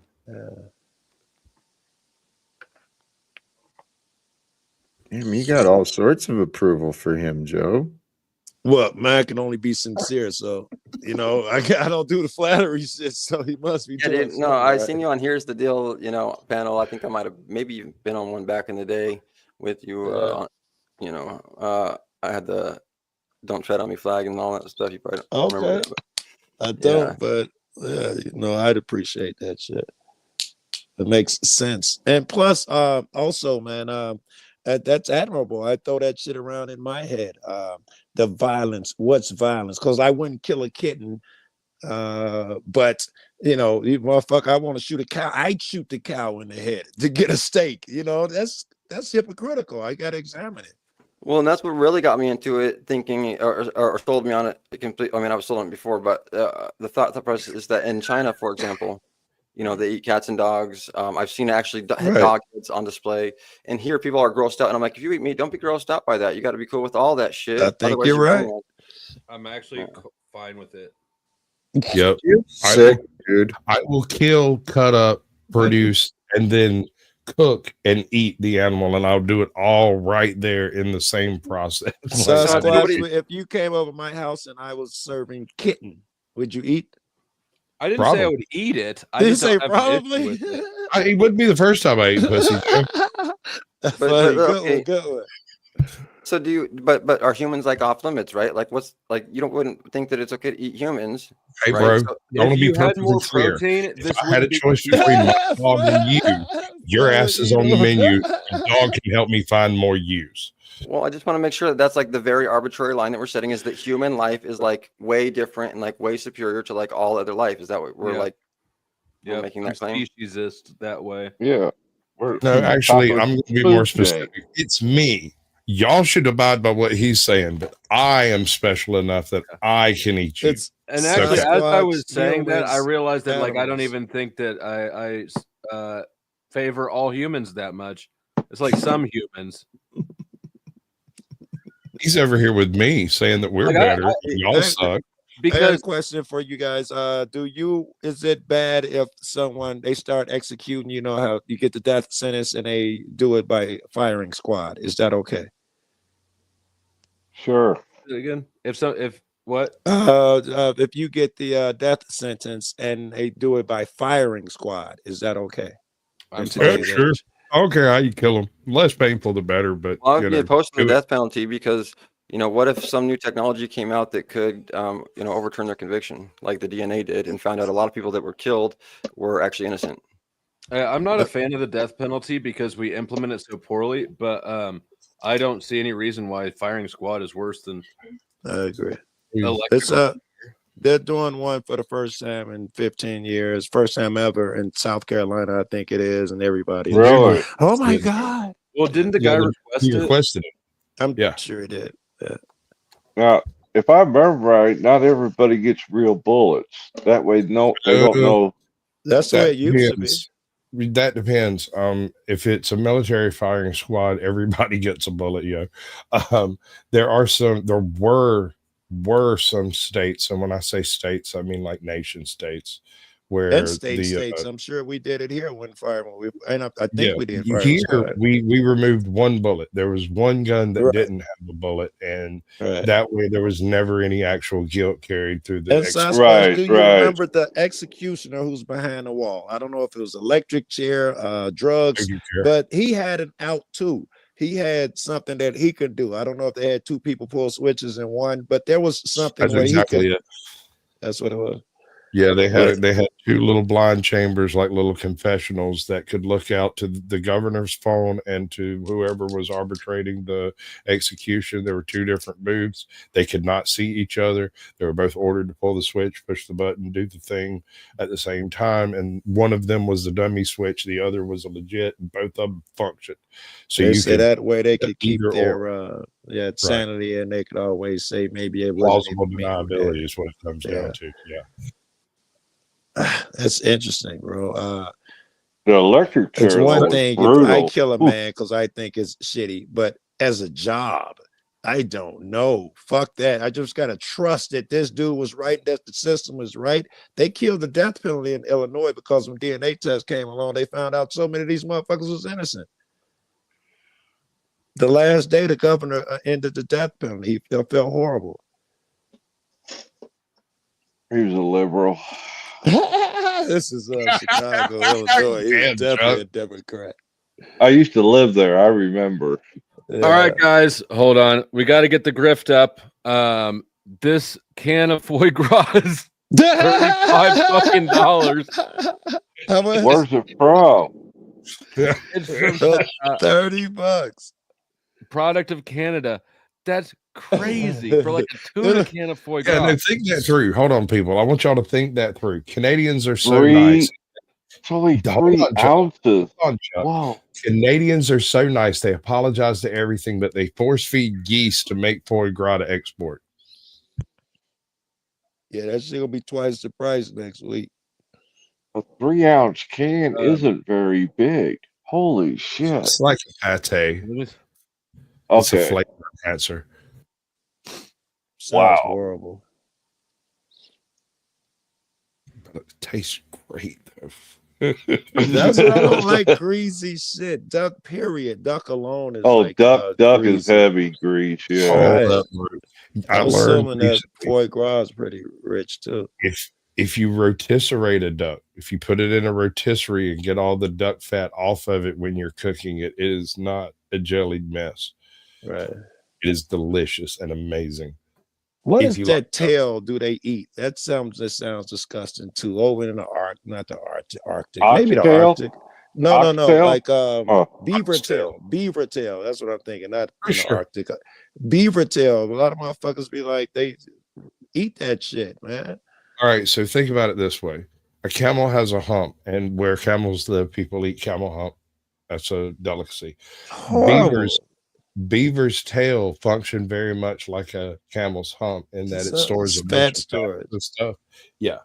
Damn, you got all sorts of approval for him, Joe. Well, man can only be sincere, so I don't do the flattery shit, so he must be Yeah, doing dude, no, something I right. seen you on Here's the Deal, panel. I think I might have maybe been on one back in the day with you. I had the "Don't Tread on Me" flag and all that stuff. You probably don't remember Okay, that, I but yeah. don't, but yeah, I'd appreciate that shit. It makes sense, and plus, also, man, that's admirable. I throw that shit around in my head. The violence. What's violence? Because I wouldn't kill a kitten. But you motherfucker, I want to shoot a cow. I'd shoot the cow in the head to get a steak. That's hypocritical. I gotta examine it. Well, and that's what really got me into it, thinking or sold me on it completely. I mean, I was sold on it before, but the thought process is that in China, for example, they eat cats and dogs. I've seen actually dog heads on display, and here people are grossed out. And I'm like, if you eat meat, don't be grossed out by that. You got to be cool with all that shit. I think Otherwise, you're right. I'm actually fine with it. Yep. Sick, dude. I will kill, cut up, produce, and then cook and eat the animal, and I'll do it all right there in the same process. Sasquatch, if you came over my house and I was serving kitten, would you eat? I didn't say I would eat it. I Did you just don't say have an issue probably? with it. It wouldn't be the first time I ate pussy. But Funny, okay. good one. So do you? But are humans like off limits, right? Like what's like you wouldn't think that it's okay to eat humans? Hey, right? bro, So, I want to be you had perfectly more clear. protein, If this I had a wouldn't be choice confusing. between my dog and you, your ass is on the menu. The dog can help me find more use. Well, I just want to make sure that that's like the very arbitrary line that we're setting, is that human life is like way different and like way superior to like all other life. Is that what we're like? We're making that claim. Speciesist that way. Yeah. No, actually, I'm going to be more specific. It's me. Y'all should abide by what he's saying, but I am special enough that I can eat you. And actually, as I was saying that, I realized that like I don't even think that I favor all humans that much. It's like some humans. He's over here with me saying that we're better. Y'all suck. I got a question for you guys. Is it bad if they start executing, how you get the death sentence and they do it by firing squad? Is that okay? Sure. Again, if what? If you get the death sentence and they do it by firing squad, is that okay? Sure. I don't care how you kill them. Less painful, the better. But Well, I'd be opposed to the death penalty because what if some new technology came out that could overturn their conviction, like the DNA did, and found out a lot of people that were killed were actually innocent. I'm not a fan of the death penalty because we implement it so poorly, but I don't see any reason why firing squad is worse than. I agree. They're doing one for the first time in 15 years, first time ever in South Carolina, I think it is, and everybody. Really? Oh my God! Well, didn't the guy requested it? I'm sure he did. Yeah. Now, if I remember right, not everybody gets real bullets. That way, they don't know. That's the way it used to be. That depends. If it's a military firing squad, everybody gets a bullet. There were some states, and when I say states, I mean like nation states, where and states. I'm sure we did it here when firing. I think we did. Here we removed one bullet. There was one gun that didn't have a bullet, and that way there was never any actual guilt carried through the. Do you remember the executioner who's behind the wall? I don't know if it was electric chair, drugs, but he had an out too. He had something that he could do. I don't know if they had two people pull switches in one, but there was something That's exactly it. That's what it was. Yeah, they had two little blind chambers, like little confessionals that could look out to the governor's phone and to whoever was arbitrating the execution. There were two different booths. They could not see each other. They were both ordered to pull the switch, push the button, do the thing at the same time. And one of them was the dummy switch. The other was a legit, and both of them functioned. So They you say could that way they could keep either their or. sanity, and they could always say maybe it wasn't Plausible even me. deniability is what it comes down to. Yeah. That's interesting, bro. The electric chair It's one was thing if brutal. I kill a man because I think it's shitty, but as a job, I don't know. Fuck that. I just gotta trust that this dude was right, that the system was right. They killed the death penalty in Illinois because when DNA tests came along, they found out so many of these motherfuckers was innocent. The last day the governor ended the death penalty, he felt horrible. He was a liberal. This is Chicago, Illinois. He was definitely a Democrat. I used to live there. I remember. All right, guys, hold on. We got to get the grift up. This can of foie gras is $35 fucking dollars. How much? Where's it from? It's from $30. Product of Canada. That's crazy for like a tuna can of foie gras. Yeah, no, think that through. Hold on, people. I want y'all to think that through. Canadians are so Three- nice. It's only Hold 3 on, Chuck. ounces. Hold on, Chuck. Wow. Canadians are so nice. They apologize to everything, but they force feed geese to make foie gras to export. Yeah, that shit gonna be twice the price next week. A 3-ounce can isn't very big. Holy shit. It's like a pate. It's a Okay. flavor enhancer. Sounds horrible. But it tastes great, though. That's what I don't like greasy shit. Duck, period. Duck alone is Duck is greasy. heavy grease. Yeah. Right. I I'm learned assuming that recently, foie gras is pretty rich too. if you rotisserate a duck, if you put it in a rotisserie and get all the duck fat off of it when you're cooking it, it is not a jellied mess. Right. It is delicious and amazing. What If is you that like tail do they eat? That sounds disgusting too. Over in the not the Arctic. Maybe the Oxtail? Arctic. No, Oxtail? like beaver tail. Beaver tail. That's what I'm thinking. Not in the Arctic. Beaver tail. A lot of motherfuckers be like, they eat that shit, man. All right, so think about it this way. A camel has a hump, and where camels live, people eat camel hump. That's a delicacy. Horrible. Beaver's tail function very much like a camel's hump in that it stores a bunch fat of storage and stuff. Yeah,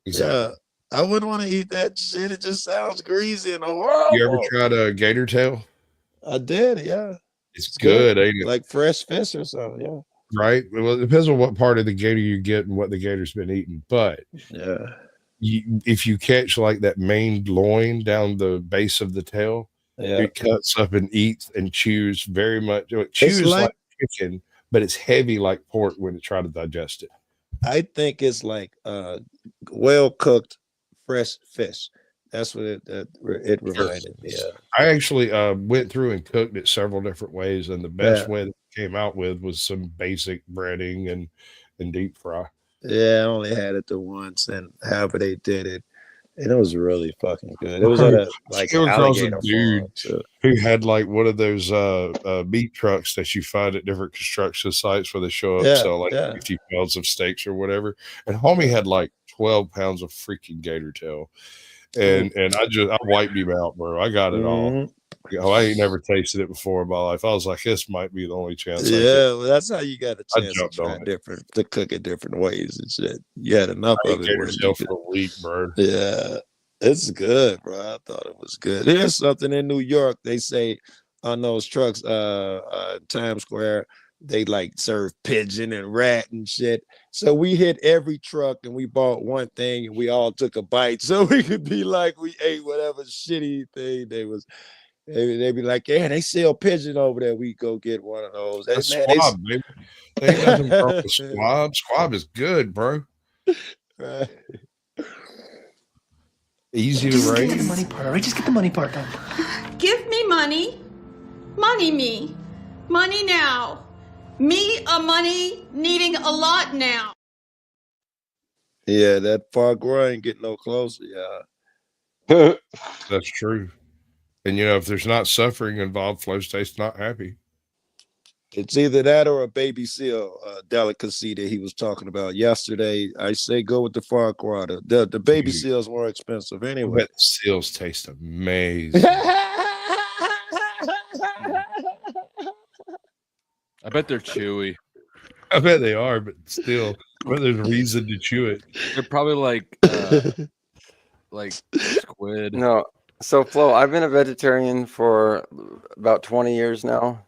exactly. Yeah, I wouldn't want to eat that shit. It just sounds greasy and horrible. You ever tried a gator tail? I did, yeah. It's good, ain't it? Like fresh fish or something, yeah. Right? Well, it depends on what part of the gator you get and what the gator's been eating. But yeah, if you catch like that main loin down the base of the tail, it cuts up and eats and chews very much. It chews like chicken, but it's heavy like pork when it tries to digest it. I think it's like well cooked fresh fish. That's what it reminded me of. I actually went through and cooked it several different ways, and the best way that it came out with was some basic breading and deep fry. Yeah, I only had it the once, and however they did it, and it was really fucking good. It was at a like alligator farm, who had like one of those meat trucks that you find at different construction sites where they show up sell like 50 pounds of steaks or whatever. And homie had like 12 pounds of freaking gator tail. And I wiped him out, bro. I got it all. You know, I ain't never tasted it before in my life. I was like, this might be the only chance. Well, that's how you got a chance to jumped try on to cook it different ways and shit. You had enough I of ate it. gator tail for a week, bro. Yeah, it's good, bro. I thought it was good. There's something in New York. They say on those trucks, Times Square, they like serve pigeon and rat and shit. So we hit every truck and we bought one thing and we all took a bite so we could be like we ate whatever shitty thing they'd be like, yeah, they sell pigeon over there. We go get one of those. That's squab, baby. There ain't nothing wrong with squab. Squab is good, bro. Right. Easy to Just raise. get the money part, all right? Just get the money part done. Give me money. Money me. Money now. Me a money needing a lot now. Yeah, that far Gras ain't getting no closer. Yeah. That's true. And if there's not suffering involved, flow state's not happy. It's either that or a baby seal delicacy that he was talking about yesterday. I say go with the far Gras. The baby Dude, seal's more expensive I anyway. bet the seals taste amazing. I bet they're chewy. I bet they are, but still, but there's a reason to chew it. They're probably like squid. No. So Flo, I've been a vegetarian for about 20 years now.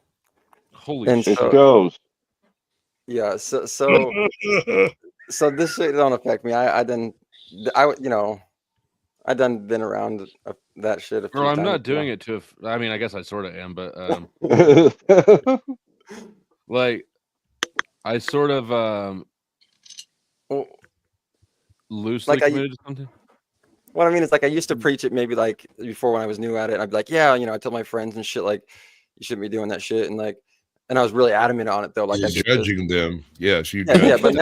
Holy and shit. so, It goes. Yeah, so this shit don't affect me. I done been around that shit a few Bro, I'm times. not doing it to. I mean, I guess I sort of am, but like, I sort of loosely committed to something. What I mean is, like, I used to preach it maybe like before when I was new at it. I'd be like, yeah, I tell my friends and shit, like, you shouldn't be doing that shit, and like, and I was really adamant on it though. Like, You're I just judging them. Yes, you. yeah, but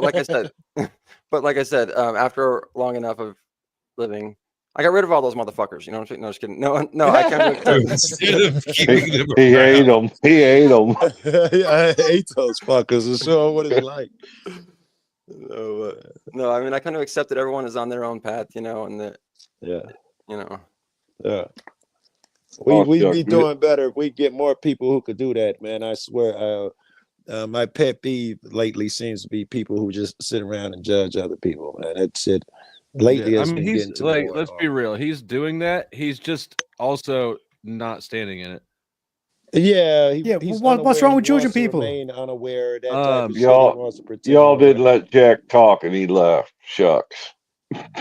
like I said, after long enough of living, I got rid of all those motherfuckers. You know what I'm saying? No, just kidding. No, I can't. He ate them. He ate them. I hate those fuckers. And so what it's like. No, I mean, I kind of accept that everyone is on their own path, and that. Yeah. Yeah. We'd be doing better if we get more people who could do that, man. I swear. My pet peeve lately seems to be people who just sit around and judge other people, man. That's it. Lately, I it's mean, been he's getting to like, more let's be real. He's doing that. He's just also not standing in it. Yeah, what's wrong with judging people? Remain unaware of that type of shit. He Y'all, wants to pretend y'all aware. didn't let Jack talk, and he left. Shucks.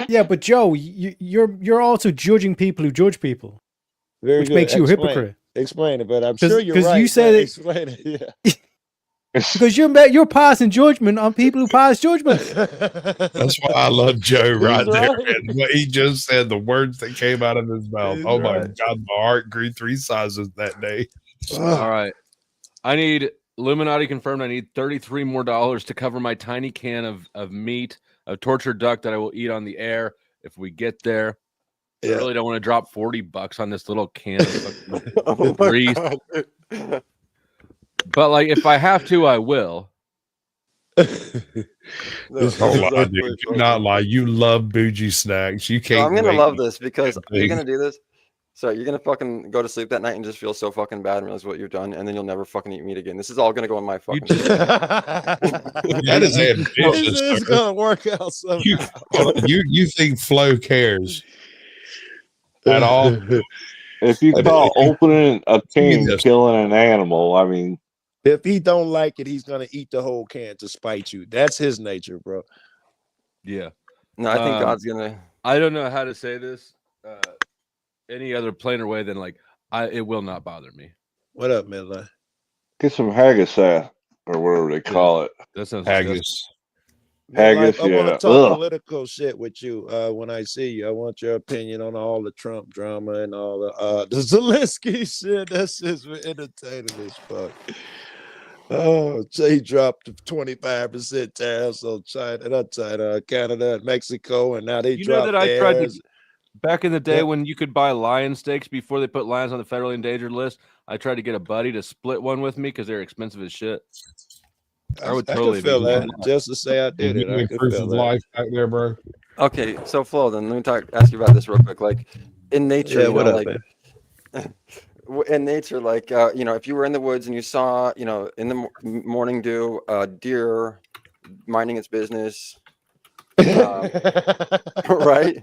Yeah, but Joe, you're also judging people who judge people, Very which good. makes you a Explain. hypocrite. Explain it, but I'm sure you're right. Because you said it. Explain it. Yeah. Because you're passing judgment on people who pass judgment. That's why I love Joe right there. right. And what he just said, the words that came out of his mouth. He's Oh my right. God, my heart grew 3 sizes that day. All right. I need Illuminati confirmed. I need $33 more to cover my tiny can of meat, of tortured duck that I will eat on the air if we get there. I really don't want to drop $40 on this little can of grease. But like, if I have to, I will. Don't lie, dude. Do not lie. You love bougie snacks. You can't. I'm gonna wait. love this because you're gonna do this. So you're gonna fucking go to sleep that night and just feel so fucking bad and realize what you've done, and then you'll never fucking eat meat again. This is all gonna go in my fucking. That is ambitious. It's gonna work out somehow. You think Flo cares at all? If you call opening a can killing an animal, I mean, if he don't like it, he's gonna eat the whole can to spite you. That's his nature, bro. Yeah. No, I think God's gonna. I don't know how to say this any other plainer way than like it will not bother me. What up, Midland? get some haggis or whatever they call it. That sounds haggis. Haggis, I want yeah. to talk Ugh. political shit with you when I see you. I want your opinion on all the Trump drama and all the Zelensky shit. That's just entertaining as fuck. Oh, he dropped 25% tariffs on Canada and Mexico, and now they dropped that I tried theirs. to back in the day when you could buy lion steaks before they put lions on the federally endangered list. I tried to get a buddy to split one with me because they're expensive as shit. I would totally feel be that. Just to say I did it. I could proof feel of that. life back there, bro. Okay, so Flo, then let me ask you about this real quick. Like in nature, Yeah, you what know, up, like in nature, like you know, if you were in the woods and you saw, you know, in the morning dew, deer minding its business, right?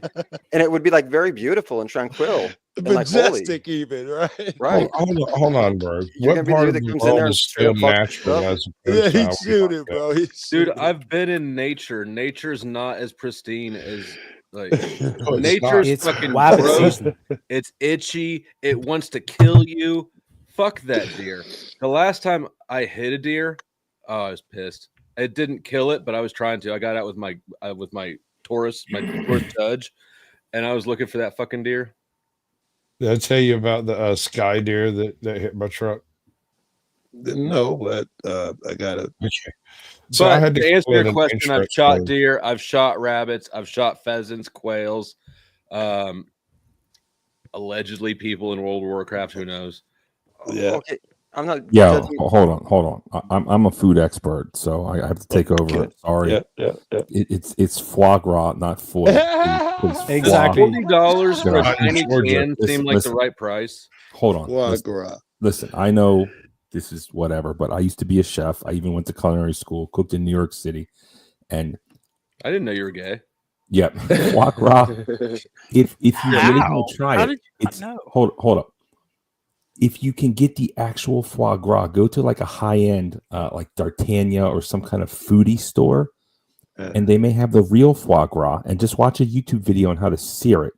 And it would be like very beautiful and tranquil. And like holy. Majestic, even, right? Right. Hold on, bro. You're What gonna be part the of dude the that comes in there world and is straight still up fucks natural up? as Yeah, opposed to he how we chewed like it, bro. He Dude, I've been in nature. Nature's not as pristine as like nature's It's fucking wabbit gross. season. It's itchy. It wants to kill you. Fuck that deer. The last time I hit a deer, oh, I was pissed. It didn't kill it, but I was trying to. I got out with my Taurus, my Taurus Judge, and I was looking for that fucking deer. Did I tell you about the sky deer that hit my truck? No, but I got it. Okay. So I But had to to answer fill in your an question, I've insurance shot claim. deer, I've shot rabbits, I've shot pheasants, quails. Allegedly, people in World of Warcraft. Who knows? Yeah. Okay, I'm not Yo, judging. hold on. I'm a food expert, so I have to take over. Okay. Sorry. Yeah. It's foie gras, not foie. It's Exactly. $40 for a Gras. tiny can Listen, seemed like the right price. Hold on. Foie Listen, gras. listen, I know this is whatever, but I used to be a chef. I even went to culinary school, cooked in New York City, and I didn't know you were gay. yep, foie gras. If you really How? want to try How it, did it's hold up. If you can get the actual foie gras, go to like a high end, like D'Artagnan or some kind of foodie store, and they may have the real foie gras. And just watch a YouTube video on how to sear it,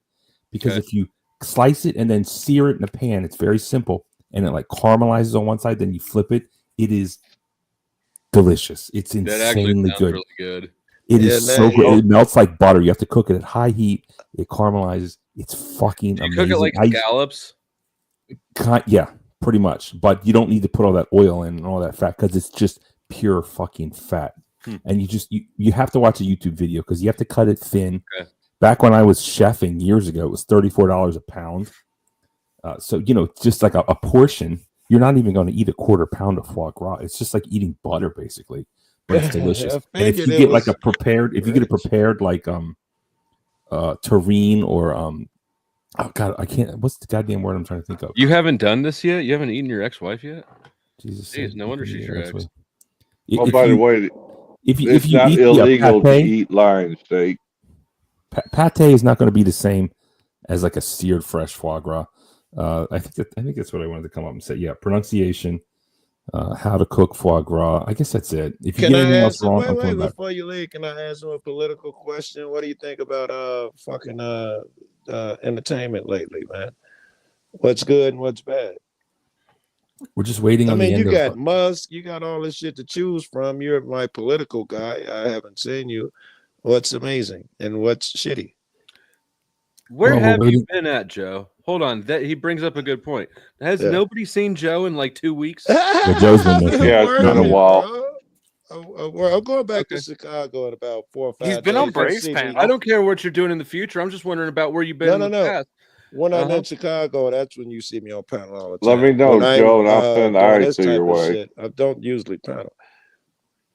because Okay. if you slice it and then sear it in a pan, it's very simple, and it like caramelizes on one side. Then you flip it. It is delicious. It's That actually insanely sounds good. really good. It Yeah, is man, so good. you- It melts like butter. You have to cook it at high heat. It caramelizes. It's fucking Do you amazing. cook it like scallops? Yeah, pretty much. But you don't need to put all that oil in and all that fat, because it's just pure fucking fat. And you have to watch a YouTube video, because you have to cut it thin. Okay. Back when I was chefing years ago, it was $34 a pound. So just like a portion, you're not even going to eat a quarter pound of foie gras. It's just like eating butter, basically, but it's delicious. I And if figured you it get like was a prepared, if you get a prepared like terrine or oh god, I can't. What's the goddamn word I'm trying to think of? You haven't done this yet? You haven't eaten your ex-wife yet? Jesus, Jeez, no wonder she's your ex. Oh, by the way, if it's you not eat illegal to pate, eat lion steak. Pate is not going to be the same as like a seared fresh foie gras. I think that's what I wanted to come up and say. Yeah, pronunciation, how to cook foie gras. I guess that's it. If you Can get I anything else ask him? wrong, Wait, I'm coming back. before you leave, can I ask him a political question? What do you think about fucking entertainment lately, man? What's good and what's bad? We're just waiting I on mean, the you end got of. Musk, you got all this shit to choose from. You're my political guy. I haven't seen you. What's amazing and what's shitty? Where Well, we're have you waiting- been at, Joe? Hold on. That he brings up a good point. Has Yeah. nobody seen Joe in like 2 weeks? Joe's been missing. Yeah, it's been a Working, while. bro. I'm going back to Chicago in about 4 or 5 He's been on days. You'll Braves see me. panel. I don't care what you're doing in the future. I'm just wondering about where you've been in the No. past. When I'm Uh-huh. in Chicago, that's when you see me on panel all the Let time. me know, When I'm, Joe, and I'll send doing Ice this to type your of way. shit, I don't usually panel.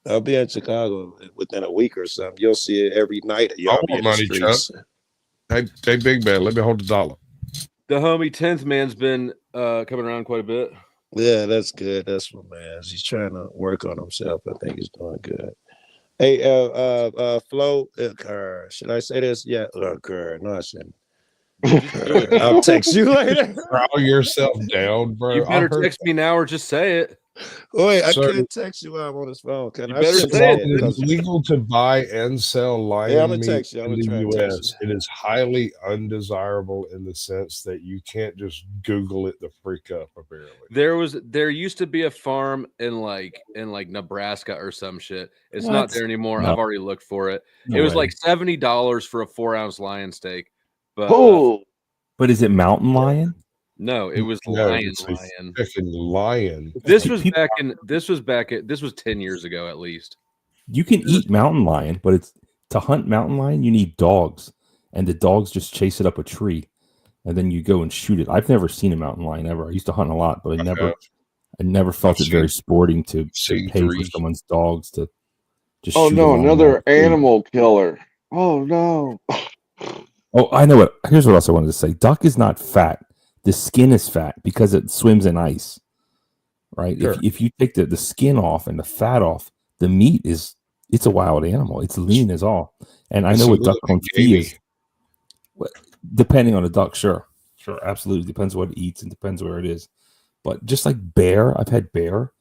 I'll be in Chicago within a week or something. You'll see it every night. I Y'all be want in the money, Chuck. streets. Hey, Big Man, let me hold the dollar. The homie 10th man's been coming around quite a bit. Yeah, that's good. That's my man. He's trying to work on himself. I think he's doing good. Hey, Flo, should I say this? Yeah, no, I shouldn't. I'll text you later. Calm yourself down, bro. You better I heard text me now or just say it. Wait, I Sir. can't text you while I'm on this phone. Can You I? better should say it. it is because- legal to buy and sell lion Yeah, I'm gonna meat text you. I'm in gonna the try and text U.S. It is highly undesirable in the sense that you can't just Google it to freak up. Apparently, There used to be a farm in like Nebraska or some shit. It's What? not there anymore. No. I've already looked for it. No It was way. like $70 for a 4-ounce lion steak. But But is it mountain lion? no, it was No, lion. it's a freaking lion. This was back 10 years ago at least. You can eat mountain lion, but it's to hunt mountain lion, you need dogs, and the dogs just chase it up a tree, and then you go and shoot it. I've never seen a mountain lion ever. I used to hunt a lot, but I never felt it very sporting to seen pay for 3. someone's dogs to just Oh shoot no, a lion another out of a tree. animal killer. Oh no. Oh, I know what. Here's what else I wanted to say. Duck is not fat. The skin is fat because it swims in ice, right? Sure. If you take the skin off and the fat off, the meat it's a wild animal. It's lean as all. And I It's know a what duck little bit confit gamey. is. Well, depending on the duck, sure, absolutely depends what it eats and depends where it is. But just like bear, I've had bear.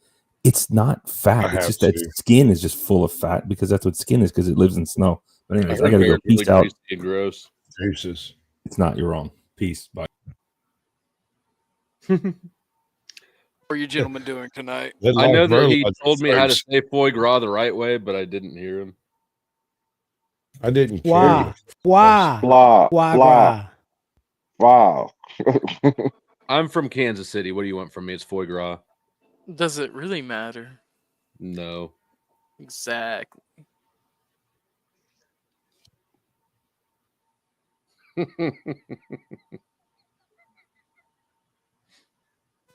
It's not fat. I It's have just that too. skin is just full of fat because that's what skin is because it lives in snow. But anyways, I heard gotta go. bear's really Peace out. tasty and gross. Deuces. It's not. You're wrong. Peace. Bye. What are you gentlemen doing tonight? I know that he told me how to say foie gras the right way, but I didn't hear him. I didn't Wow. care. Wow. Blah, Wow. blah. Wow. I'm from Kansas City. What do you want from me? It's foie gras. Does it really matter? No. Exactly.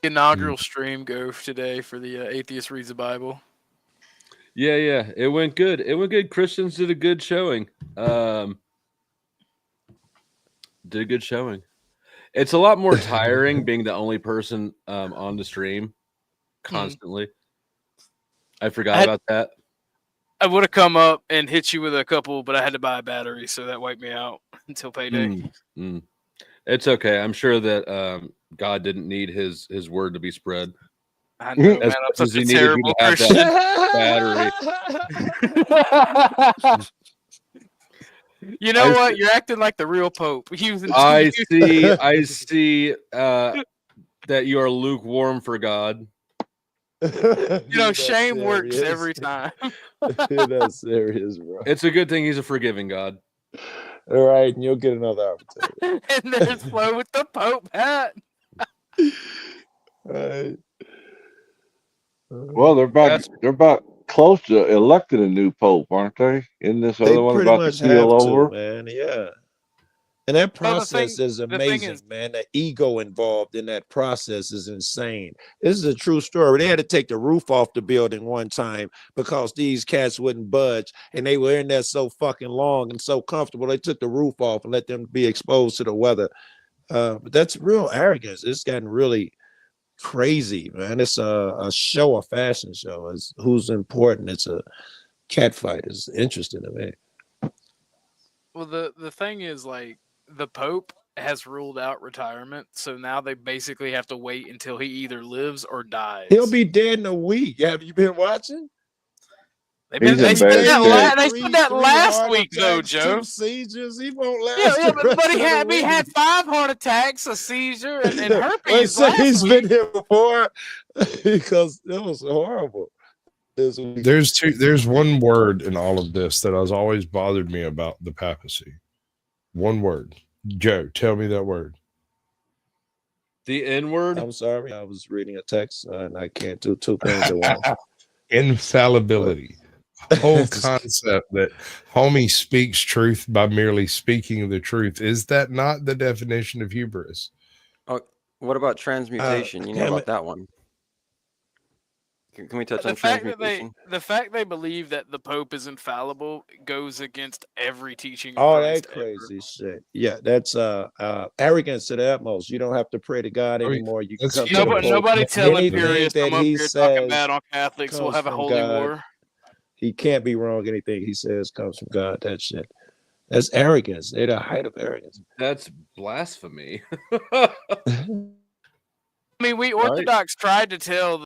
Inaugural stream go today for the Atheist Reads the Bible. Yeah, it went good. It went good. Christians did a good showing. Did a good showing. It's a lot more tiring being the only person on the stream constantly. I forgot about that. I would have come up and hit you with a couple, but I had to buy a battery, so that wiped me out until payday. It's okay. I'm sure that God didn't need his word to be spread. I know, man. I'm such a terrible Christian. Battery. You know what? You're acting like the real Pope. I see that you are lukewarm for God. Shame works every time. You're not serious, bro. It's a good thing he's a forgiving God. All right, and you'll get another opportunity. And there's Flo with the Pope hat. Right. Well, they're about close to electing a new pope, aren't they? Isn't this They other one pretty about to much seal have over? to, man. Yeah. And that process is amazing, man. The ego involved in that process is insane. This is a true story. They had to take the roof off the building one time because these cats wouldn't budge, and they were in there so fucking long and so comfortable. They took the roof off and let them be exposed to the weather. But that's real arrogance. It's gotten really crazy, man. It's a show, a fashion show. It's who's important. It's a cat fight. It's interesting to me. Well, the thing is, like, the Pope has ruled out retirement, so now they basically have to wait until he either lives or dies. He'll be dead in a week. Have you been watching? They said that last week, though, Joe. 2 seizures. He won't last. Yeah, but he had 5 heart attacks, a seizure, and herpes. He's been here before because it was horrible. There's one word in all of this that has always bothered me about the papacy. One word. Joe, tell me that word. The N word? I'm sorry. I was reading a text and I can't do 2 things at once. Infallibility. The whole concept that homie speaks truth by merely speaking the truth. Is that not the definition of hubris? Oh, what about transmutation? You know about that one? Can we touch on transmutation? The fact they believe that the Pope is infallible goes against every teaching. Oh, that crazy shit. Yeah, that's arrogance to the utmost. You don't have to pray to God anymore. You can come to the Pope. Nobody tell Imperius that come up he here says talking bad on Catholics. We'll have a holy war. He can't be wrong. Anything he says comes from God. That shit. That's arrogance. They're the height of arrogance. That's blasphemy. I mean, we Orthodox tried to tell